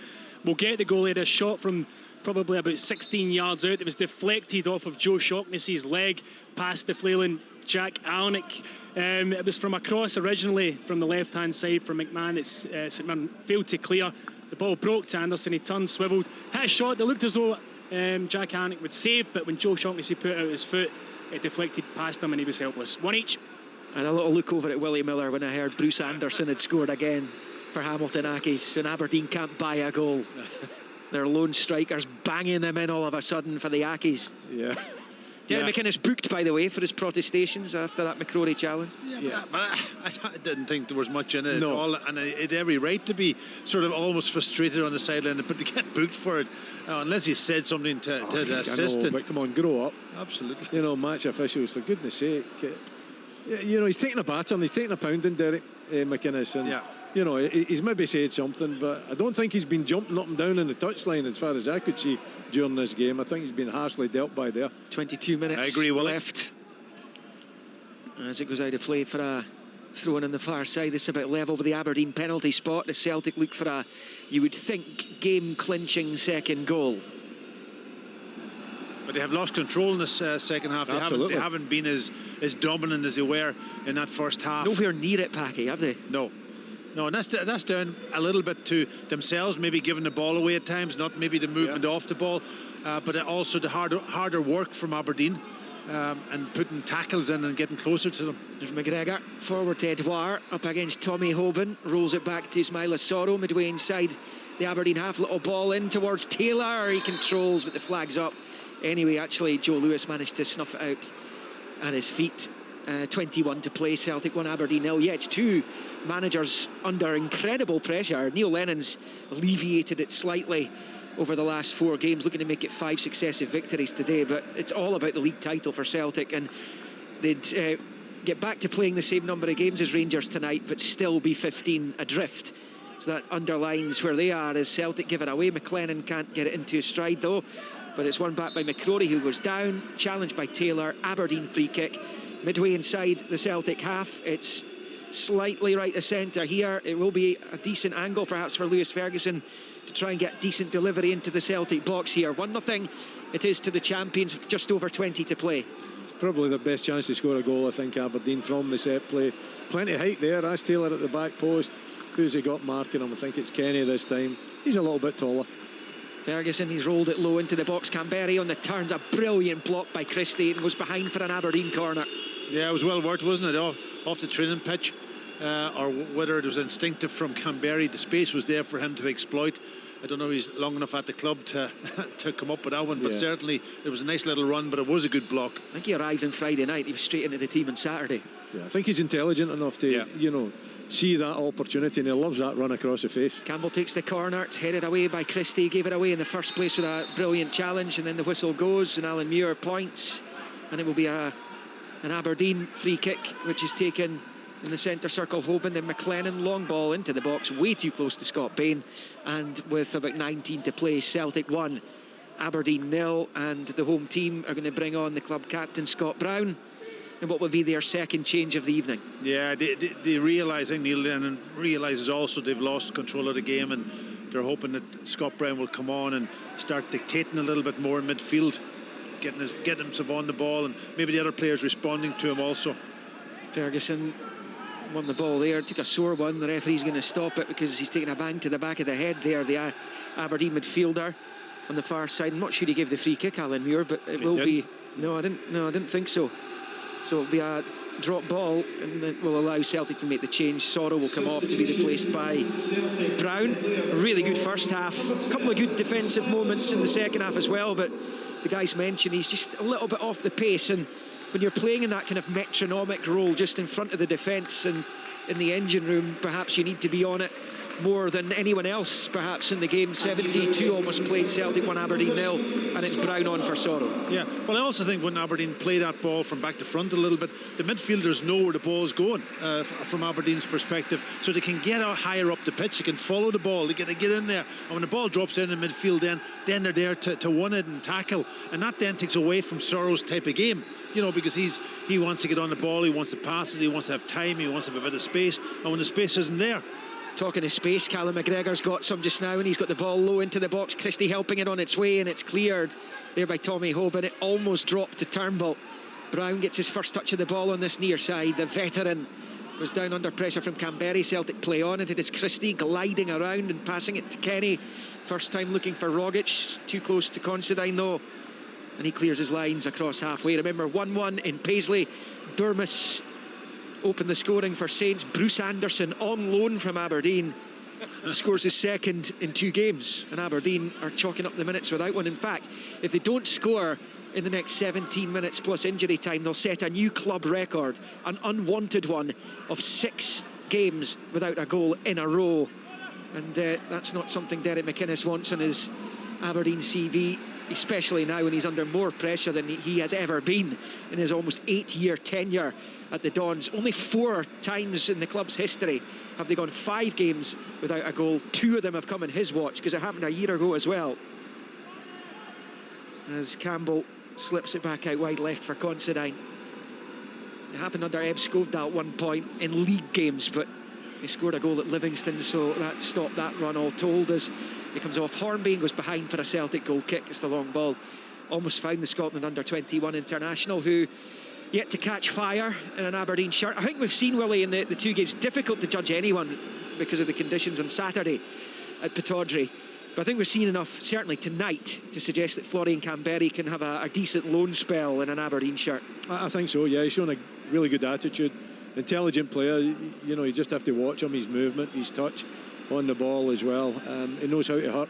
will get the goal. He had a shot from probably about 16 yards out. It was deflected off of Joe Shaughnessy's leg past the flailing Jack Alnick. It was from a cross originally from the left-hand side from McMahon. St Mirren failed to clear. The ball broke to Anderson. He turned, swivelled, hit a shot that looked as though Jack Alnick would save, but when Joe Shaughnessy put out his foot, it deflected past him and he was helpless. One each. And a little look over at Willie Miller when I heard Bruce Anderson had scored again for Hamilton Accies, and Aberdeen can't buy a goal. Their lone strikers banging them in all of a sudden for the Accies. Yeah. Derek McInnes booked, by the way, for his protestations after that McCrory challenge. But I didn't think there was much in it at all, and it had every right to be sort of almost frustrated on the sideline, but to get booked for it, unless he said something to the assistant. But come on, grow up. Absolutely. Match officials, for goodness sake. He's taking a batter, he's taking a pounding, Derek McInnes, and he's maybe said something, but I don't think he's been jumping up and down in the touchline as far as I could see during this game. I think he's been harshly dealt by there. 22 minutes I agree, left as it goes out of play for a throw-in on the far side. This is about level with the Aberdeen penalty spot. The Celtic look for a, you would think, game-clinching second goal. but they have lost control in this second half. They haven't been as dominant as they were in that first half. Nowhere near it, Packy, have they? No, and that's down a little bit to themselves, maybe giving the ball away at times, not maybe the movement off the ball, but also the harder work from Aberdeen. And putting tackles in and getting closer to them. There's McGregor, forward to Edouard, up against Tommy Hoban, rolls it back to Ismaila Soro, midway inside the Aberdeen half, little ball in towards Taylor, he controls but the flag's up. Anyway, actually Joe Lewis managed to snuff it out at his feet. 21 to play, Celtic 1, Aberdeen 0. Yeah, it's two managers under incredible pressure. Neil Lennon's alleviated it slightly over the last 4 games, looking to make it 5 successive victories today, but it's all about the league title for Celtic, and they'd get back to playing the same number of games as Rangers tonight but still be 15 adrift. So that underlines where they are as Celtic give it away. McLennan can't get it into his stride though, but it's won back by McCrory, who goes down, challenged by Taylor. Aberdeen free kick midway inside the Celtic half. It's slightly right of centre here. It will be a decent angle perhaps for Lewis Ferguson to try and get decent delivery into the Celtic box here. 1-0 it is to the champions with just over 20 to play. It's probably their best chance to score a goal, I think, Aberdeen, from the set play. Plenty of height there. That's Taylor at the back post. Who's he got marking him? I think it's Kenny this time. He's a little bit taller. Ferguson, he's rolled it low into the box. Canberry on the turns, a brilliant block by Christie, and goes behind for an Aberdeen corner. Yeah, it was well worked, wasn't it? Off the training pitch. Or whether it was instinctive from Canberry. The space was there for him to exploit. I don't know if he's long enough at the club to come up with that one, but certainly it was a nice little run, but it was a good block. I think he arrived on Friday night. He was straight into the team on Saturday. Yeah, I think he's intelligent enough to, see that opportunity, and he loves that run across the face. Campbell takes the corner. It's headed away by Christie. Gave it away in the first place with a brilliant challenge, and then the whistle goes, and Alan Muir points, and it will be an Aberdeen free kick, which is taken in the centre circle. Hoban, then McLennan, long ball into the box, way too close to Scott Bain, and with about 19 to play, Celtic 1, Aberdeen 0, and the home team are going to bring on the club captain Scott Brown in what will be their second change of the evening. Yeah, they realise, I think Neil Lennon realises also they've lost control of the game, and they're hoping that Scott Brown will come on and start dictating a little bit more in midfield, getting himself on the ball, and maybe the other players responding to him also. Ferguson won the ball there, took a sore one. The referee's going to stop it because he's taking a bang to the back of the head there, the Aberdeen midfielder on the far side. I'm not sure he gave the free kick, Alan Muir, but it will be. No, I didn't think so. So it'll be a drop ball, and it will allow Celtic to make the change. Soro will come off to be replaced by Brown. A really good first half, a couple of good defensive moments in the second half as well, but the guys mentioned he's just a little bit off the pace, and when you're playing in that kind of metronomic role just in front of the defence and in the engine room, perhaps you need to be on it more than anyone else perhaps in the game. 72 almost played, Celtic 1, Aberdeen 0, and it's Brown on for Soro. Yeah, well, I also think when Aberdeen play that ball from back to front a little bit, the midfielders know where the ball's going from Aberdeen's perspective, so they can get out higher up the pitch, they can follow the ball, they get in there, and when the ball drops in midfield, then they're there to win it and tackle, and that then takes away from Soro's type of game, because he wants to get on the ball, he wants to pass it, he wants to have time, he wants to have a bit of space, and when the space isn't there. Talking of space, Callum McGregor's got some just now, and he's got the ball low into the box. Christie helping it on its way, and it's cleared there by Tommy Hoban. It almost dropped to Turnbull. Brown gets his first touch of the ball on this near side. The veteran goes down under pressure from Canberry. Celtic play on, and it is Christie gliding around and passing it to Kenny. First time looking for Rogic, too close to Considine though, and he clears his lines across halfway. Remember, 1-1 in Paisley. Durmus opened the scoring for Saints. Bruce Anderson on loan from Aberdeen scores his second in 2 games, and Aberdeen are chalking up the minutes without one. In fact, if they don't score in the next 17 minutes plus injury time, they'll set a new club record, an unwanted one, of 6 games without a goal in a row, and that's not something Derek McInnes wants on his Aberdeen CV, especially now when he's under more pressure than he has ever been in his almost 8-year tenure at the Dons. Only 4 times in the club's history have they gone 5 games without a goal. 2 of them have come in his watch, because it happened a year ago as well, as Campbell slips it back out wide left for Considine. It happened under Eb Scovda at one point in league games, but he scored a goal at Livingston, so that stopped that run all told, as it comes off Hornby and goes behind for a Celtic goal kick. It's the long ball almost found the Scotland under-21 international, who yet to catch fire in an Aberdeen shirt. I think we've seen, Willie, in the two games, difficult to judge anyone because of the conditions on Saturday at Pittodrie. But I think we're seeing enough, certainly tonight, to suggest that Florian Camberry can have a decent loan spell in an Aberdeen shirt. I think so, yeah. He's shown a really good attitude. Intelligent player, you know, you just have to watch him, his movement, his touch on the ball as well. He knows how to hurt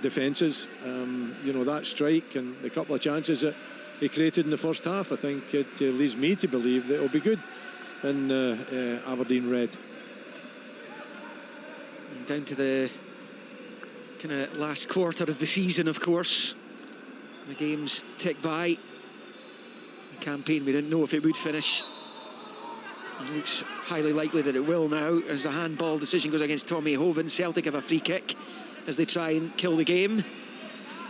defences. You know, that strike and the couple of chances that he created in the first half, I think it leads me to believe that it'll be good in Aberdeen Red. And down to the kind of last quarter of the season, of course. The games tick by. The campaign, we didn't know if it would finish. It looks highly likely that it will now, as the handball decision goes against Tommy Hovan. Celtic have a free kick as they try and kill the game.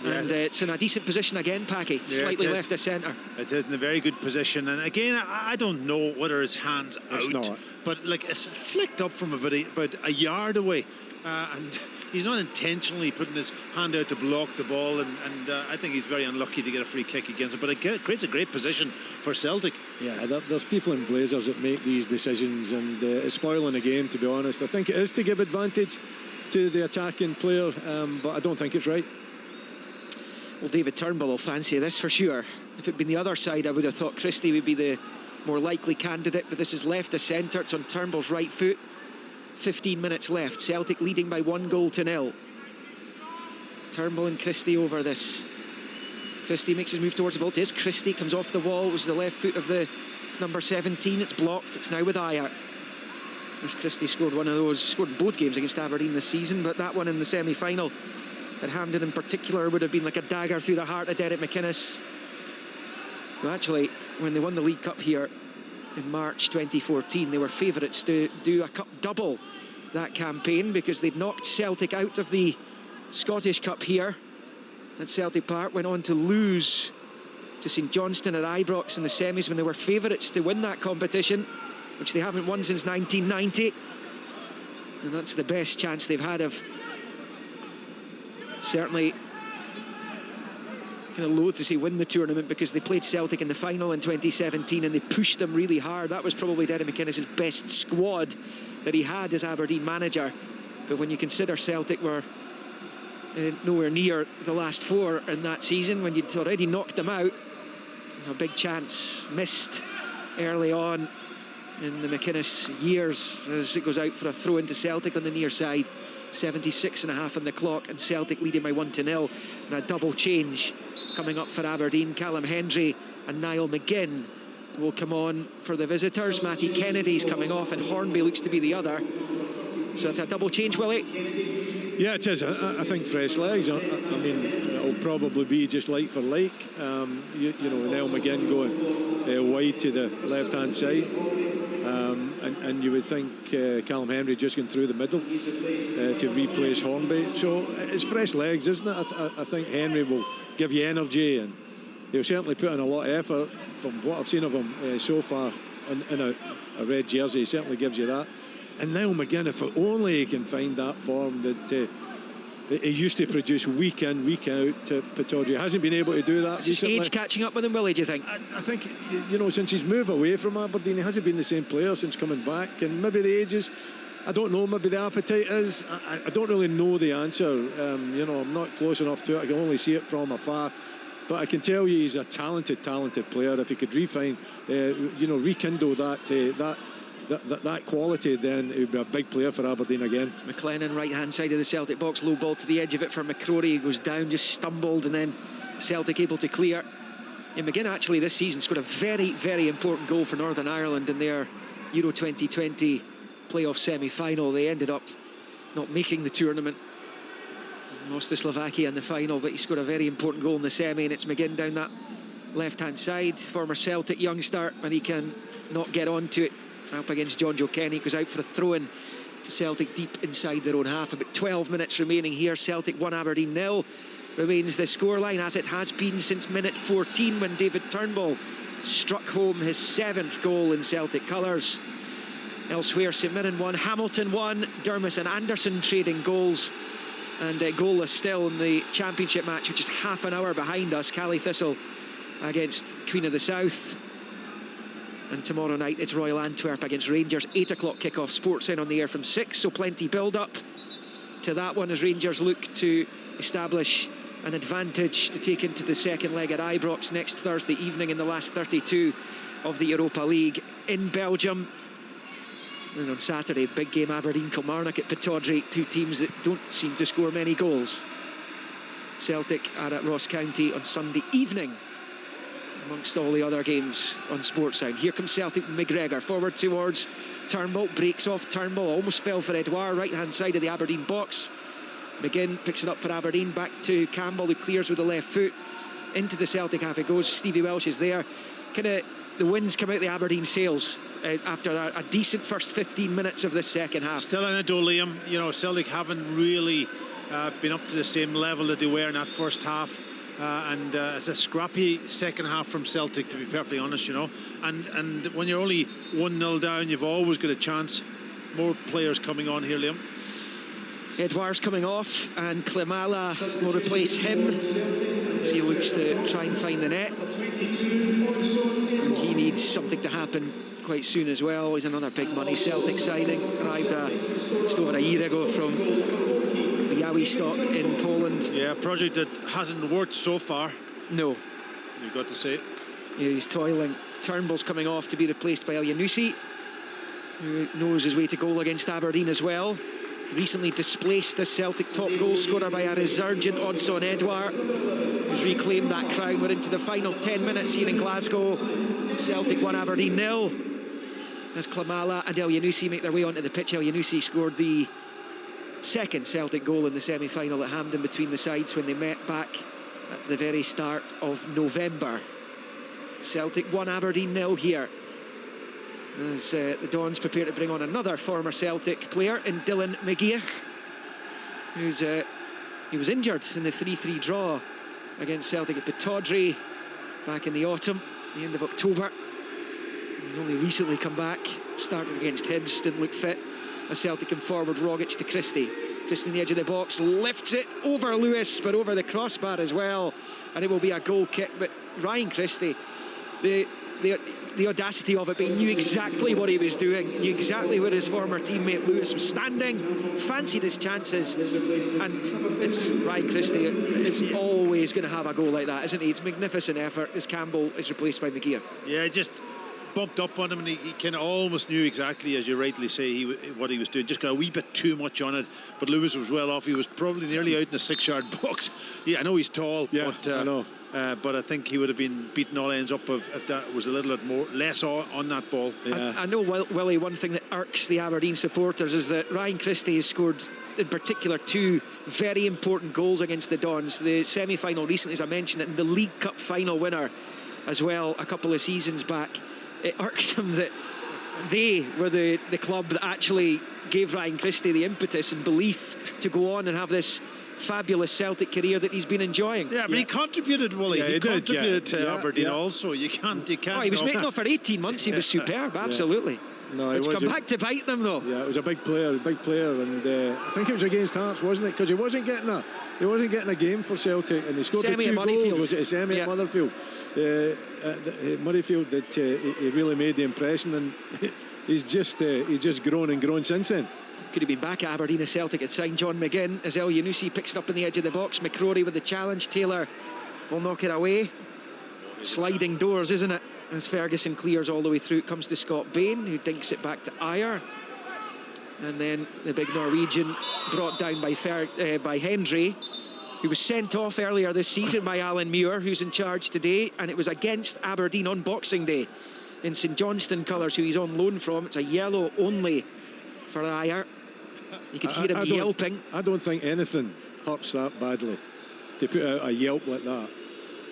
Yeah. And it's in a decent position again, Packy, slightly left of centre. It is in a very good position, and again, I don't know whether his hand's it's out, not. But like it's flicked up from about a yard away, and he's not intentionally putting his hand out to block the ball, and I think he's very unlucky to get a free kick against it, but it creates a great position for Celtic. Yeah, there's people in Blazers that make these decisions, and it's spoiling the game, to be honest. I think it is to give advantage to the attacking player, but I don't think it's right. Well, David Turnbull will fancy this for sure. If it had been the other side, I would have thought Christie would be the more likely candidate, but this is left of centre. It's on Turnbull's right foot. 15 minutes left. Celtic leading by 1-0. Turnbull and Christie over this. Christie makes his move towards the ball. It is Christie, comes off the wall. It was the left foot of the number 17. It's blocked. It's now with Ayer. There's Christie scored one of those, scored in both games against Aberdeen this season, but that one in the semi-final at Hampden in particular would have been like a dagger through the heart of Derek McInnes. Well, actually, when they won the League Cup here in March 2014, they were favourites to do a cup double that campaign, because they'd knocked Celtic out of the Scottish Cup here at Celtic Park, went on to lose to St Johnstone at Ibrox in the semis when they were favourites to win that competition, which they haven't won since 1990, and that's the best chance they've had of certainly kind of loath to say win the tournament, because they played Celtic in the final in 2017 and they pushed them really hard. That was probably Derek McInnes' best squad that he had as Aberdeen manager, but when you consider Celtic were nowhere near the last four in that season, when you'd already knocked them out, a big chance missed early on in the McInnes years, as it goes out for a throw into Celtic on the near side. 76.5 on the clock, and Celtic leading by 1-0, and a double change coming up for Aberdeen. Callum Hendry and Niall McGinn will come on for the visitors. Matty Kennedy's coming off and Hornby looks to be the other, so it's a double change, Willie. Yeah, it is. I think fresh legs. I mean, it'll probably be just like for like. You know, Niall McGinn going wide to the left hand side. And you would think Callum Hendry just going through the middle to replace Hornby. So it's fresh legs, isn't it? I think Henry will give you energy, and he'll certainly put in a lot of effort. From what I've seen of him so far in a red jersey, he certainly gives you that. And Niall McGinn, if only he can find that form that he used to produce week in, week out to Pittodrie. He hasn't been able to do that recently. Is age catching up with him, Willie, do you think? I think, you know, since he's moved away from Aberdeen, he hasn't been the same player since coming back. And maybe the age is, I don't know, maybe the appetite is. I don't really know the answer. You know, I'm not close enough to it. I can only see it from afar. But I can tell you he's a talented player. If he could refine, you know, rekindle that quality, then it would be a big player for Aberdeen again. McLennan, right hand side of the Celtic box, low ball to the edge of it for McCrory. He goes down, just stumbled, and then Celtic able to clear. And McGinn actually this season scored a very, very important goal for Northern Ireland in their Euro 2020 playoff semi-final. They ended up not making the tournament, lost to Slovakia in the final, but he scored a very important goal in the semi, and it's McGinn down that left hand side, former Celtic youngster, and he can not get onto it. Up against John Joe Kenny, goes out for a throw-in to Celtic deep inside their own half. About 12 minutes remaining here. Celtic 1, Aberdeen 0 remains the scoreline, as it has been since minute 14 when David Turnbull struck home his 7th goal in Celtic colours. Elsewhere, St Mirren 1, Hamilton 1, Dermot and Anderson trading goals. And goalless still in the championship match, which is half an hour behind us. Cally Thistle against Queen of the South. And tomorrow night it's Royal Antwerp against Rangers. 8 o'clock kickoff. Sports in on the air from 6, so plenty build up to that one as Rangers look to establish an advantage to take into the second leg at Ibrox next Thursday evening in the last 32 of the Europa League in Belgium. And on Saturday, big game, Aberdeen Kilmarnock at Pittodrie, two teams that don't seem to score many goals. Celtic are at Ross County on Sunday evening, amongst all the other games on Sportsound. Here comes Celtic. McGregor forward towards Turnbull, breaks off Turnbull, almost fell for Edouard, right hand side of the Aberdeen box. McGinn picks it up for Aberdeen, back to Campbell, who clears with the left foot. Into the Celtic half it goes. Stevie Welsh is there. Kind of the winds come out the Aberdeen sails after a decent first 15 minutes of the second half. Still in it though, Liam. You know, Celtic haven't really been up to the same level that they were in that first half. And it's a scrappy second half from Celtic, to be perfectly honest, you know. And when you're only 1-0 down, you've always got a chance. More players coming on here, Liam. Edouard's coming off, and Klimala will replace him as he looks to try and find the net. And he needs something to happen quite soon as well. He's another big money Celtic signing, arrived just over a year ago from Białystok in Poland. Yeah, a project that hasn't worked so far. No. You've got to say it. Yeah, he's toiling. Turnbull's coming off to be replaced by Elyounoussi, who knows his way to goal against Aberdeen as well. Recently displaced the Celtic top goal scorer by a resurgent Odsonne Edouard, who's reclaimed that crown. We're into the final 10 minutes here in Glasgow. Celtic 1, Aberdeen 0. As Klimala and Elyounoussi make their way onto the pitch. Elyounoussi scored the second Celtic goal in the semi-final at Hampden between the sides when they met back at the very start of November. Celtic 1, Aberdeen 0 here, as the Dons prepare to bring on another former Celtic player in Dylan McGeoch, who's he was injured in the 3-3 draw against Celtic at Pittodrie back in the autumn, the end of October. He's only recently come back, started against Hibs, didn't look fit. As Celtic come forward, Rogic to Christie. Christie in the edge of the box, lifts it over Lewis, but over the crossbar as well, and it will be a goal kick. But Ryan Christie, the audacity of it, but he knew exactly what he was doing, knew exactly where his former teammate Lewis was standing, fancied his chances, and it's Ryan Christie is always going to have a goal like that, isn't he? It's magnificent effort as Campbell is replaced by McGeoch. Yeah, just bumped up on him, and he kind of almost knew exactly, as you rightly say, what he was doing. Just got a wee bit too much on it, but Lewis was well off. He was probably nearly out in the 6-yard box. Yeah, I know he's tall, yeah, but I know. But I think he would have been beaten all ends up if that was a little bit less on that ball. Yeah. I know, Willie, one thing that irks the Aberdeen supporters is that Ryan Christie has scored, in particular, 2 very important goals against the Dons. The semi-final recently, as I mentioned, and the League Cup final winner as well a couple of seasons back. It irks them that they were the club that actually gave Ryan Christie the impetus and belief to go on and have this fabulous Celtic career that he's been enjoying. Yeah, but he contributed, Willie. Yeah, he contributed did, to Aberdeen also. You can't. Oh, he was making off for 18 months. He was superb, absolutely. No, it's come back to bite them though. Yeah, it was a big player, and I think it was against Hearts, wasn't it? Because he wasn't getting a game for Celtic, and he scored the 2 goals. Was it a semi at Motherfield? Murrayfield that he really made the impression, and he's just grown and grown since then. Could have been back at Aberdeen if Celtic had signed John McGinn, as Elyounoussi picks it up in the edge of the box. McCrory with the challenge. Taylor will knock it away. Sliding doors, isn't it? As Ferguson clears all the way through, it comes to Scott Bain, who dinks it back to Ayer. And then the big Norwegian brought down by Hendry, who was sent off earlier this season by Alan Muir, who's in charge today, and it was against Aberdeen on Boxing Day in St Johnstone colours, who he's on loan from. It's a yellow only for Ayer. You could hear him yelping. I don't think anything hurts that badly to put out a yelp like that.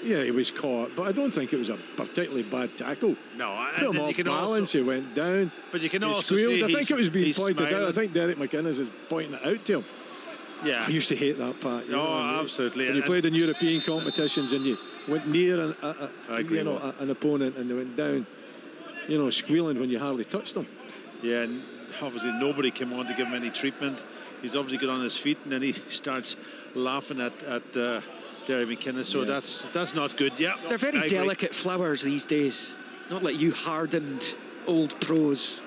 Yeah, he was caught, but I don't think it was a particularly bad tackle. No, put him off balance, he went down. But you can also squealed. see I think it was being pointed smiling. out. I think Derek McInnes is pointing it out to him. Yeah, I used to hate that part. Absolutely. When you played in European competitions and you went near an opponent and they went down, squealing when you hardly touched them. Yeah, and obviously nobody came on to give him any treatment. He's obviously got on his feet, and then he starts laughing at Derry McInnes. So that's not good. Yeah, they're very delicate flowers these days. Not like you hardened old pros.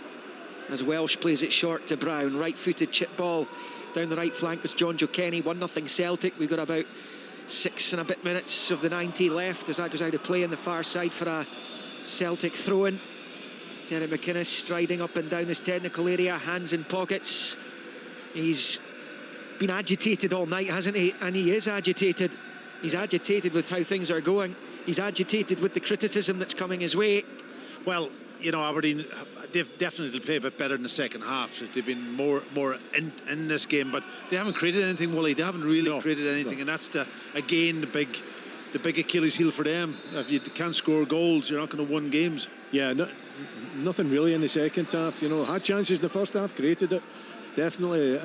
As Welsh plays it short to Brown, right-footed chip ball down the right flank was John Joe Kenny. 1-0 Celtic. We've got about 6 and a bit minutes of the 90 left as that goes out of play on the far side for a Celtic throw-in. Derek McInnes striding up and down his technical area, hands in pockets. He's been agitated all night, hasn't he? And he is agitated. He's agitated with how things are going. He's agitated with the criticism that's coming his way. Well, you know, Aberdeen, they've definitely played a bit better in the second half. So they've been more in this game, but they haven't created anything, Willie. They haven't really created anything, and that's the big Achilles heel for them. If you can't score goals, you're not going to win games. Yeah, nothing really in the second half. You know, had chances in the first half, created it, definitely,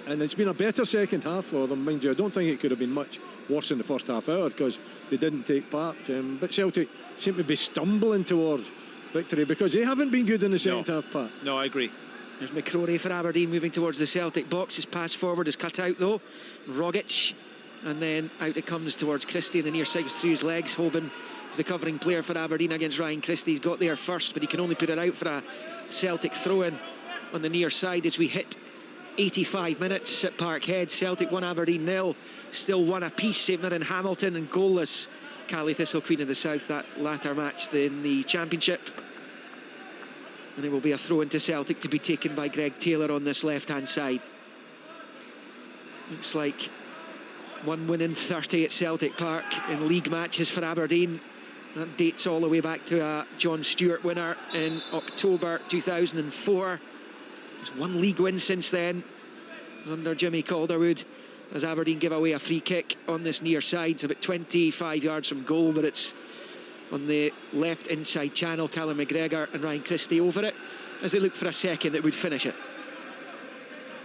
and it's been a better second half for them, mind you. I don't think it could have been much worse in the first half hour because they didn't take part. But Celtic seem to be stumbling towards victory because they haven't been good in the second half, Pat. No, I agree. There's McCrory for Aberdeen moving towards the Celtic box. His pass forward is cut out though. Rogic, and then out it comes towards Christie. The near side was through his legs. Hoban is the covering player for Aberdeen against Ryan Christie. He's got there first, but he can only put it out for a Celtic throw-in on the near side as we hit 85 minutes at Parkhead. Celtic 1, Aberdeen 0. Still 1 apiece, St Mirren Hamilton, and goalless Caley Thistle Queen of the South, that latter match in the Championship. And it will be a throw into Celtic to be taken by Greg Taylor on this left-hand side. Looks like 1 win in 30 at Celtic Park in league matches for Aberdeen. That dates all the way back to a John Stewart winner in October 2004. There's 1 league win since then. It was under Jimmy Calderwood as Aberdeen give away a free kick on this near side. It's about 25 yards from goal, but it's on the left inside channel. Callum McGregor and Ryan Christie over it as they look for a second that would finish it.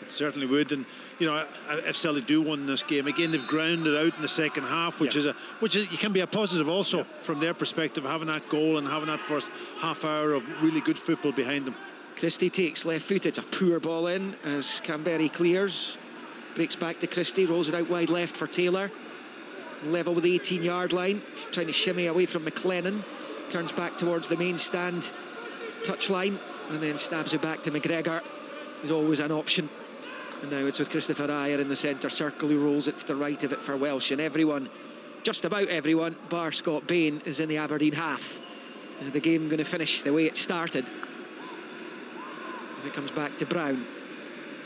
It certainly would, and you know, if Celtic do win this game again, they've grounded out in the second half, which is you can be a positive also from their perspective, having that goal and having that first half hour of really good football behind them. Christie takes left foot. It's a poor ball in as Canberry clears, breaks back to Christie, rolls it out wide left for Taylor, level with the 18-yard line, trying to shimmy away from McLennan, turns back towards the main stand touchline and then stabs it back to McGregor, who's always an option. And now it's with Christopher Ayer in the centre circle, who rolls it to the right of it for Welsh. And everyone, just about everyone, bar Scott Bain, is in the Aberdeen half. Is the game going to finish the way it started? As it comes back to Brown,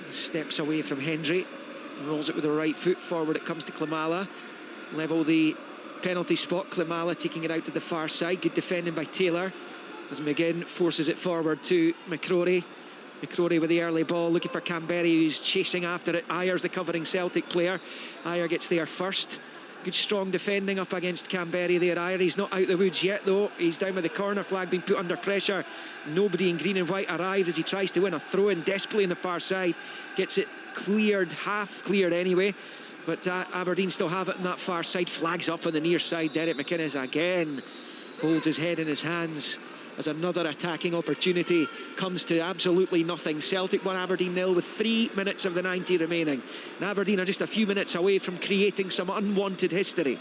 steps away from Hendry, rolls it with the right foot forward. It comes to Klimala, level the penalty spot. Klimala taking it out to the far side. Good defending by Taylor as McGinn forces it forward to McCrory. McCrory with the early ball, looking for Canberry, who's chasing after it. Ayer's the covering Celtic player. Ayer gets there first. Good strong defending up against Canberry there, Ayer. He's not out the woods yet though. He's down with the corner flag, being put under pressure. Nobody in green and white arrived as he tries to win a throw-in desperately on the far side. Gets it cleared, half cleared anyway. But Aberdeen still have it on that far side. Flags up on the near side. Derek McInnes again holds his head in his hands as another attacking opportunity comes to absolutely nothing. Celtic 1, Aberdeen 0 with 3 minutes of the 90 remaining. And Aberdeen are just a few minutes away from creating some unwanted history.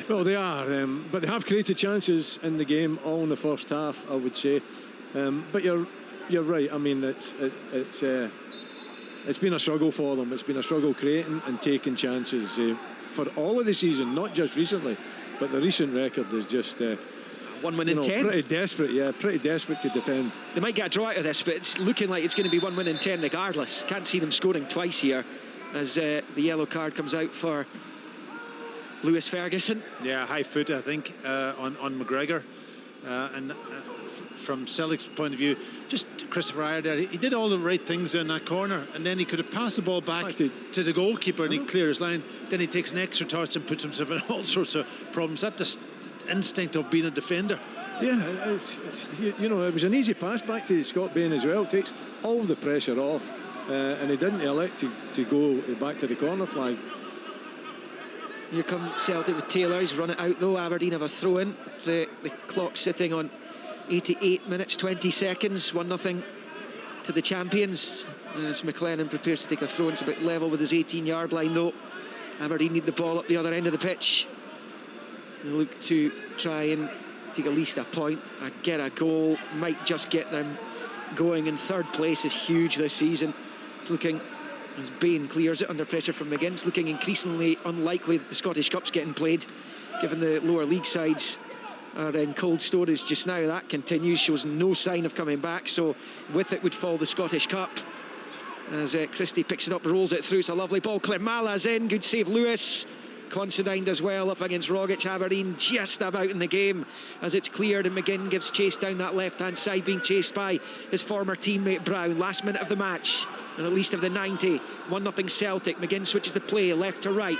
Well, they are, but they have created chances in the game, all in the first half, I would say. But you're right. I mean, it's been a struggle for them. It's been a struggle creating and taking chances for all of the season, not just recently. But the recent record is just 1 win in 10. Pretty desperate to defend. They might get a draw out of this, but it's looking like it's going to be 1 win in 10 regardless. Can't see them scoring twice here as the yellow card comes out for Lewis Ferguson. Yeah, high foot, I think, on McGregor. And from Celtic's point of view, just Christopher Ayer there, he did all the right things in that corner, and then he could have passed the ball back to the goalkeeper and he clears his line. Then he takes an extra touch and puts himself in all sorts of problems. That's the instinct of being a defender. Yeah, it was an easy pass back to Scott Bain as well. Takes all the pressure off, and he didn't elect to go back to the corner flag. Here come Celtic with Taylor. He's run it out though. Aberdeen have a throw in. The clock sitting on 88 minutes 20 seconds. 1-0 to the champions as McLennan prepares to take a throw. It's about level with his 18-yard line though. Aberdeen need the ball up the other end of the pitch to look to try and take at least a point, get a goal, might just get them going. In third place is huge this season. It's looking, as Bain clears it under pressure from McGinn, it's looking increasingly unlikely that the Scottish Cup's getting played, given the lower league sides are in cold storage just now. That continues, shows no sign of coming back, so with it would fall the Scottish Cup as Christie picks it up, rolls it through. It's a lovely ball. Klimala's in, good save Lewis. Considine does well up against Rogic. Aberdeen just about in the game as it's cleared, and McGinn gives chase down that left hand side, being chased by his former teammate Brown. Last minute of the match, and at least of the 90. 1-0 Celtic. McGinn switches the play left to right.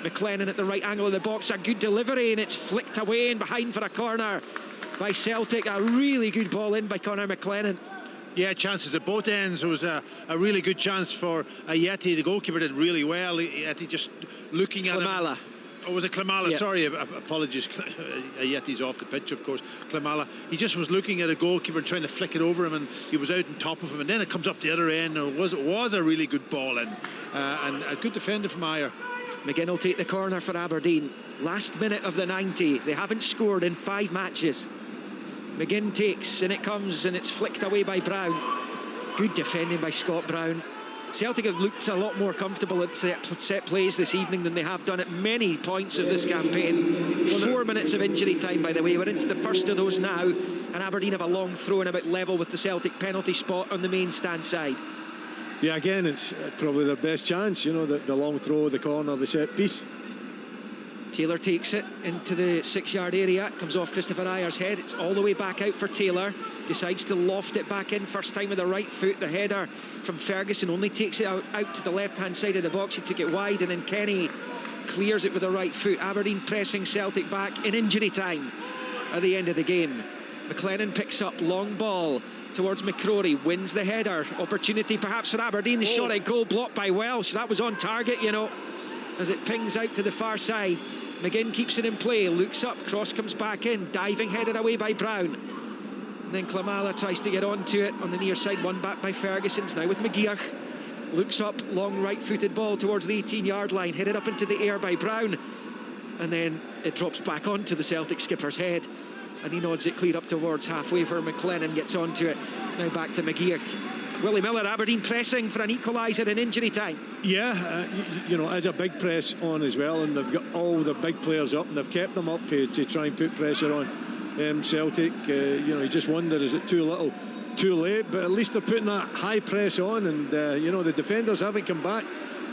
McLennan at the right angle of the box, a good delivery, and it's flicked away and behind for a corner by Celtic. A really good ball in by Conor McLennan. Yeah, chances at both ends. It was a really good chance for Ayeti. The goalkeeper did really well. Ayeti just looking at Klimala. Oh, was it Klimala? Yeah. Sorry, apologies. Ayeti's off the pitch, of course. Klimala. He just was looking at a goalkeeper trying to flick it over him, and he was out on top of him. And then it comes up the other end. And it was a really good ball in, and a good defender from Ayer. McGinn will take the corner for Aberdeen. Last minute of the 90. They haven't scored in 5 matches. McGinn takes, and it comes, and it's flicked away by Brown. Good defending by Scott Brown. Celtic have looked a lot more comfortable at set plays this evening than they have done at many points of this campaign. 4 minutes of injury time, by the way. We're into the first of those now, and Aberdeen have a long throw and about level with the Celtic penalty spot on the main stand side. Yeah, again, it's probably their best chance, you know, the long throw, the corner, the set piece. Taylor takes it into the 6-yard area, comes off Christopher Ayer's head. It's all the way back out for Taylor. Decides to loft it back in, first time with the right foot. The header from Ferguson only takes it out to the left-hand side of the box. He took it wide, and then Kenny clears it with the right foot. Aberdeen pressing Celtic back in injury time at the end of the game. McLennan picks up, long ball towards McCrory, wins the header. Opportunity perhaps for Aberdeen. The shot at goal blocked by Welsh. That was on target, you know, as it pings out to the far side. McGinn keeps it in play, looks up, cross comes back in, diving headed away by Brown. And then Klimala tries to get onto it on the near side, won back by Ferguson. Now with McGeoch, looks up, long right-footed ball towards the 18-yard line, headed up into the air by Brown, and then it drops back onto the Celtic skipper's head, and he nods it clear up towards halfway for McLennan, gets onto it. Now back to McGeoch. Willie Miller, Aberdeen pressing for an equaliser in injury time. Yeah, you know, as a big press on as well, and they've got all the big players up, and they've kept them up to try and put pressure on Celtic. You know, you just wonder, is it too little, too late? But at least they're putting that high press on, and you know, the defenders haven't come back.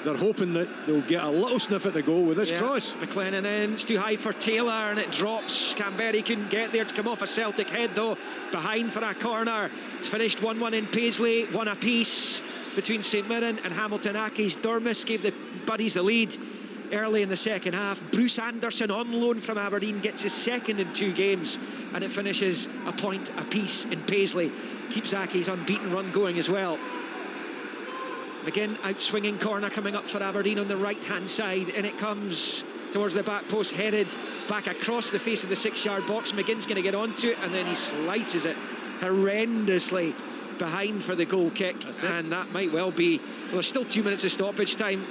They're hoping that they'll get a little sniff at the goal with this cross. McLennan in, it's too high for Taylor, and it drops. Canberry couldn't get there to come off a Celtic head though, behind for a corner. It's finished 1-1 in Paisley, 1 apiece between St Mirren and Hamilton Accies. Durmus gave the Buddies the lead early in the second half. Bruce Anderson on loan from Aberdeen gets his second in 2 games, and it finishes a point apiece in Paisley. Keeps Accies' unbeaten run going as well. McGinn out swinging corner coming up for Aberdeen on the right hand side, and it comes towards the back post, headed back across the face of the 6-yard box. McGinn's going to get onto it, and then he slices it horrendously behind for the goal kick, and that might well be, well, there's still 2 minutes of stoppage time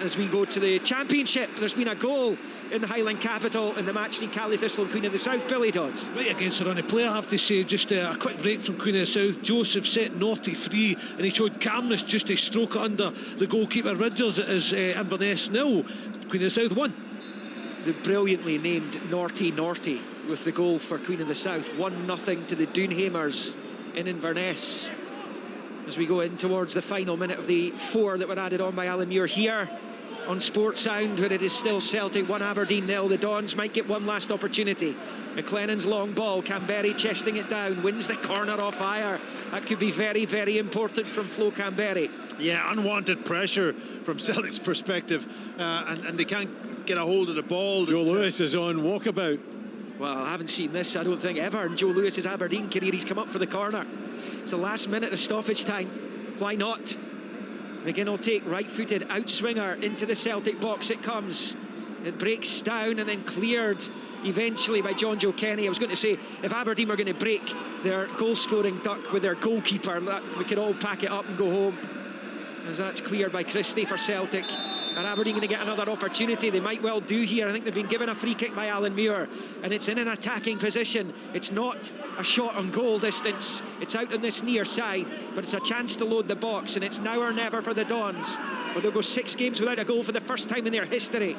as we go to the championship. There's been a goal in the Highland capital in the match between Cali Thistle and Queen of the South. Billy Dodds. Right against the run of play, I have to say. Just a quick break from Queen of the South. Joseph set Naughty free, and he showed calmness just to stroke it under the goalkeeper Ridgers. It is Inverness 0, Queen of the South 1. The brilliantly named Naughty with the goal for Queen of the South. 1-0 to the Doonhamers in Inverness as we go in towards the final minute of the 4 that were added on by Alan Muir here on Sports Sound, where it is still Celtic 1, Aberdeen 0. The Dons might get one last opportunity. McLennan's long ball, Canberry chesting it down, wins the corner off Ayer. That could be very, very important from Flo Canberry. Yeah, unwanted pressure from Celtic's perspective, and they can't get a hold of the ball. Joe Lewis is on walkabout. Well, I haven't seen this, I don't think, ever in Joe Lewis's Aberdeen career. He's come up for the corner. It's the last minute of stoppage time. Why not? McGinn will take right-footed outswinger into the Celtic box. It comes. It breaks down and then cleared eventually by John Joe Kenny. I was going to say, if Aberdeen were going to break their goal-scoring duck with their goalkeeper, we could all pack it up and go home, as that's cleared by Christie for Celtic. And Aberdeen going to get another opportunity. They might well do here. I think they've been given a free kick by Alan Muir, and it's in an attacking position. It's not a shot on goal distance. It's out on this near side, but it's a chance to load the box, and it's now or never for the Dons. Well, they'll go 6 games without a goal for the first time in their history.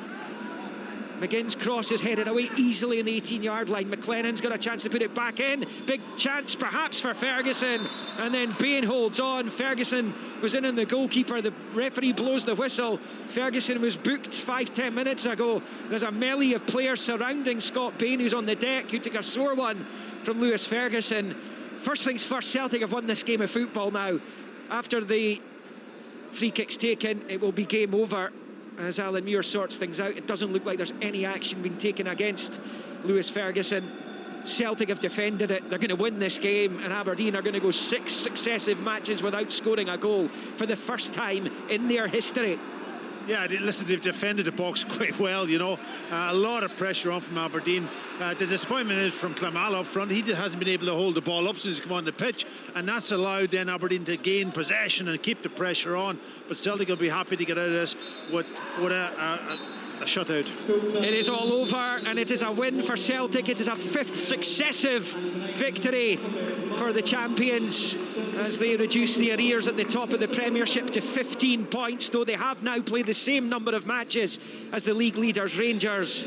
McGinn's cross is headed away easily in the 18-yard line. McLennan's got a chance to put it back in. Big chance perhaps for Ferguson, and then Bain holds on. Ferguson was in on the goalkeeper. The referee blows the whistle. Ferguson was booked 5-10 minutes ago. There's a melee of players surrounding Scott Bain, who's on the deck, who took a sore one from Lewis Ferguson. First things first, Celtic have won this game of football now. After the free kick's taken, it will be game over. As Alan Muir sorts things out, it doesn't look like there's any action being taken against Lewis Ferguson. Celtic have defended it. They're going to win this game, and Aberdeen are going to go 6 successive matches without scoring a goal for the first time in their history. Yeah, listen, they've defended the box quite well, you know. A lot of pressure on from Aberdeen. The disappointment is from Klimala up front. He hasn't been able to hold the ball up since he's come on the pitch, and that's allowed then Aberdeen to gain possession and keep the pressure on. But Celtic will be happy to get out of this with a shutout. It is all over, and it is a win for Celtic. It is a 5th successive victory for the champions as they reduce the arrears at the top of the Premiership to 15 points, though they have now played the same number of matches as the league leaders Rangers,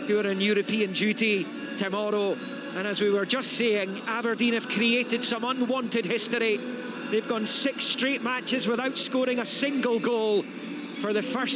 who are on European duty tomorrow. And as we were just saying, Aberdeen have created some unwanted history. They've gone 6 straight matches without scoring a single goal for the first